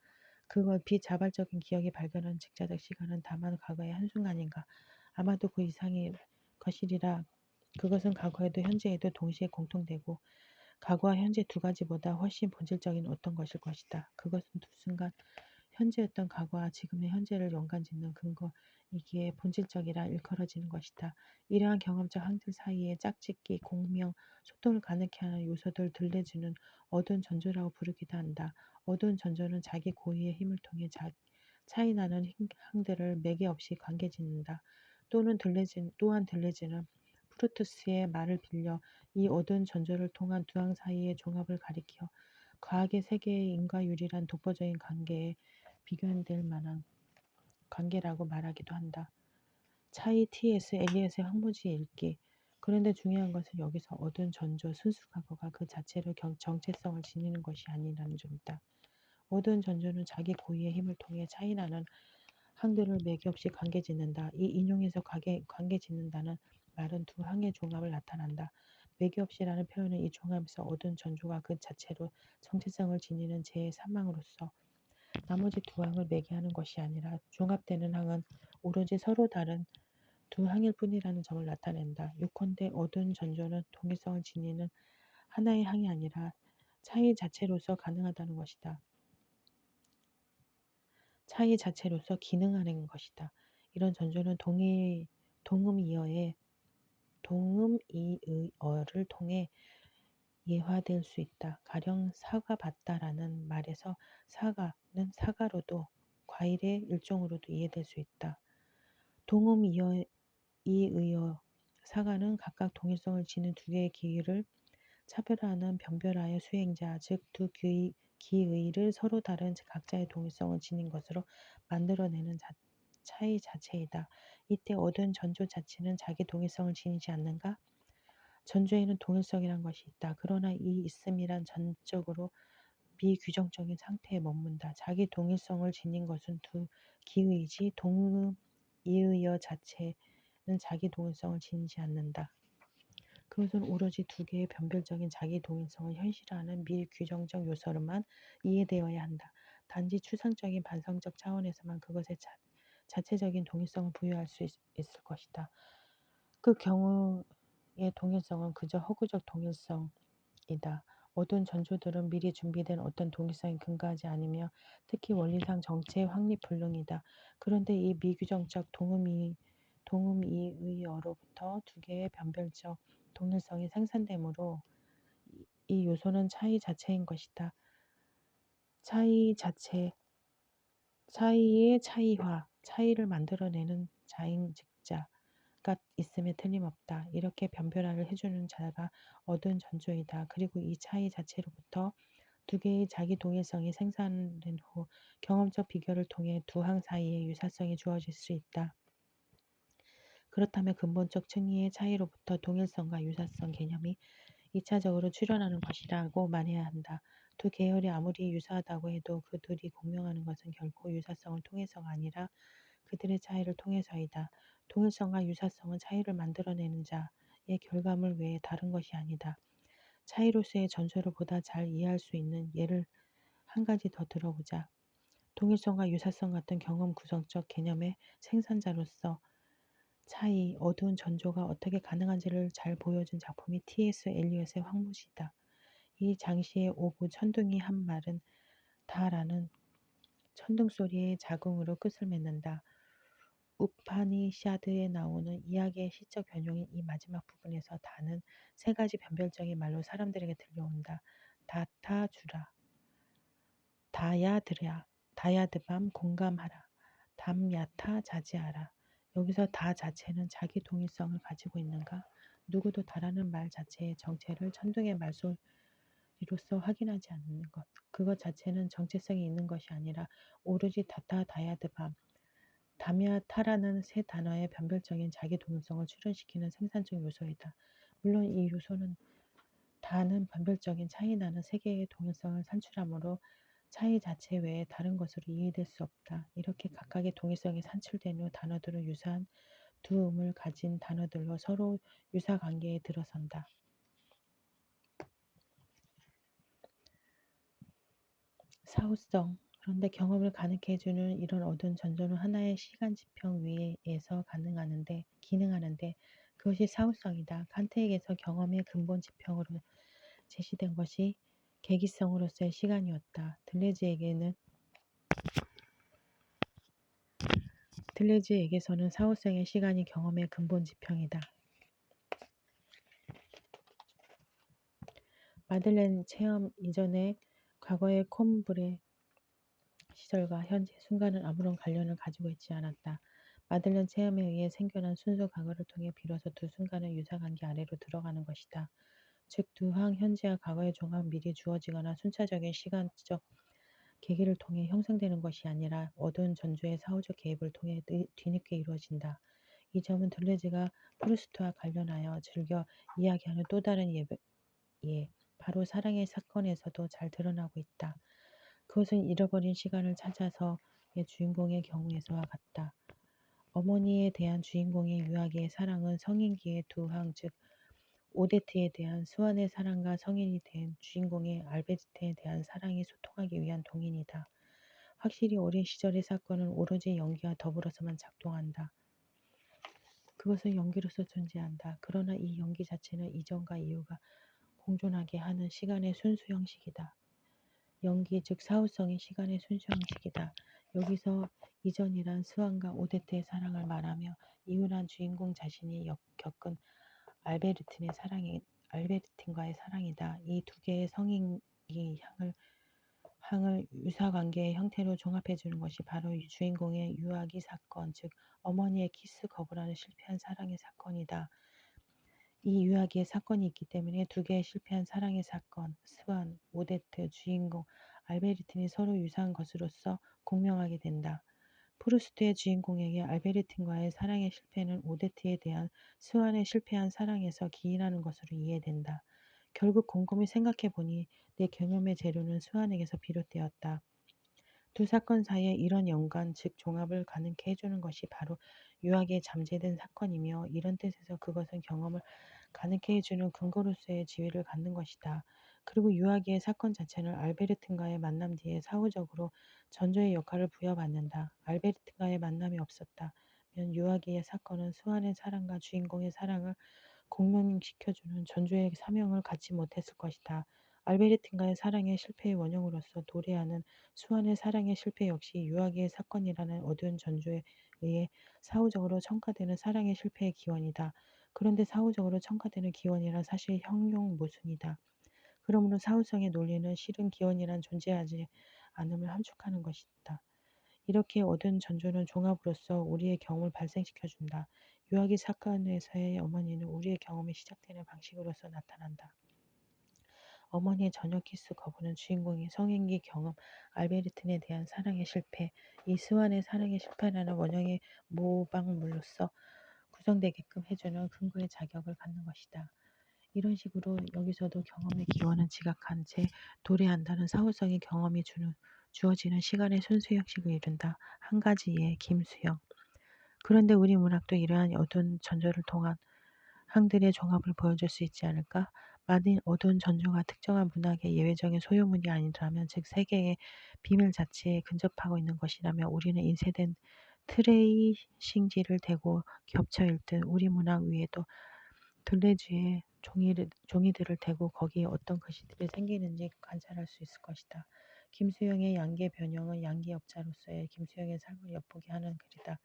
그걸 비자발적인 기억이 발견한 직자적 시간은 다만 과거의 한순간인가. 아마도 그 이상의 것이리라. 그것은 과거에도 현재에도 동시에 공통되고 과거와 현재 두 가지보다 훨씬 본질적인 어떤 것일 것이다. 그것은 두 순간 현재였던 과거와 지금의 현재를 연관짓는 근거이기에 본질적이라 일컬어지는 것이다. 이러한 경험적 항들 사이에 짝짓기, 공명, 소통을 가능케 하는 요소들 들려주는 어두운 전조라고 부르기도 한다. 어두운 전조는 자기 고유의 힘을 통해 차이나는 항들을 매개 없이 관계짓는다. 또한 들려지는 프루투스의 말을 빌려 이 어두운 전조를 통한 두 항 사이의 종합을 가리켜 과학의 세계의 인과 유리란 독보적인 관계에 비교될 만한 관계라고 말하기도 한다. 차이 T.S. 엘리엇의 황무지 읽기. 그런데 중요한 것은 여기서 어두운 전조, 순수 과거가 그 자체로 정체성을 지니는 것이 아니라는 점이다. 어두운 전조는 자기 고유의 힘을 통해 차이나는 항들을 매개 없이 관계짓는다. 이 인용에서 관계짓는다는 말은 두 항의 종합을 나타난다. 매개 없이라는 표현은 이 종합에서 어두운 전조가 그 자체로 정체성을 지니는 제3항으로서 나머지 두 항을 매개하는 것이 아니라 종합되는 항은 오로지 서로 다른 두 항일 뿐이라는 점을 나타낸다. 요컨대 어두운 전조는 동일성을 지니는 하나의 항이 아니라 차이 자체로서 가능하다는 것이다. 차이 자체로서 기능하는 것이다. 이런 전조는 동음이의어를 통해 예화될 수 있다. 가령 사과 받다라는 말에서 사과는 사과로도 과일의 일종으로도 이해될 수 있다. 동음이의어 사과는 각각 동일성을 지닌 두 개의 기의를 차별화하는 변별화의 수행자, 즉 두 기의를 서로 다른 각자의 동일성을 지닌 것으로 만들어내는 차이 자체이다. 이때 얻은 전조 자체는 자기 동일성을 지니지 않는가? 전조에는 동일성이란 것이 있다. 그러나 이 있음이란 전적으로 미규정적인 상태에 머문다. 자기 동일성을 지닌 것은 두 기의이지 동의의어 자체는 자기 동일성을 지니지 않는다. 그것은 오로지 두 개의 변별적인 자기 동일성을 현실화하는 미규정적 요소로만 이해되어야 한다. 단지 추상적인 반성적 차원에서만 그것의 자체적인 동일성을 부여할 수 있을 것이다. 그 경우의 동일성은 그저 허구적 동일성이다. 모든 전조들은 미리 준비된 어떤 동일성에 근거하지 않으며 특히 원리상 정체의 확립불능이다. 그런데 이 미규정적 동음이의어로부터 두 개의 변별적 동일성이 생산되므로 이 요소는 차이 자체인 것이다. 차이의 차이화, 차이를 만들어내는 자인즉자가 있음에 틀림없다. 이렇게 변별화를 해주는 자가 얻은 전조이다. 그리고 이 차이 자체로부터 두 개의 자기 동일성이 생산된 후 경험적 비교를 통해 두 항 사이에 유사성이 주어질 수 있다. 그렇다면 근본적 층위의 차이로부터 동일성과 유사성 개념이 2차적으로 출현하는 것이라고 말해야 한다. 두 계열이 아무리 유사하다고 해도 그 둘이 공명하는 것은 결코 유사성을 통해서가 아니라 그들의 차이를 통해서이다. 동일성과 유사성은 차이를 만들어내는 자의 결과물 외에 다른 것이 아니다. 차이로서의 전조를 보다 잘 이해할 수 있는 예를 한 가지 더 들어보자. 동일성과 유사성 같은 경험 구성적 개념의 생산자로서 차이, 어두운 전조가 어떻게 가능한지를 잘 보여준 작품이 T.S. 엘리엇의 황무지다. 이 장시의 오구 천둥이 한 말은 다라는 천둥소리의 자궁으로 끝을 맺는다. 우파니샤드에 나오는 이야기의 시적 변형인 이 마지막 부분에서 다는 세 가지 변별적인 말로 사람들에게 들려온다. 다타주라, 다야드랴, 다야드밤 공감하라, 담야타 자지하라. 여기서 다 자체는 자기 동일성을 가지고 있는가? 누구도 다라는 말 자체의 정체를 천둥의 말소리로서 확인하지 않는 것. 그것 자체는 정체성이 있는 것이 아니라 오로지 다타 다야드밤, 담야타라는 세 단어의 변별적인 자기 동일성을 출현시키는 생산적 요소이다. 물론 이 요소는 다는 변별적인 차이나는 세 개의 동일성을 산출하므로 차이 자체 외에 다른 것으로 이해될 수 없다. 이렇게 각각의 동일성이 산출된 후 단어들은 유사한 두 음을 가진 단어들로 서로 유사관계에 들어선다. 사후성. 그런데 경험을 가능케 해주는 이런 어두운 전조는 하나의 시간 지평 위에서 기능하는데 그것이 사후성이다. 칸트에게서 경험의 근본 지평으로 제시된 것이 계기성으로서의 시간이었다. 들레즈에게서는 사후성의 시간이 경험의 근본 지평이다. 마들렌 체험 이전의 과거의 콤브레 시절과 현재 순간은 아무런 관련을 가지고 있지 않았다. 마들렌 체험에 의해 생겨난 순수 과거를 통해 비로소 두 순간은 유사관계 아래로 들어가는 것이다. 즉, 두 항 현재와 과거의 종합 미리 주어지거나 순차적인 시간적 계기를 통해 형성되는 것이 아니라 어두운 전조의 사후적 개입을 통해 뒤늦게 이루어진다. 이 점은 들레즈가 프루스트와 관련하여 즐겨 이야기하는 또 다른 바로 사랑의 사건에서도 잘 드러나고 있다. 그것은 잃어버린 시간을 찾아서의 주인공의 경우에서와 같다. 어머니에 대한 주인공의 유아기의 사랑은 성인기의 두 항, 즉 오데트에 대한 스완의 사랑과 성인이 된 주인공의 알베르트에 대한 사랑이 소통하기 위한 동인이다. 확실히 어린 시절의 사건은 오로지 연기와 더불어서만 작동한다. 그것은 연기로서 존재한다. 그러나 이 연기 자체는 이전과 이후가 공존하게 하는 시간의 순수 형식이다. 연기 즉 사후성이 시간의 순수 형식이다. 여기서 이전이란 스완과 오데트의 사랑을 말하며 이후란 주인공 자신이 겪은 알베르틴과의 사랑이다. 이 두 개의 성인이 항을 유사관계의 형태로 종합해주는 것이 바로 주인공의 유아기 사건, 즉 어머니의 키스 거부라는 실패한 사랑의 사건이다. 이 유아기의 사건이 있기 때문에 두 개의 실패한 사랑의 사건, 스완, 오데트, 주인공, 알베르틴이 서로 유사한 것으로서 공명하게 된다. 프루스트의 주인공에게 알베르틴과의 사랑의 실패는 오데트에 대한 스완의 실패한 사랑에서 기인하는 것으로 이해된다. 결국 곰곰이 생각해 보니 내 경험의 재료는 스완에게서 비롯되었다. 두 사건 사이에 이런 연관, 즉 종합을 가능케 해주는 것이 바로 유학에 잠재된 사건이며 이런 뜻에서 그것은 경험을 가능케 해주는 근거로서의 지위를 갖는 것이다. 그리고 유아기의 사건 자체는 알베르틴과의 만남 뒤에 사후적으로 전조의 역할을 부여받는다. 알베르틴과의 만남이 없었다면 유아기의 사건은 스완의 사랑과 주인공의 사랑을 공명시켜주는 전조의 사명을 갖지 못했을 것이다. 알베르틴과의 사랑의 실패의 원형으로서 도래하는 수완의 사랑의 실패 역시 유아기의 사건이라는 어두운 전조에 의해 사후적으로 첨가되는 사랑의 실패의 기원이다. 그런데 사후적으로 첨가되는 기원이란 사실 형용 모순이다. 그러므로 사후성의 논리는 실은 기원이란 존재하지 않음을 함축하는 것이다. 이렇게 얻은 전조는 종합으로서 우리의 경험을 발생시켜준다. 유아기 사건에서의 어머니는 우리의 경험이 시작되는 방식으로서 나타난다. 어머니의 저녁 키스 거부는 주인공의 성인기 경험, 알베르틴에 대한 사랑의 실패, 이 스완의 사랑의 실패라는 원형의 모방물로서 구성되게끔 해주는 근거의 자격을 갖는 것이다. 이런 식으로 여기서도 경험의 기원은 지각한 채 도래한다는 사후성의 경험이 주어지는 시간의 순수 형식을 이룬다. 한 가지의 김수영. 그런데 우리 문학도 이러한 어두운 전조를 통한 항들의 종합을 보여줄 수 있지 않을까? 만일 어두운 전조가 특정한 문학의 예외적인 소유문이 아니라면, 즉 세계의 비밀 자체에 근접하고 있는 것이라면 우리는 인쇄된 트레이싱지를 대고 겹쳐 읽듯 우리 문학 위에도 둘레주에 종이들을 대고 거기에 어떤 글씨들이 생기는지 관찰할 수 있을 것이다. 김수영의 양계 변형은 양계업자로서의 김수영의 삶을 엿보게 하는 글이다.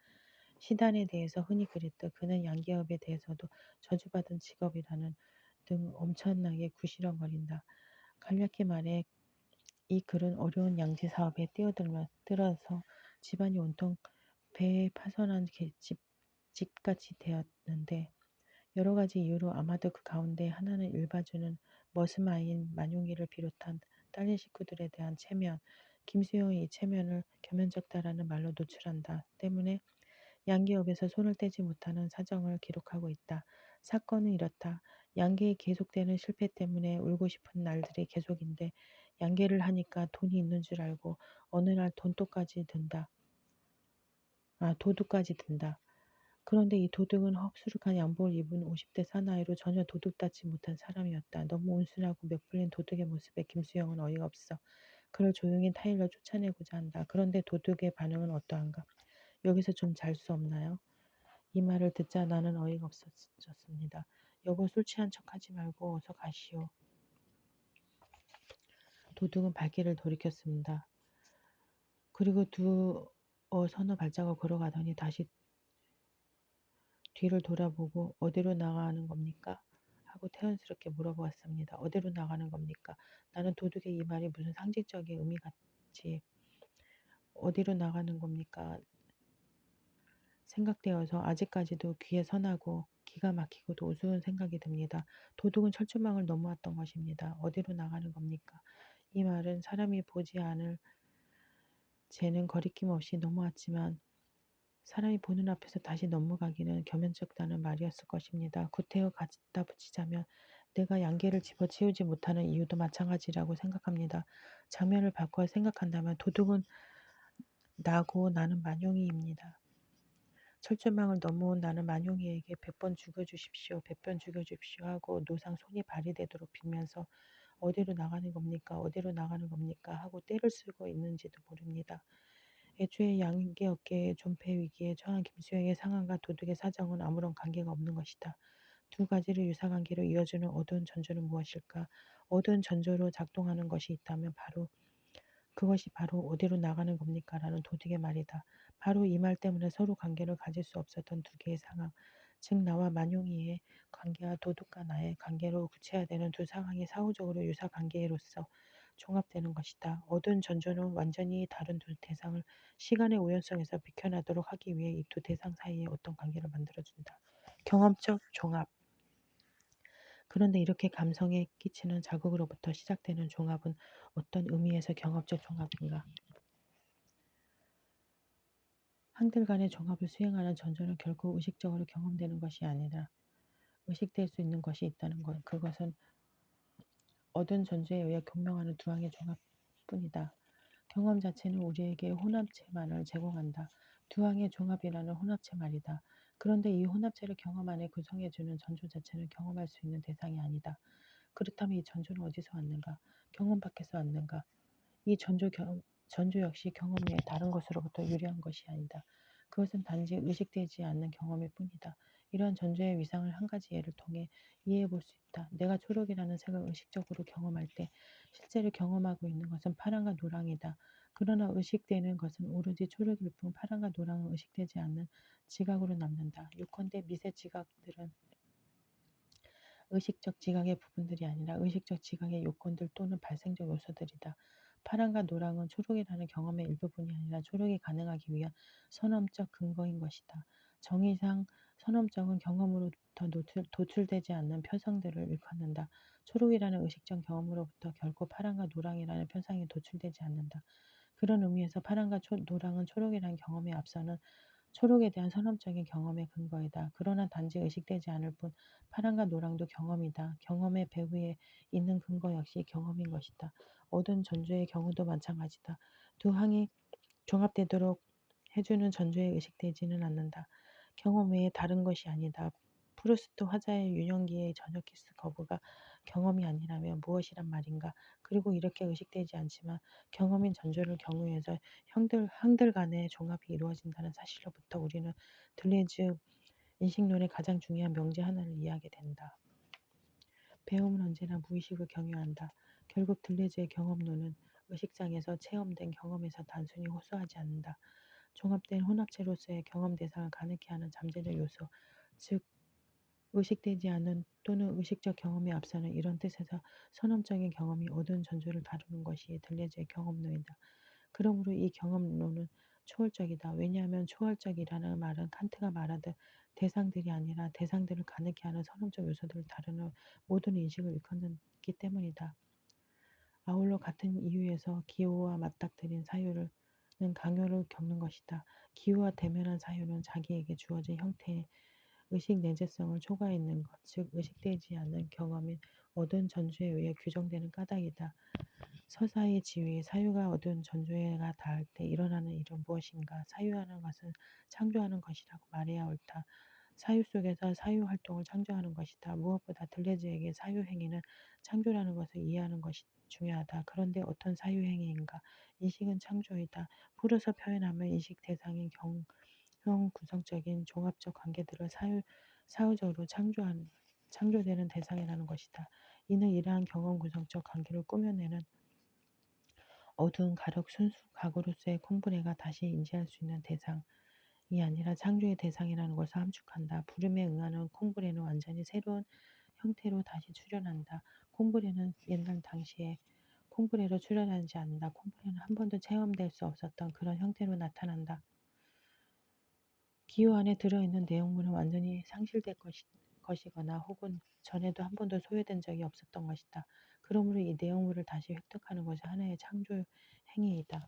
시단에 대해서 흔히 그랬듯 그는 양계업에 대해서도 저주받은 직업이라는 등 엄청나게 구시렁거린다. 간략히 말해 이 글은 어려운 양지 사업에 뛰어들어서 집안이 온통 배에 파손한 집같이 되었는데 여러 가지 이유로 아마도 그 가운데 하나는 일바주는 머스마인 만용이를 비롯한 딸린 식구들에 대한 체면, 김수영이 이 체면을 겸연쩍다라는 말로 노출한다. 때문에 양계업에서 손을 떼지 못하는 사정을 기록하고 있다. 사건은 이렇다. 양계의 계속되는 실패 때문에 울고 싶은 날들이 계속인데 양계를 하니까 돈이 있는 줄 알고 어느 날 도둑까지 든다. 그런데 이 도둑은 흡수룩한 양복을 입은 50대 사나이로 전혀 도둑답지 못한 사람이었다. 너무 온순하고 몇 풀린 도둑의 모습에 김수영은 어이가 없어 그를 조용히 타일러 쫓아내고자 한다. 그런데 도둑의 반응은 어떠한가? 여기서 좀 잘 수 없나요? 이 말을 듣자 나는 어이가 없어졌습니다. 여보 술 취한 척하지 말고 어서 가시오. 도둑은 발길을 돌이켰습니다. 그리고 서너 발자국 걸어가더니 다시 뒤를 돌아보고 어디로 나가는 겁니까? 하고 태연스럽게 물어보았습니다. 어디로 나가는 겁니까? 나는 도둑의 이 말이 무슨 상징적인 의미 같이 어디로 나가는 겁니까? 생각되어서 아직까지도 귀에 선하고 기가 막히고도 우스운 생각이 듭니다. 도둑은 철조망을 넘어왔던 것입니다. 어디로 나가는 겁니까? 이 말은 사람이 보지 않을 쟤는 거리낌 없이 넘어왔지만 사람이 보는 앞에서 다시 넘어가기는 겸연쩍다는 말이었을 것입니다. 구태여 갖다 붙이자면 내가 양계를 집어치우지 못하는 이유도 마찬가지라고 생각합니다. 장면을 바꿔 생각한다면 도둑은 나고 나는 만용이입니다. 철조망을 넘어온 나는 만용이에게 100번 죽여주십시오. 100번 죽여주십시오 하고 노상 손이 발이 되도록 빌면서 어디로 나가는 겁니까? 어디로 나가는 겁니까? 하고 떼를 쓰고 있는지도 모릅니다. 애초에 양계 어깨에 존폐 위기에 처한 김수영의 상황과 도둑의 사정은 아무런 관계가 없는 것이다. 두 가지를 유사관계로 이어주는 어두운 전조는 무엇일까? 어두운 전조로 작동하는 것이 있다면 그것이 바로 어디로 나가는 겁니까? 라는 도둑의 말이다. 바로 이 말 때문에 서로 관계를 가질 수 없었던 두 개의 상황, 즉 나와 만용이의 관계와 도둑과 나의 관계로 구체화되는 두 상황이 사후적으로 유사 관계로서 종합되는 것이다. 어두운 전조는 완전히 다른 두 대상을 시간의 우연성에서 비켜나도록 하기 위해 이 두 대상 사이에 어떤 관계를 만들어준다. 경험적 종합. 그런데 이렇게 감성에 끼치는 자극으로부터 시작되는 종합은 어떤 의미에서 경험적 종합인가? 항들 간의 종합을 수행하는 전조는 결코 의식적으로 경험되는 것이 아니라 의식될 수 있는 것이 있다는 것. 그것은 얻은 전조에 의해 경명하는 두 항의 종합뿐이다. 경험 자체는 우리에게 혼합체만을 제공한다. 두 항의 종합이라는 혼합체 말이다. 그런데 이 혼합체를 경험 안에 구성해주는 전조 자체는 경험할 수 있는 대상이 아니다. 그렇다면 이 전조는 어디서 왔는가? 경험 밖에서 왔는가? 이 전조 역시 경험 외에 다른 것으로부터 유래한 것이 아니다. 그것은 단지 의식되지 않는 경험일 뿐이다. 이러한 전조의 위상을 한 가지 예를 통해 이해해 볼 수 있다. 내가 초록이라는 색을 의식적으로 경험할 때 실제로 경험하고 있는 것은 파랑과 노랑이다. 그러나 의식되는 것은 오로지 초록일 뿐 파랑과 노랑은 의식되지 않는 지각으로 남는다. 요컨대 미세 지각들은 의식적 지각의 부분들이 아니라 의식적 지각의 요건들 또는 발생적 요소들이다. 파랑과 노랑은 초록이라는 경험의 일부분이 아니라 초록이 가능하기 위한 선험적 근거인 것이다. 정의상 선험적은 경험으로부터 도출되지 않는 편성들을 일컫는다. 초록이라는 의식적 경험으로부터 결코 파랑과 노랑이라는 편상이 도출되지 않는다. 그런 의미에서 파랑과 노랑은 초록이라는 경험에 앞서는 초록에 대한 선험적인 경험의 근거이다. 그러나 단지 의식되지 않을 뿐 파랑과 노랑도 경험이다. 경험의 배후에 있는 근거 역시 경험인 것이다. 어두운 전조의 경우도 마찬가지다. 두 항이 종합되도록 해주는 전조에 의식되지는 않는다. 경험 외에 다른 것이 아니다. 프루스트 화자의 유년기의 저녁 키스 거부가 경험이 아니라면 무엇이란 말인가? 그리고 이렇게 의식되지 않지만 경험인 전조를 경유해서 항들 간의 종합이 이루어진다는 사실로부터 우리는 들레즈 인식론의 가장 중요한 명제 하나를 이해하게 된다. 배움은 언제나 무의식을 경유한다. 결국 들레즈의 경험론은 의식상에서 체험된 경험에서 단순히 호소하지 않는다. 종합된 혼합체로서의 경험 대상을 가능케 하는 잠재적 요소, 즉 의식되지 않은 또는 의식적 경험에 앞서는 이런 뜻에서 선험적인 경험이 어두운 전조를 다루는 것이 들레즈의 경험론이다. 그러므로 이 경험론은 초월적이다. 왜냐하면 초월적이라는 말은 칸트가 말하듯 대상들이 아니라 대상들을 가능케 하는 선험적 요소들을 다루는 모든 인식을 일컫기 때문이다. 아울러 같은 이유에서 기호와 맞닥뜨린 사유는 강요를 겪는 것이다. 기호와 대면한 사유는 자기에게 주어진 형태의 의식 내재성을 초과했는 것, 즉 의식되지 않는 경험인 어두운 전주에 의해 규정되는 까닭이다. 서사의 지위, 사유가 얻은 전조회가 닿을 때 일어나는 일은 무엇인가? 사유하는 것은 창조하는 것이라고 말해야 옳다. 사유 속에서 사유 활동을 창조하는 것이다. 무엇보다 들레즈에게 사유 행위는 창조라는 것을 이해하는 것이 중요하다. 그런데 어떤 사유 행위인가? 인식은 창조이다. 풀어서 표현하면 인식 대상인 경험 구성적인 종합적 관계들을 사유적으로 창조되는 대상이라는 것이다. 이는 이러한 경험 구성적 관계를 꾸며내는 어두운 가력 순수 각오로서의 콩브레가 다시 인지할 수 있는 대상이 아니라 창조의 대상이라는 것을 함축한다. 부름에 응하는 콩브레는 완전히 새로운 형태로 다시 출현한다. 콩브레는 옛날 당시에 콩브레로 출현하지 않는다. 콩브레는 한 번도 체험될 수 없었던 그런 형태로 나타난다. 기호 안에 들어있는 내용물은 완전히 상실될 것이거나 혹은 전에도 한 번도 소외된 적이 없었던 것이다. 그러므로 이 내용물을 다시 획득하는 것이 하나의 창조 행위이다.